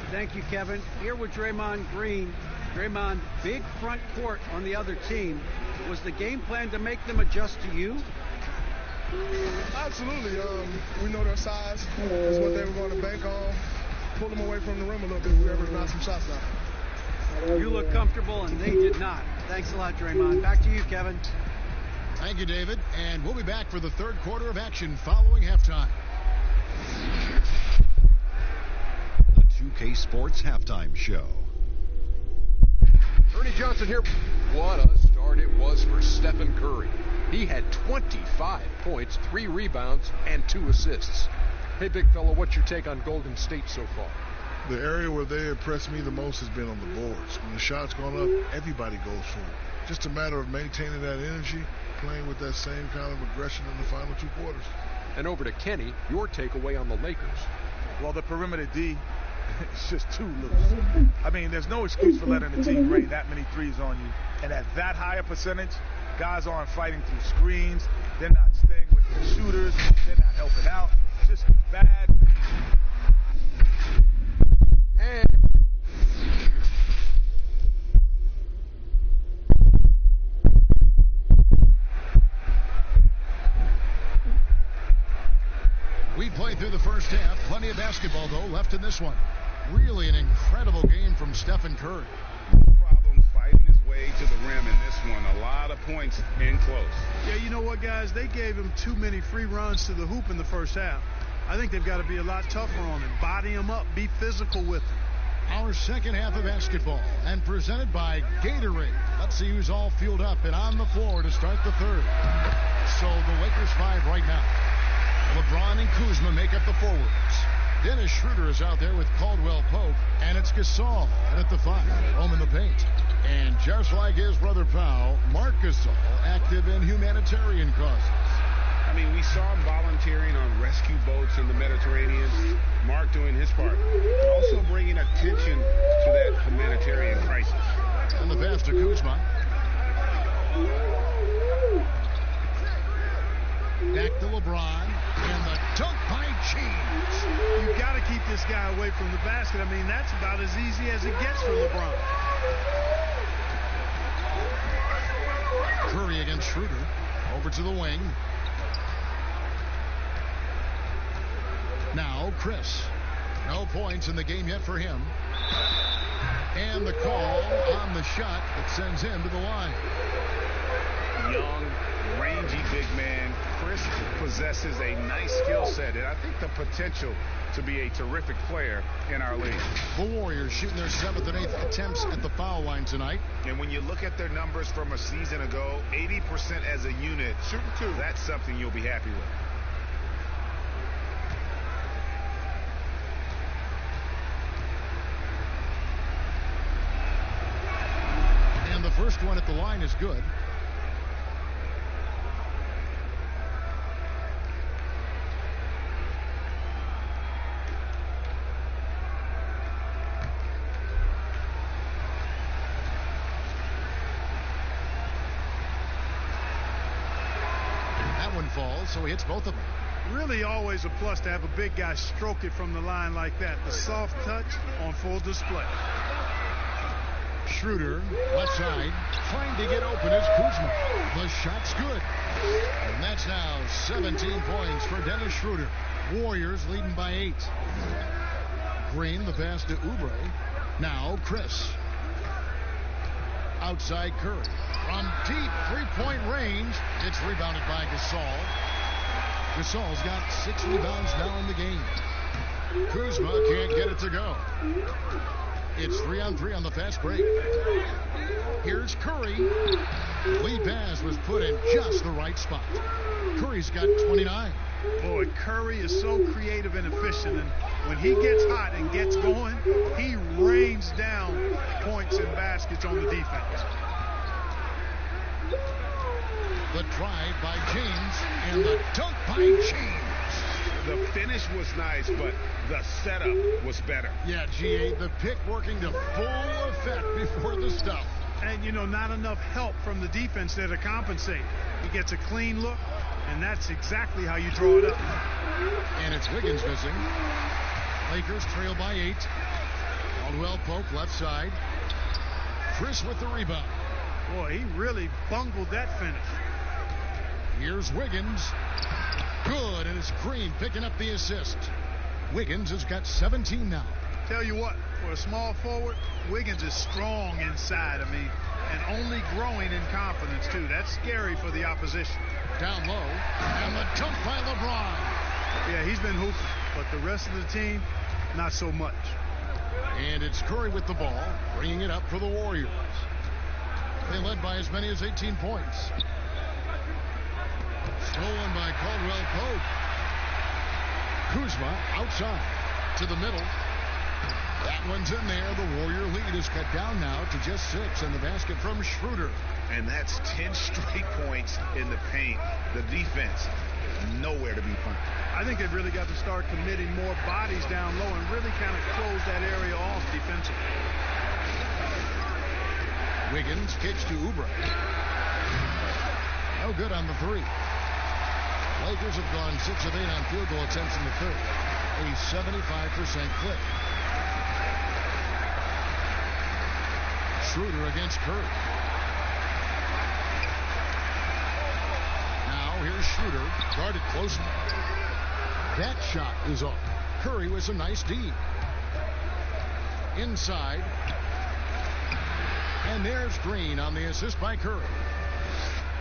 [SPEAKER 7] Thank you, Kevin. Here with Draymond Green. Draymond, big front court on the other team. Was the game plan to make them adjust to you?
[SPEAKER 4] Absolutely. We know their size. That's what they were going to bank on. Pull them away from the rim a little bit. Whoever's not some shots now.
[SPEAKER 7] You look comfortable, and they did not. Thanks a lot, Draymond. Back to you, Kevin.
[SPEAKER 1] Thank you, David. And we'll be back for the third quarter of action following halftime.
[SPEAKER 9] The 2K Sports Halftime Show.
[SPEAKER 6] Ernie Johnson here. What a start it was for Stephen Curry. He had 25 points, 3 rebounds, and 2 assists. Hey, big fella, what's your take on Golden State so far?
[SPEAKER 10] The area where they impressed me the most has been on the boards. When the shot's gone up, everybody goes for it. Just a matter of maintaining that energy, playing with that same kind of aggression in the final 2 quarters.
[SPEAKER 6] And over to Kenny, your takeaway on the Lakers.
[SPEAKER 2] Well, the perimeter D is just too loose. I mean, there's no excuse for letting the team rain that many threes on you. And at that high a percentage, guys aren't fighting through screens. They're not staying with the shooters. They're not helping out. Just bad.
[SPEAKER 6] And
[SPEAKER 1] we played through the first half. Plenty of basketball, though, left in this one. Really an incredible game from Stephen Curry.
[SPEAKER 5] Problems fighting his way to the rim in this one. A lot of points in close.
[SPEAKER 14] Yeah, you know what, guys? They gave him too many free runs to the hoop in the first half. I think they've got to be a lot tougher on him. Body him up. Be physical with him.
[SPEAKER 1] Our second half of basketball, and presented by Gatorade. Let's see who's all fueled up and on the floor to start the third. So the Lakers 5 right now. LeBron and Kuzma make up the forwards. Dennis Schroeder is out there with Caldwell Pope, and it's Gasol at the 5, home in the paint. And just like his brother Powell, Marc Gasol active in humanitarian causes.
[SPEAKER 5] I mean, we saw him volunteering on rescue boats in the Mediterranean. Mark doing his part, also bringing attention to that humanitarian crisis.
[SPEAKER 1] And the pass to Kuzma. Back to LeBron, and the dunk by James.
[SPEAKER 14] You've got to keep this guy away from the basket. I mean, that's about as easy as it gets for LeBron.
[SPEAKER 1] Curry against Schroeder. Over to the wing. Now Chris. No points in the game yet for him. And the call on the shot that sends him to the line.
[SPEAKER 3] Young, rangy big man. Chris possesses a nice skill set, and I think the potential to be a terrific player in our league.
[SPEAKER 1] The Warriors shooting their 7th and 8th attempts at the foul line tonight.
[SPEAKER 3] And when you look at their numbers from a season ago, 80% as a unit, shooting 2. That's something you'll be happy with.
[SPEAKER 1] And the first one at the line is good. Falls, so he hits both of them.
[SPEAKER 14] Really always a plus to have a big guy stroke it from the line like that. The soft touch on full display.
[SPEAKER 1] Schroeder, left side, trying to get open is Kuzma. The shot's good. And that's now 17 points for Dennis Schroeder. Warriors leading by 8. Green, the pass to Oubre. Now Chris. Outside Curry. From deep three-point range, it's rebounded by Gasol. Gasol's got 6 rebounds now in the game. Kuzma can't get it to go. It's 3-on-3 on the fast break. Here's Curry. Lead pass was put in just the right spot. Curry's got 29.
[SPEAKER 14] Boy, Curry is so creative and efficient, and when he gets hot and gets going, he rains down points and baskets on the defense.
[SPEAKER 1] The drive by James and the dunk by James.
[SPEAKER 3] The finish was nice, but the setup was better.
[SPEAKER 1] Yeah, GA, the pick working to full effect before the stuff.
[SPEAKER 14] And, you know, not enough help from the defense there to compensate. He gets a clean look, and that's exactly how you draw it up.
[SPEAKER 1] And it's Wiggins missing. Lakers trail by 8. Caldwell Pope left side. Chris with the rebound.
[SPEAKER 14] Boy, he really bungled that finish.
[SPEAKER 1] Here's Wiggins. Good, and it's Green picking up the assist. Wiggins has got 17 now.
[SPEAKER 14] Tell you what, for a small forward, Wiggins is strong inside, and only growing in confidence, too. That's scary for the opposition.
[SPEAKER 1] Down low, and the dunk by LeBron.
[SPEAKER 14] Yeah, he's been hooping, but the rest of the team, not so much.
[SPEAKER 1] And it's Curry with the ball, bringing it up for the Warriors. They led by as many as 18 points. Stolen by Caldwell Pope. Kuzma outside to the middle. That one's in there. The Warrior lead is cut down now to just 6, and the basket from Schroeder.
[SPEAKER 3] And that's 10 straight points in the paint. The defense, nowhere to be found.
[SPEAKER 14] I think they've really got to start committing more bodies down low and really kind of close that area off defensively.
[SPEAKER 1] Wiggins kicks to Oubre. No good on the 3. Lakers have gone 6 of 8 on field goal attempts in the third. A 75% clip. Schroeder against Curry. Now here's Schroeder, guarded closely. That shot is off. Curry with some nice D. Inside. And there's Green on the assist by Curry.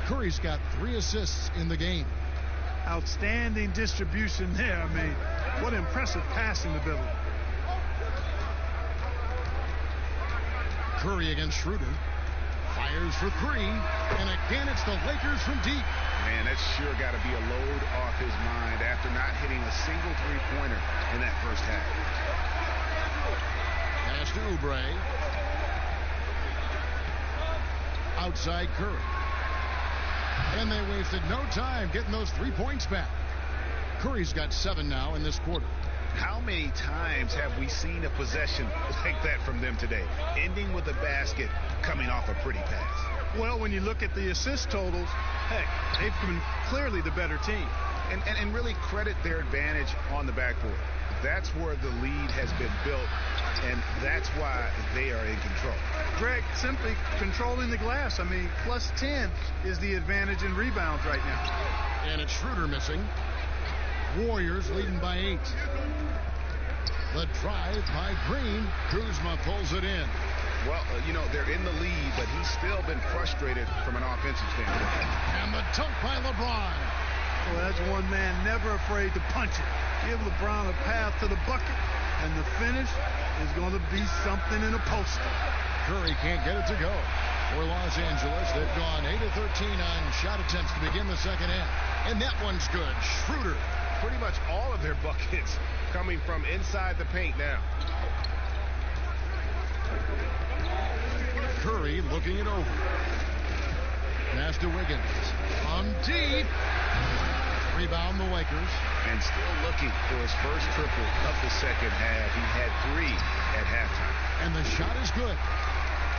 [SPEAKER 1] Curry's got 3 assists in the game.
[SPEAKER 14] Outstanding distribution there. What impressive passing ability.
[SPEAKER 1] Curry against Schroeder. Fires for 3. And again, it's the Lakers from deep.
[SPEAKER 3] Man, that's sure got to be a load off his mind after not hitting a single three-pointer in that first half.
[SPEAKER 1] Pass to Oubre. Outside Curry. And they wasted no time getting those 3 points back. Curry's got 7 now in this quarter.
[SPEAKER 3] How many times have we seen a possession like that from them today, ending with a basket coming off a pretty pass?
[SPEAKER 14] Well, when you look at the assist totals, heck, they've been clearly the better team.
[SPEAKER 3] And really credit their advantage on the backboard. That's where the lead has been built, and that's why they are in control.
[SPEAKER 14] Greg, simply controlling the glass. Plus 10 is the advantage in rebounds right now.
[SPEAKER 1] And it's Schroeder missing. Warriors leading by 8. The drive by Green. Kuzma pulls it in.
[SPEAKER 5] Well, they're in the lead, but he's still been frustrated from an offensive standpoint.
[SPEAKER 1] And the dunk by LeBron.
[SPEAKER 14] Well, that's one man never afraid to punch it. Give LeBron a path to the bucket, and the finish is going to be something in a poster.
[SPEAKER 1] Curry can't get it to go. For Los Angeles, they've gone 8 of 13 on shot attempts to begin the second half. And that one's good. Schroeder.
[SPEAKER 11] Pretty much all of their buckets coming from inside the paint now.
[SPEAKER 1] Curry looking it over. Pass to Wiggins. On deep. Rebound the Lakers.
[SPEAKER 5] And still looking for his first triple of the second half. He had 3 at halftime.
[SPEAKER 1] And the shot is good.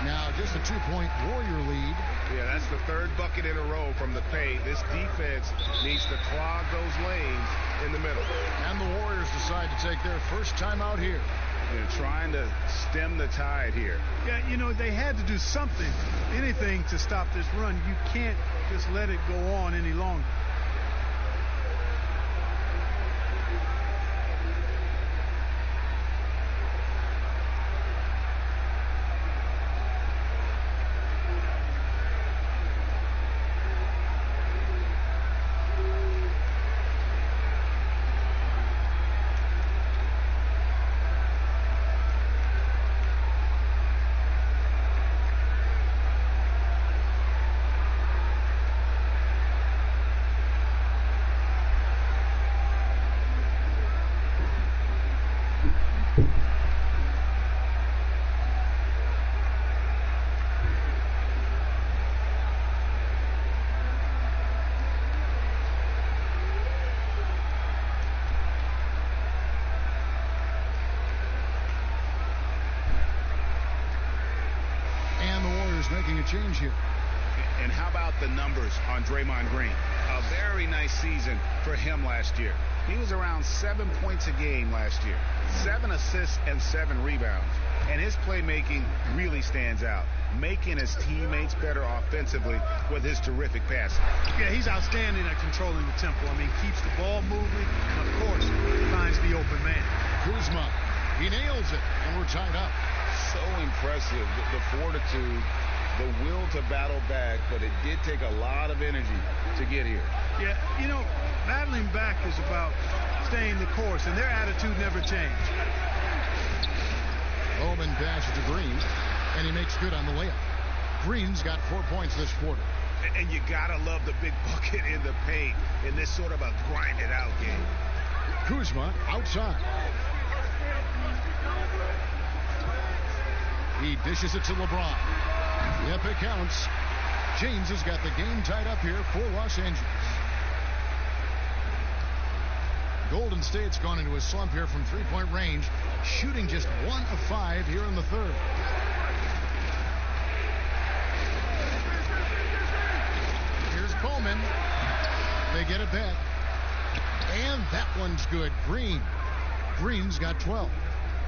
[SPEAKER 1] Now just a 2-point Warrior lead.
[SPEAKER 11] Yeah, that's the 3rd bucket in a row from the paint. This defense needs to clog those lanes in the middle.
[SPEAKER 1] And the Warriors decide to take their first time out here.
[SPEAKER 11] They're trying to stem the tide here.
[SPEAKER 14] Yeah, they had to do something, anything to stop this run. You can't just let it go on any longer.
[SPEAKER 1] Making a change here.
[SPEAKER 5] And how about the numbers on Draymond Green? A very nice season for him last year. He was around 7 points a game last year, 7 assists and 7 rebounds. And his playmaking really stands out, making his teammates better offensively with his terrific passing.
[SPEAKER 14] Yeah, he's outstanding at controlling the tempo. I mean, keeps the ball moving, and of course, finds the open man.
[SPEAKER 1] Kuzma, he nails it, and we're tied up.
[SPEAKER 3] So impressive, the fortitude, the will to battle back, but it did take a lot of energy to get here.
[SPEAKER 14] Yeah, battling back is about staying the course, and their attitude never changed.
[SPEAKER 1] Bowman passes to Green, and he makes good on the layup. Green's got 4 points this quarter.
[SPEAKER 11] And you gotta love the big bucket in the paint in this sort of a grinded-out game.
[SPEAKER 1] Kuzma outside. He dishes it to LeBron. Yep, it counts. James has got the game tied up here for Los Angeles. Golden State's gone into a slump here from three-point range, shooting just 1 of 5 here in the third. Here's Coleman. They get it back. And that one's good. Green's got 12.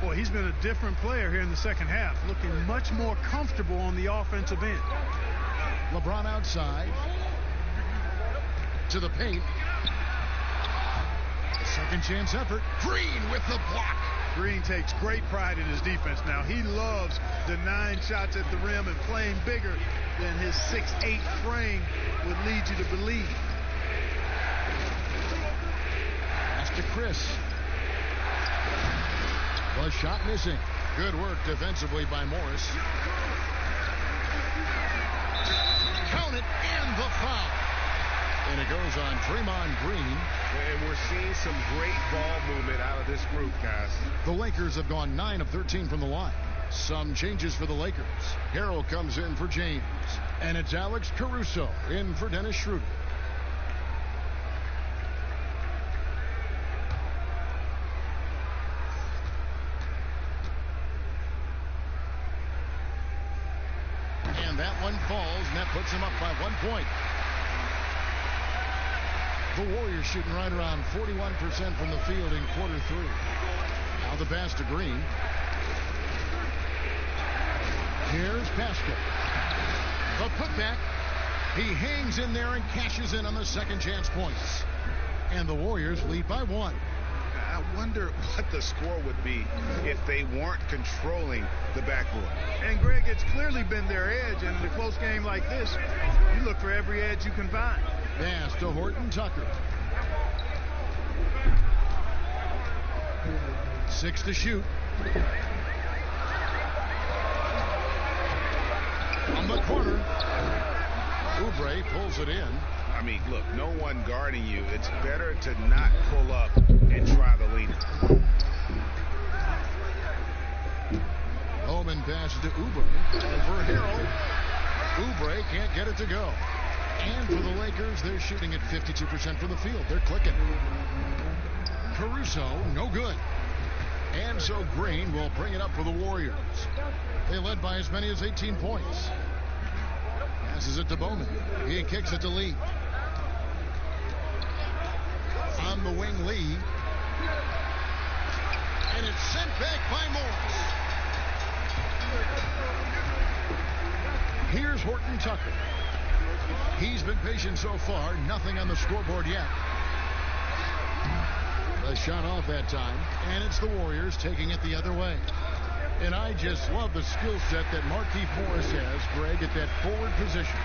[SPEAKER 14] Boy, he's been a different player here in the second half, looking much more comfortable on the offensive end.
[SPEAKER 1] LeBron outside. To the paint. A second chance effort. Green with the block.
[SPEAKER 14] Green takes great pride in his defense now. He loves denying shots at the rim and playing bigger than his 6'8" frame would lead you to believe.
[SPEAKER 1] Pass to Chris. The shot missing. Good work defensively by Morris. Count it, and the foul. And it goes on Draymond Green.
[SPEAKER 11] And we're seeing some great ball movement out of this group, guys.
[SPEAKER 1] The Lakers have gone 9 of 13 from the line. Some changes for the Lakers. Harrell comes in for James. And it's Alex Caruso in for Dennis Schroeder. And that one falls, and that puts him up by 1 point. The Warriors shooting right around 41% from the field in quarter 3. Now the pass to Green. Here's Pascal. The putback. He hangs in there and cashes in on the second chance points. And the Warriors lead by 1.
[SPEAKER 5] I wonder what the score would be if they weren't controlling the backboard.
[SPEAKER 14] And, Greg, it's clearly been their edge, and in a close game like this, you look for every edge you can find.
[SPEAKER 1] Pass to Horton Tucker. 6 to shoot. On the corner. Oubre pulls it in.
[SPEAKER 5] I mean, look, no one guarding you. It's better to not pull up and try the leaner.
[SPEAKER 1] Bowman passes to Oubre. For Harrell. Oubre can't get it to go. And for the Lakers, they're shooting at 52% from the field. They're clicking. Caruso, no good. And so Green will bring it up for the Warriors. They led by as many as 18 points. Passes it to Bowman. He kicks it to Lee. On the wing, Lee. And it's sent back by Morris. Here's Horton Tucker. He's been patient so far. Nothing on the scoreboard yet. The shot off that time. And it's the Warriors taking it the other way. And I just love the skill set that Markieff Morris has, Greg, at that forward position.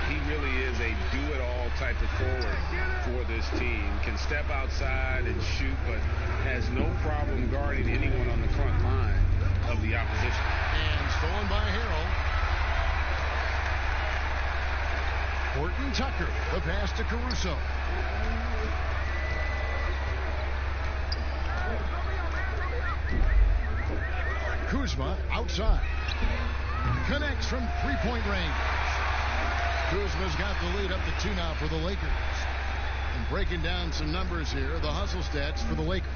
[SPEAKER 3] He really is a do-it-all type of forward for this team. Can step outside and shoot, but has no problem guarding anyone on the front line of the opposition.
[SPEAKER 1] And stolen by Harrell. Horton Tucker, the pass to Caruso. Kuzma outside. Connects from three-point range. Kuzma's got the lead up to 2 now for the Lakers. And breaking down some numbers here, the hustle stats for the Lakers.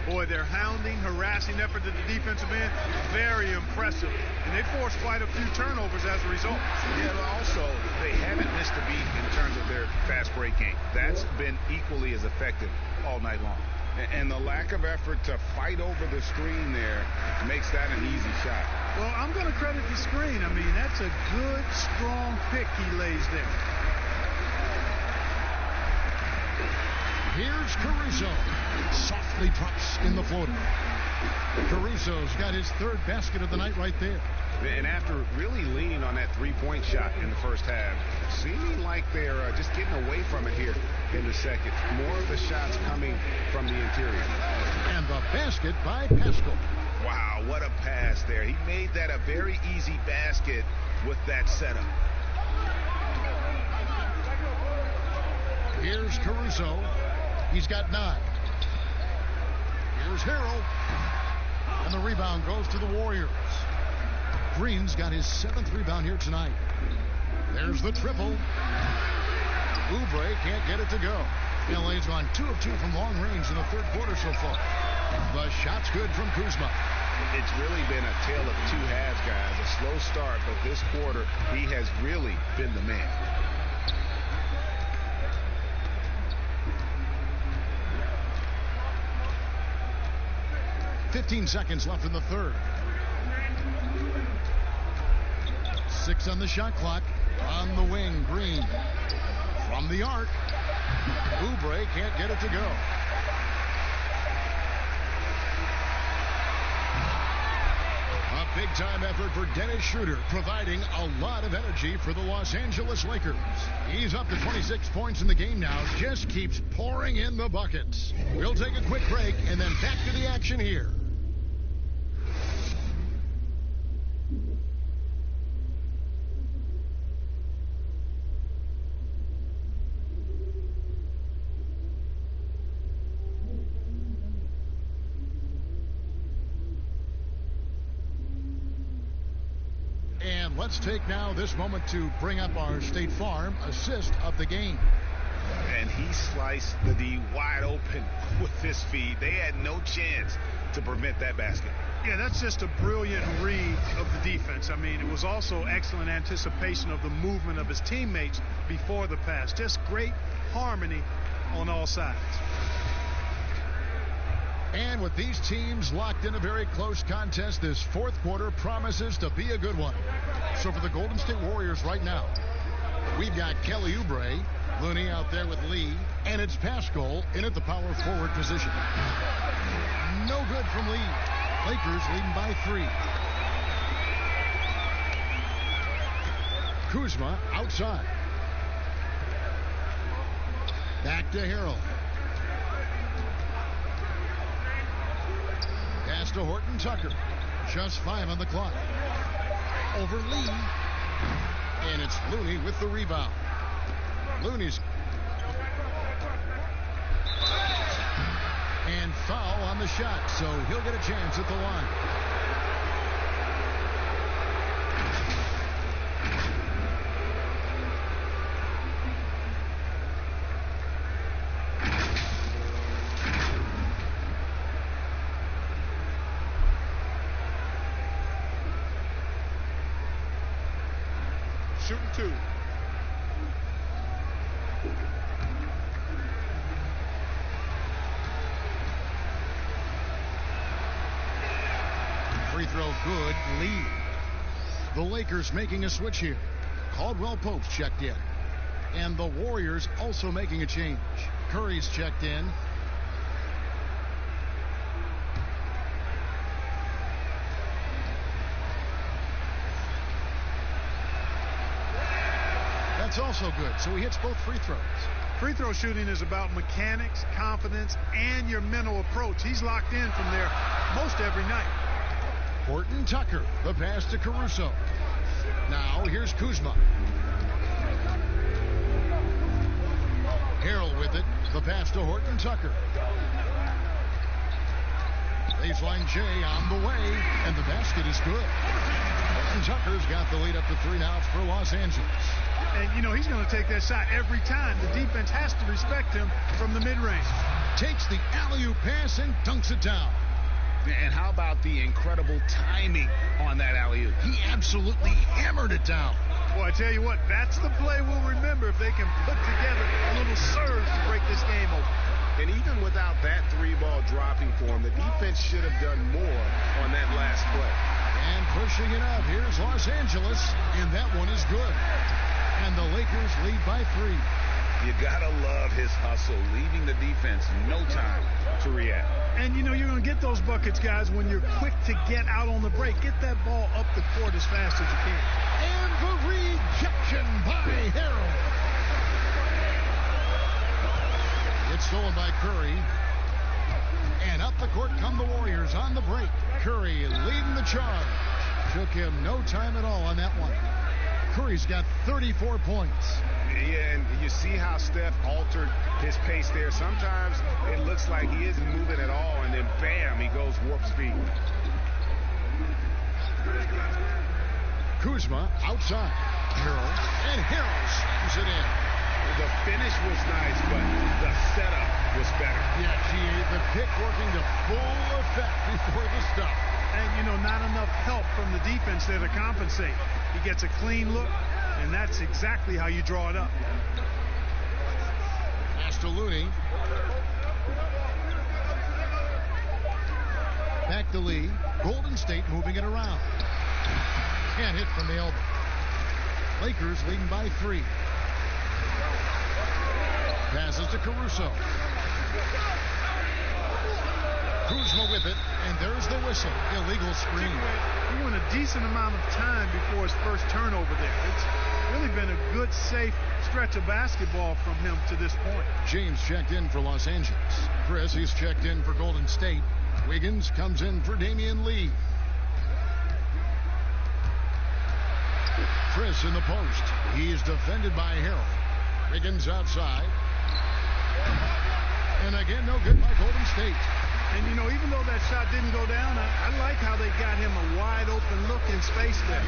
[SPEAKER 14] Boy, their hounding, harassing effort at the defensive end, very impressive. And they forced quite a few turnovers as a result.
[SPEAKER 5] Yeah, but also, they haven't missed a beat in terms of their fast break game. That's been equally as effective all night long.
[SPEAKER 3] And the lack of effort to fight over the screen there makes that an easy shot.
[SPEAKER 14] Well, I'm going to credit the screen. I mean, that's a good, strong pick he lays there.
[SPEAKER 1] Here's Caruso. Softly drops in the floater. Caruso's got his 3rd basket of the night right there.
[SPEAKER 3] And after really leaning on that three-point shot in the first half, seeming like they're just getting away from it here in the second. More of the shots coming from the interior.
[SPEAKER 1] And the basket by Pascal.
[SPEAKER 5] Wow, what a pass there. He made that a very easy basket with that setup.
[SPEAKER 1] Here's Caruso. He's got 9. Here's Harrell. And the rebound goes to the Warriors. Green's got his 7th rebound here tonight. There's the triple. Oubre can't get it to go. LA's gone 2 of 2 from long range in the 3rd quarter so far. The shot's good from Kuzma.
[SPEAKER 3] It's really been a tale of 2 halves, guys. A slow start, but this quarter, he has really been the man.
[SPEAKER 1] $15 seconds left in the 3rd. 6 on the shot clock. On the wing, Green. From the arc. Oubre can't get it to go. A big-time effort for Dennis Schroeder, providing a lot of energy for the Los Angeles Lakers. He's up to 26 points in the game now. Just keeps pouring in the buckets. We'll take a quick break and then back to the action here. Let's take now this moment to bring up our State Farm assist of the game.
[SPEAKER 5] And he sliced the D wide open with this feed. They had no chance to prevent that basket.
[SPEAKER 14] Yeah, that's just a brilliant read of the defense. I mean, it was also excellent anticipation of the movement of his teammates before the pass. Just great harmony on all sides.
[SPEAKER 1] And with these teams locked in a very close contest, this 4th quarter promises to be a good one. So for the Golden State Warriors right now, we've got Kelly Oubre, Looney out there with Lee, and it's Pascal in at the power forward position. No good from Lee. Lakers leading by 3. Kuzma outside. Back to Harrell. Pass to Horton Tucker. Just 5 on the clock. Over Lee. And it's Looney with the rebound. Looney's. And foul on the shot, so he'll get a chance at the line.
[SPEAKER 13] Shooting 2.
[SPEAKER 1] Free throw good. Lee. The Lakers making a switch here. Caldwell Pope's checked in. And the Warriors also making a change. Curry's checked in. That's also good. So he hits both free throws.
[SPEAKER 14] Free throw shooting is about mechanics, confidence, and your mental approach. He's locked in from there most every night.
[SPEAKER 1] Horton Tucker, the pass to Caruso. Now here's Kuzma. Harrell with it, the pass to Horton Tucker. Baseline J on the way, and the basket is good. Horton Tucker's got the lead up to 3 now for Los Angeles.
[SPEAKER 14] And, you know, he's going to take that shot every time. The defense has to respect him from the mid-range.
[SPEAKER 1] Takes the alley-oop pass and dunks it down.
[SPEAKER 5] And how about the incredible timing on that alley-oop?
[SPEAKER 1] He absolutely hammered it down.
[SPEAKER 14] Well, I tell you what, that's the play we'll remember if they can put together a little surge to break this game open.
[SPEAKER 11] And even without that 3-ball dropping for him, the defense should have done more on that last play.
[SPEAKER 1] And pushing it up, here's Los Angeles, and that one is good. And the Lakers lead by 3.
[SPEAKER 5] You gotta love his hustle, leaving the defense no time to react.
[SPEAKER 14] And, you know, you're going to get those buckets, guys, when you're quick to get out on the break. Get that ball up the court as fast as you can.
[SPEAKER 1] And the rejection by Harrell. It's stolen by Curry. And up the court come the Warriors on the break. Curry leading the charge. Took him no time at all on that one. Curry's got 34 points.
[SPEAKER 11] Yeah, and you see how Steph altered his pace there. Sometimes it looks like he isn't moving at all, and then bam, he goes warp speed.
[SPEAKER 1] Kuzma outside. Harrell, and Harrell slams it in.
[SPEAKER 11] The finish was nice, but the setup was better.
[SPEAKER 1] Yeah, the pick working to full effect before the stop.
[SPEAKER 14] And, you know, not enough help from the defense there to compensate. He gets a clean look, and that's exactly how you draw it up.
[SPEAKER 1] Pass to Looney. Back to Lee. Golden State moving it around. Can't hit from the elbow. Lakers leading by 3. Passes to Caruso. Kuzma with it, and there's the whistle. Illegal screen.
[SPEAKER 14] He went a decent amount of time before his first turnover there. It's really been a good, safe stretch of basketball from him to this point.
[SPEAKER 1] James checked in for Los Angeles. Chris, he's checked in for Golden State. Wiggins comes in for Damian Lee. Chris in the post. He's defended by Harrell. Wiggins outside. And again, no good by Golden State.
[SPEAKER 14] And, you know, even though that shot didn't go down, I like how they got him a wide open look in space there.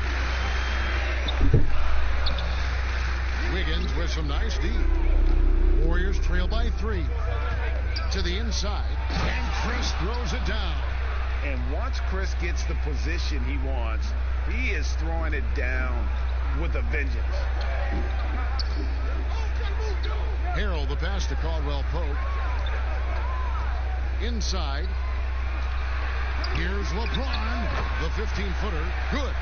[SPEAKER 1] Wiggins with some nice D. Warriors trail by 3. To the inside. And Chris throws it down.
[SPEAKER 11] And once Chris gets the position he wants, he is throwing it down with a vengeance.
[SPEAKER 1] Harrell, the pass to Caldwell Pope. Inside. Here's LeBron, the 15-footer. Good.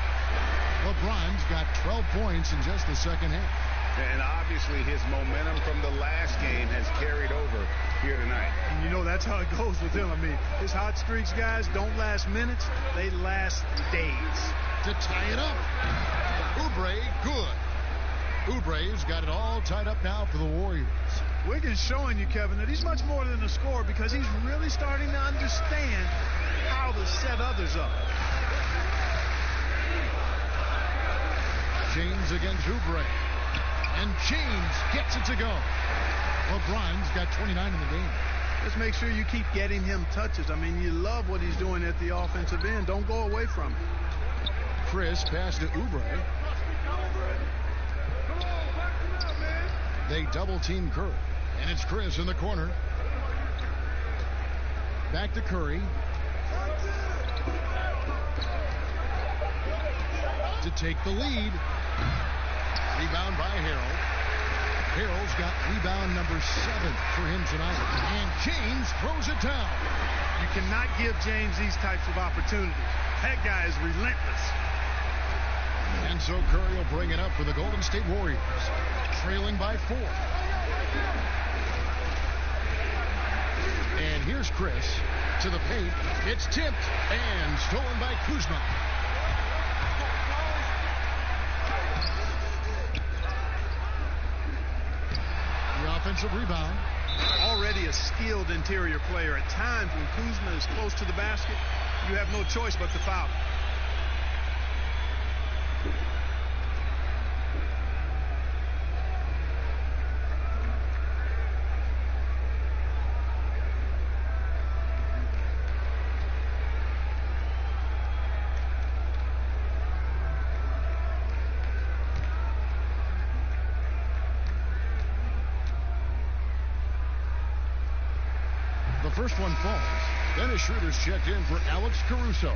[SPEAKER 1] LeBron's got 12 points in just the second half.
[SPEAKER 5] And obviously his momentum from the last game has carried over here tonight.
[SPEAKER 14] And you know that's how it goes with him. I mean, his hot streaks, guys, don't last minutes. They last days.
[SPEAKER 1] To tie it up. Oubre, good. Oubre's got it all tied up now for the Warriors.
[SPEAKER 14] Wiggins showing you, Kevin, that he's much more than a scorer because he's really starting to understand how to set others up.
[SPEAKER 1] James against Oubre. And James gets it to go. LeBron's got 29 in the game.
[SPEAKER 14] Just make sure you keep getting him touches. I mean, you love what he's doing at the offensive end. Don't go away from it.
[SPEAKER 1] Chris passed to Oubre. They double-team Curry. And it's Chris in the corner. Back to Curry. To take the lead. Rebound by Harrell. Harrell's got rebound number 7 for him tonight. And James throws it down.
[SPEAKER 14] You cannot give James these types of opportunities. That guy is relentless.
[SPEAKER 1] And so Curry will bring it up for the Golden State Warriors. Trailing by 4. And here's Chris to the paint. It's tipped and stolen by Kuzma. The offensive rebound.
[SPEAKER 14] Already a skilled interior player. At times when Kuzma is close to the basket, you have no choice but to foul.
[SPEAKER 1] The first one falls. Dennis Schroeder's checked in for Alex Caruso.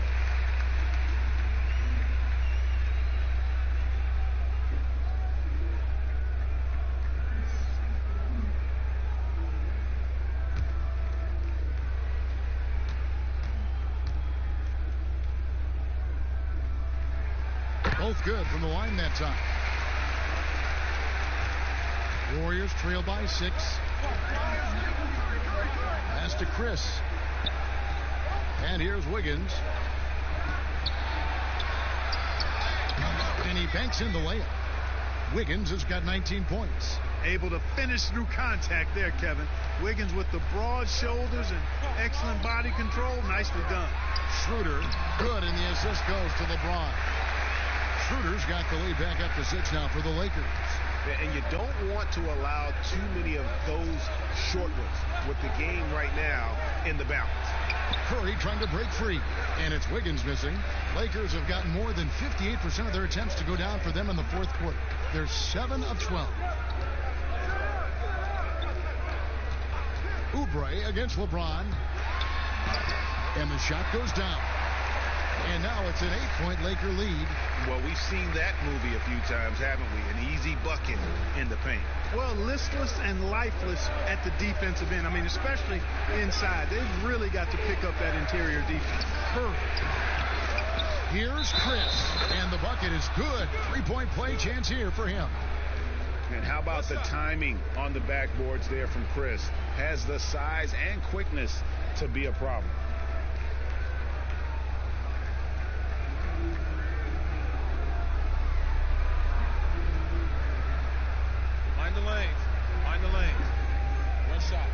[SPEAKER 1] Both good from the line that time. Warriors trail by 6. Pass to Chris. And here's Wiggins. And he banks in the layup. Wiggins has got 19 points.
[SPEAKER 14] Able to finish through contact there, Kevin. Wiggins with the broad shoulders and excellent body control. Nicely done.
[SPEAKER 1] Schroeder, good, and the assist goes to LeBron. Schroeder's got the lead back up to 6 now for the Lakers.
[SPEAKER 11] And you don't want to allow too many of those short ones with the game right now in the balance.
[SPEAKER 1] Curry trying to break free, and it's Wiggins missing. Lakers have gotten more than 58% of their attempts to go down for them in the fourth quarter. They're 7 of 12. Oubre against LeBron, and the shot goes down. And now it's an 8-point Laker lead.
[SPEAKER 11] Well, we've seen that movie a few times, haven't we? An easy bucket in the paint.
[SPEAKER 14] Well, listless and lifeless at the defensive end. I mean, especially inside. They've really got to pick up that interior defense. Perfect.
[SPEAKER 1] Here's Chris, and the bucket is good. 3-point play chance here for him.
[SPEAKER 3] And how about the timing on the backboards there from Chris? Has the size and quickness to be a problem.
[SPEAKER 12] Mind the lanes. Mind the lanes. One shot.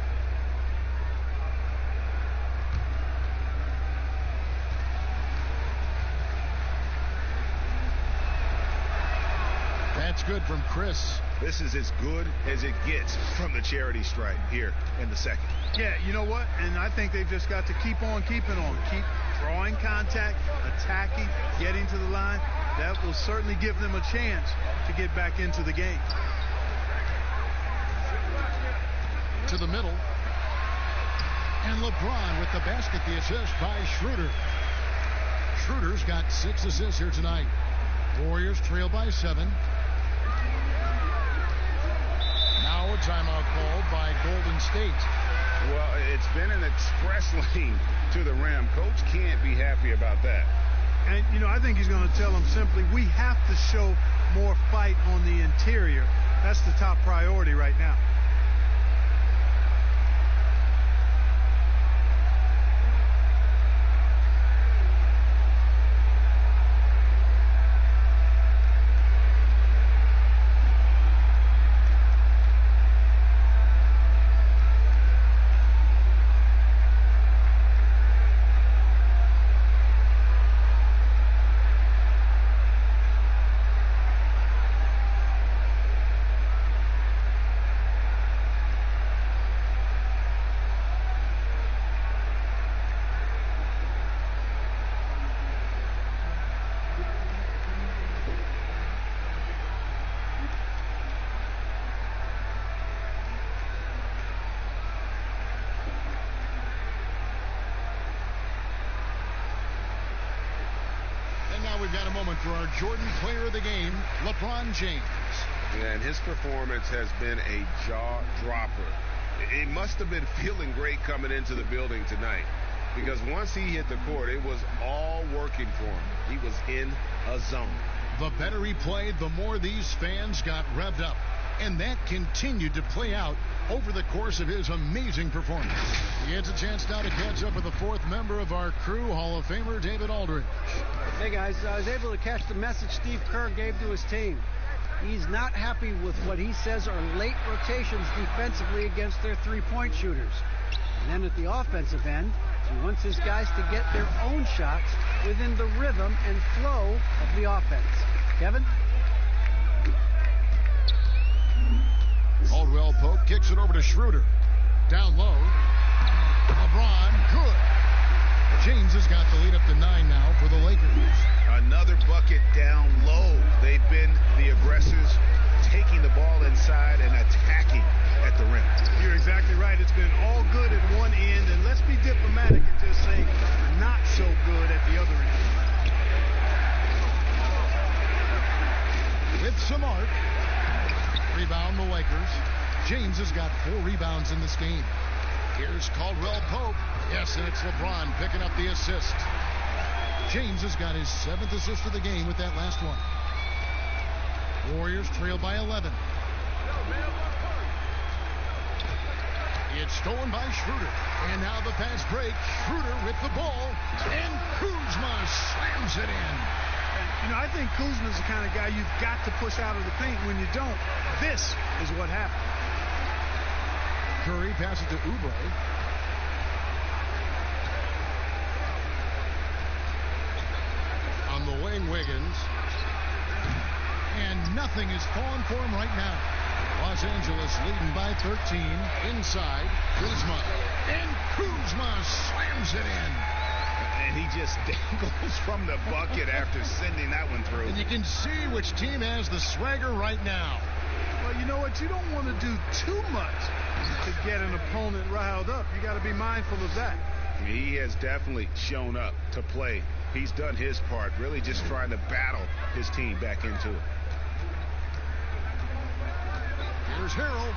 [SPEAKER 1] That's good from Chris.
[SPEAKER 11] This is as good as it gets from the charity stripe here in the second.
[SPEAKER 14] Yeah, you know what? And I think they've just got to keep on keeping on. Keep drawing contact, attacking, getting to the line. That will certainly give them a chance to get back into the game.
[SPEAKER 1] To the middle. And LeBron with the basket, the assist by Schroeder. Schroeder's got 6 assists here tonight. Warriors trail by 7. Now a timeout called by Golden State.
[SPEAKER 3] Well, it's been an express lane to the rim. Coach can't be happy about that.
[SPEAKER 14] And, you know, I think he's going to tell them simply, we have to show more fight on the interior. That's that's the top priority right now.
[SPEAKER 1] We've got a moment for our Jordan Player of the Game, LeBron James.
[SPEAKER 11] Yeah, and his performance has been a jaw-dropper. He must have been feeling great coming into the building tonight, because once he hit the court, it was all working for him. He was in a zone.
[SPEAKER 1] The better he played, the more these fans got revved up. And that continued to play out over the course of his amazing performance. He gets a chance now to catch up with the fourth member of our crew, Hall of Famer David Aldridge.
[SPEAKER 7] Hey guys, I was able to catch the message Steve Kerr gave to his team. He's not happy with what he says are late rotations defensively against their three-point shooters. And then at the offensive end, he wants his guys to get their own shots within the rhythm and flow of the offense. Kevin?
[SPEAKER 1] Caldwell Pope kicks it over to Schroeder. Down low. LeBron, good. James has got the lead up to 9 now for the Lakers.
[SPEAKER 11] Another bucket down low. They've been the aggressors, taking the ball inside and attacking at the rim.
[SPEAKER 14] You're exactly right. It's been all good at one end, and let's be diplomatic and just say not so good at the other end.
[SPEAKER 1] With some arc. Rebound the Lakers. James has got 4 rebounds in this game. Here's Caldwell Pope. Yes, and it's LeBron picking up the assist. James has got his 7th assist of the game with that last one. Warriors trail by 11. It's stolen by Schroeder. And now the pass break. Schroeder with the ball. And Kuzma slams it in.
[SPEAKER 14] You know, I think Kuzma's the kind of guy you've got to push out of the paint. When you don't, this is what happens.
[SPEAKER 1] Curry passes to Oubre. On the wing, Wiggins. And nothing is falling for him right now. Los Angeles leading by 13. Inside, Kuzma. And Kuzma slams it in.
[SPEAKER 11] And he just dangles from the bucket after sending that one through.
[SPEAKER 1] And you can see which team has the swagger right now.
[SPEAKER 14] Well, you know what? You don't want to do too much to get an opponent riled up. You got to be mindful of that.
[SPEAKER 11] He has definitely shown up to play. He's done his part, really just trying to battle his team back into it.
[SPEAKER 1] Here's Harrell.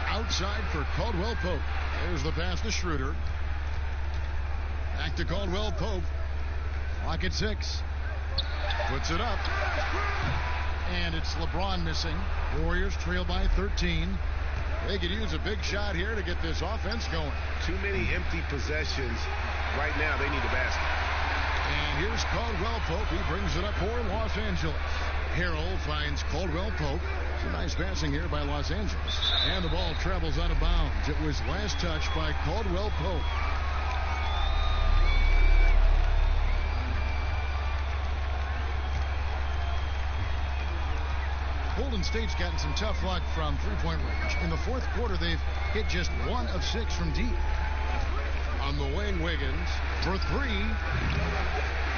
[SPEAKER 1] Outside for Caldwell Pope. There's the pass to Schroeder. Back to Caldwell Pope. Clock at 6. Puts it up. And it's LeBron missing. Warriors trail by 13. They could use a big shot here to get this offense going.
[SPEAKER 11] Too many empty possessions. Right now, they need a basket.
[SPEAKER 1] And here's Caldwell Pope. He brings it up for Los Angeles. Harrell finds Caldwell Pope. Some nice passing here by Los Angeles. And the ball travels out of bounds. It was last touched by Caldwell Pope. Golden State's gotten some tough luck from three-point range. In the fourth quarter, they've hit just 1 of 6 from deep. On the wing, Wiggins for 3.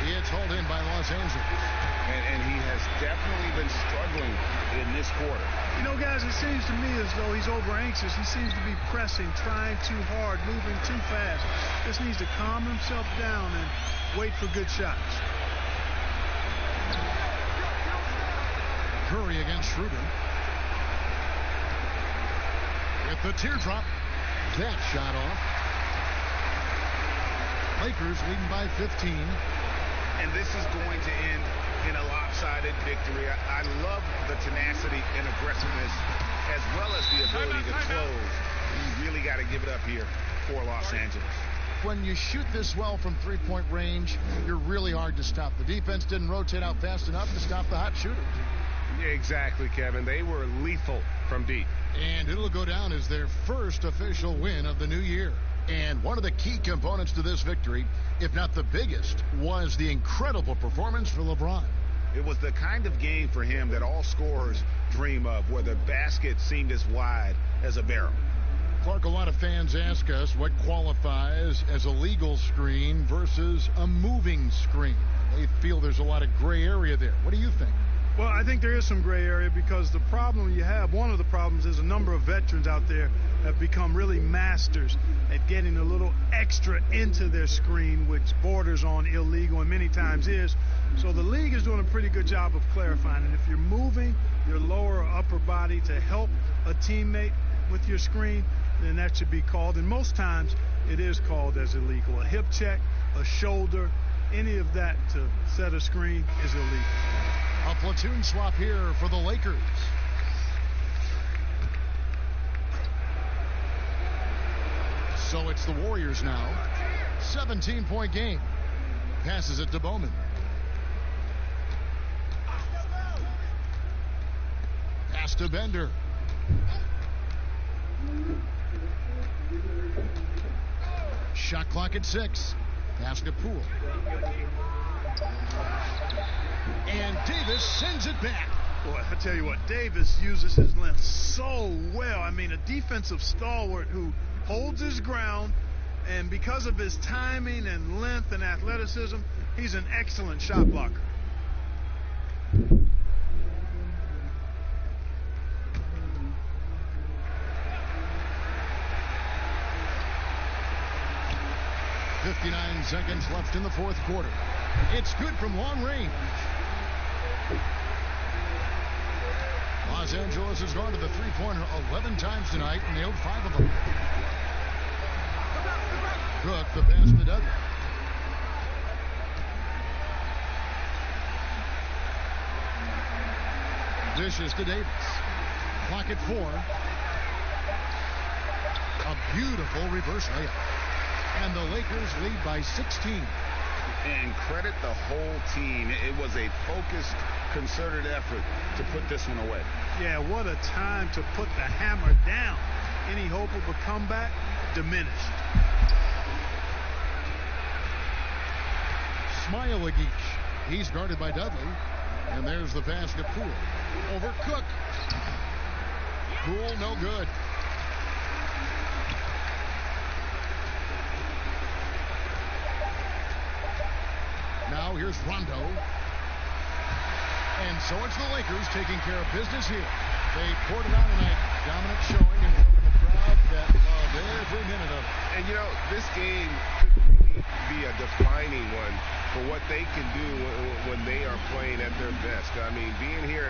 [SPEAKER 1] He gets hauled in by Los Angeles.
[SPEAKER 11] And he has definitely been struggling in this quarter.
[SPEAKER 14] You know, guys, it seems to me as though he's over-anxious. He seems to be pressing, trying too hard, moving too fast. Just needs to calm himself down and wait for good shots.
[SPEAKER 1] Curry against Schroeder. With the teardrop. That shot off. Lakers leading by 15.
[SPEAKER 11] And this is going to end in a lopsided victory. I love the tenacity and aggressiveness
[SPEAKER 5] as well as the ability to close. You really got to give it up here for Los Angeles.
[SPEAKER 1] When you shoot this well from three-point range, you're really hard to stop. The defense didn't rotate out fast enough to stop the hot shooters.
[SPEAKER 11] Exactly, Kevin. They were lethal from deep.
[SPEAKER 1] And it'll go down as their first official win of the new year. And one of the key components to this victory, if not the biggest, was the incredible performance for LeBron.
[SPEAKER 5] It was the kind of game for him that all scorers dream of, where the basket seemed as wide as a barrel.
[SPEAKER 1] Clark, a lot of fans ask us what qualifies as a legal screen versus a moving screen. They feel there's a lot of gray area there. What do you think?
[SPEAKER 14] Well, I think there is some gray area because the problem you have, one of the problems is a number of veterans out there have become really masters at getting a little extra into their screen, which borders on illegal and many times is. So the league is doing a pretty good job of clarifying. And if you're moving your lower or upper body to help a teammate with your screen, then that should be called. And most times it is called as illegal. A hip check, a shoulder, any of that to set a screen is illegal.
[SPEAKER 1] A platoon swap here for the Lakers. So it's the Warriors now. 17-point game. Passes it to Bowman. Pass to Bender. Shot clock at 6. Pass to Poole. And Davis sends it back.
[SPEAKER 14] Boy, I tell you what, Davis uses his length so well. I mean, a defensive stalwart who holds his ground, and because of his timing and length and athleticism, he's an excellent shot blocker.
[SPEAKER 1] .59 seconds left in the fourth quarter. It's good from long range. Los Angeles has gone to the three-pointer 11 times tonight and nailed 5 of them. Cook, the pass to Dudley. Dishes to Davis. Clock at 4. A beautiful reverse layup. And the Lakers lead by 16.
[SPEAKER 5] And credit the whole team. It was a focused, concerted effort to put this one away.
[SPEAKER 14] Yeah, what a time to put the hammer down. Any hope of a comeback diminished.
[SPEAKER 1] Smailagic. He's guarded by Dudley. And there's the pass to Poole. Over Cook. Poole, no good. Now here's Rondo. And so it's the Lakers taking care of business here. They poured it on tonight. Dominant showing in front of a crowd that loved every minute of it.
[SPEAKER 11] And, you know, this game could really be a defining one for what they can do when they are playing at their best. I mean, being here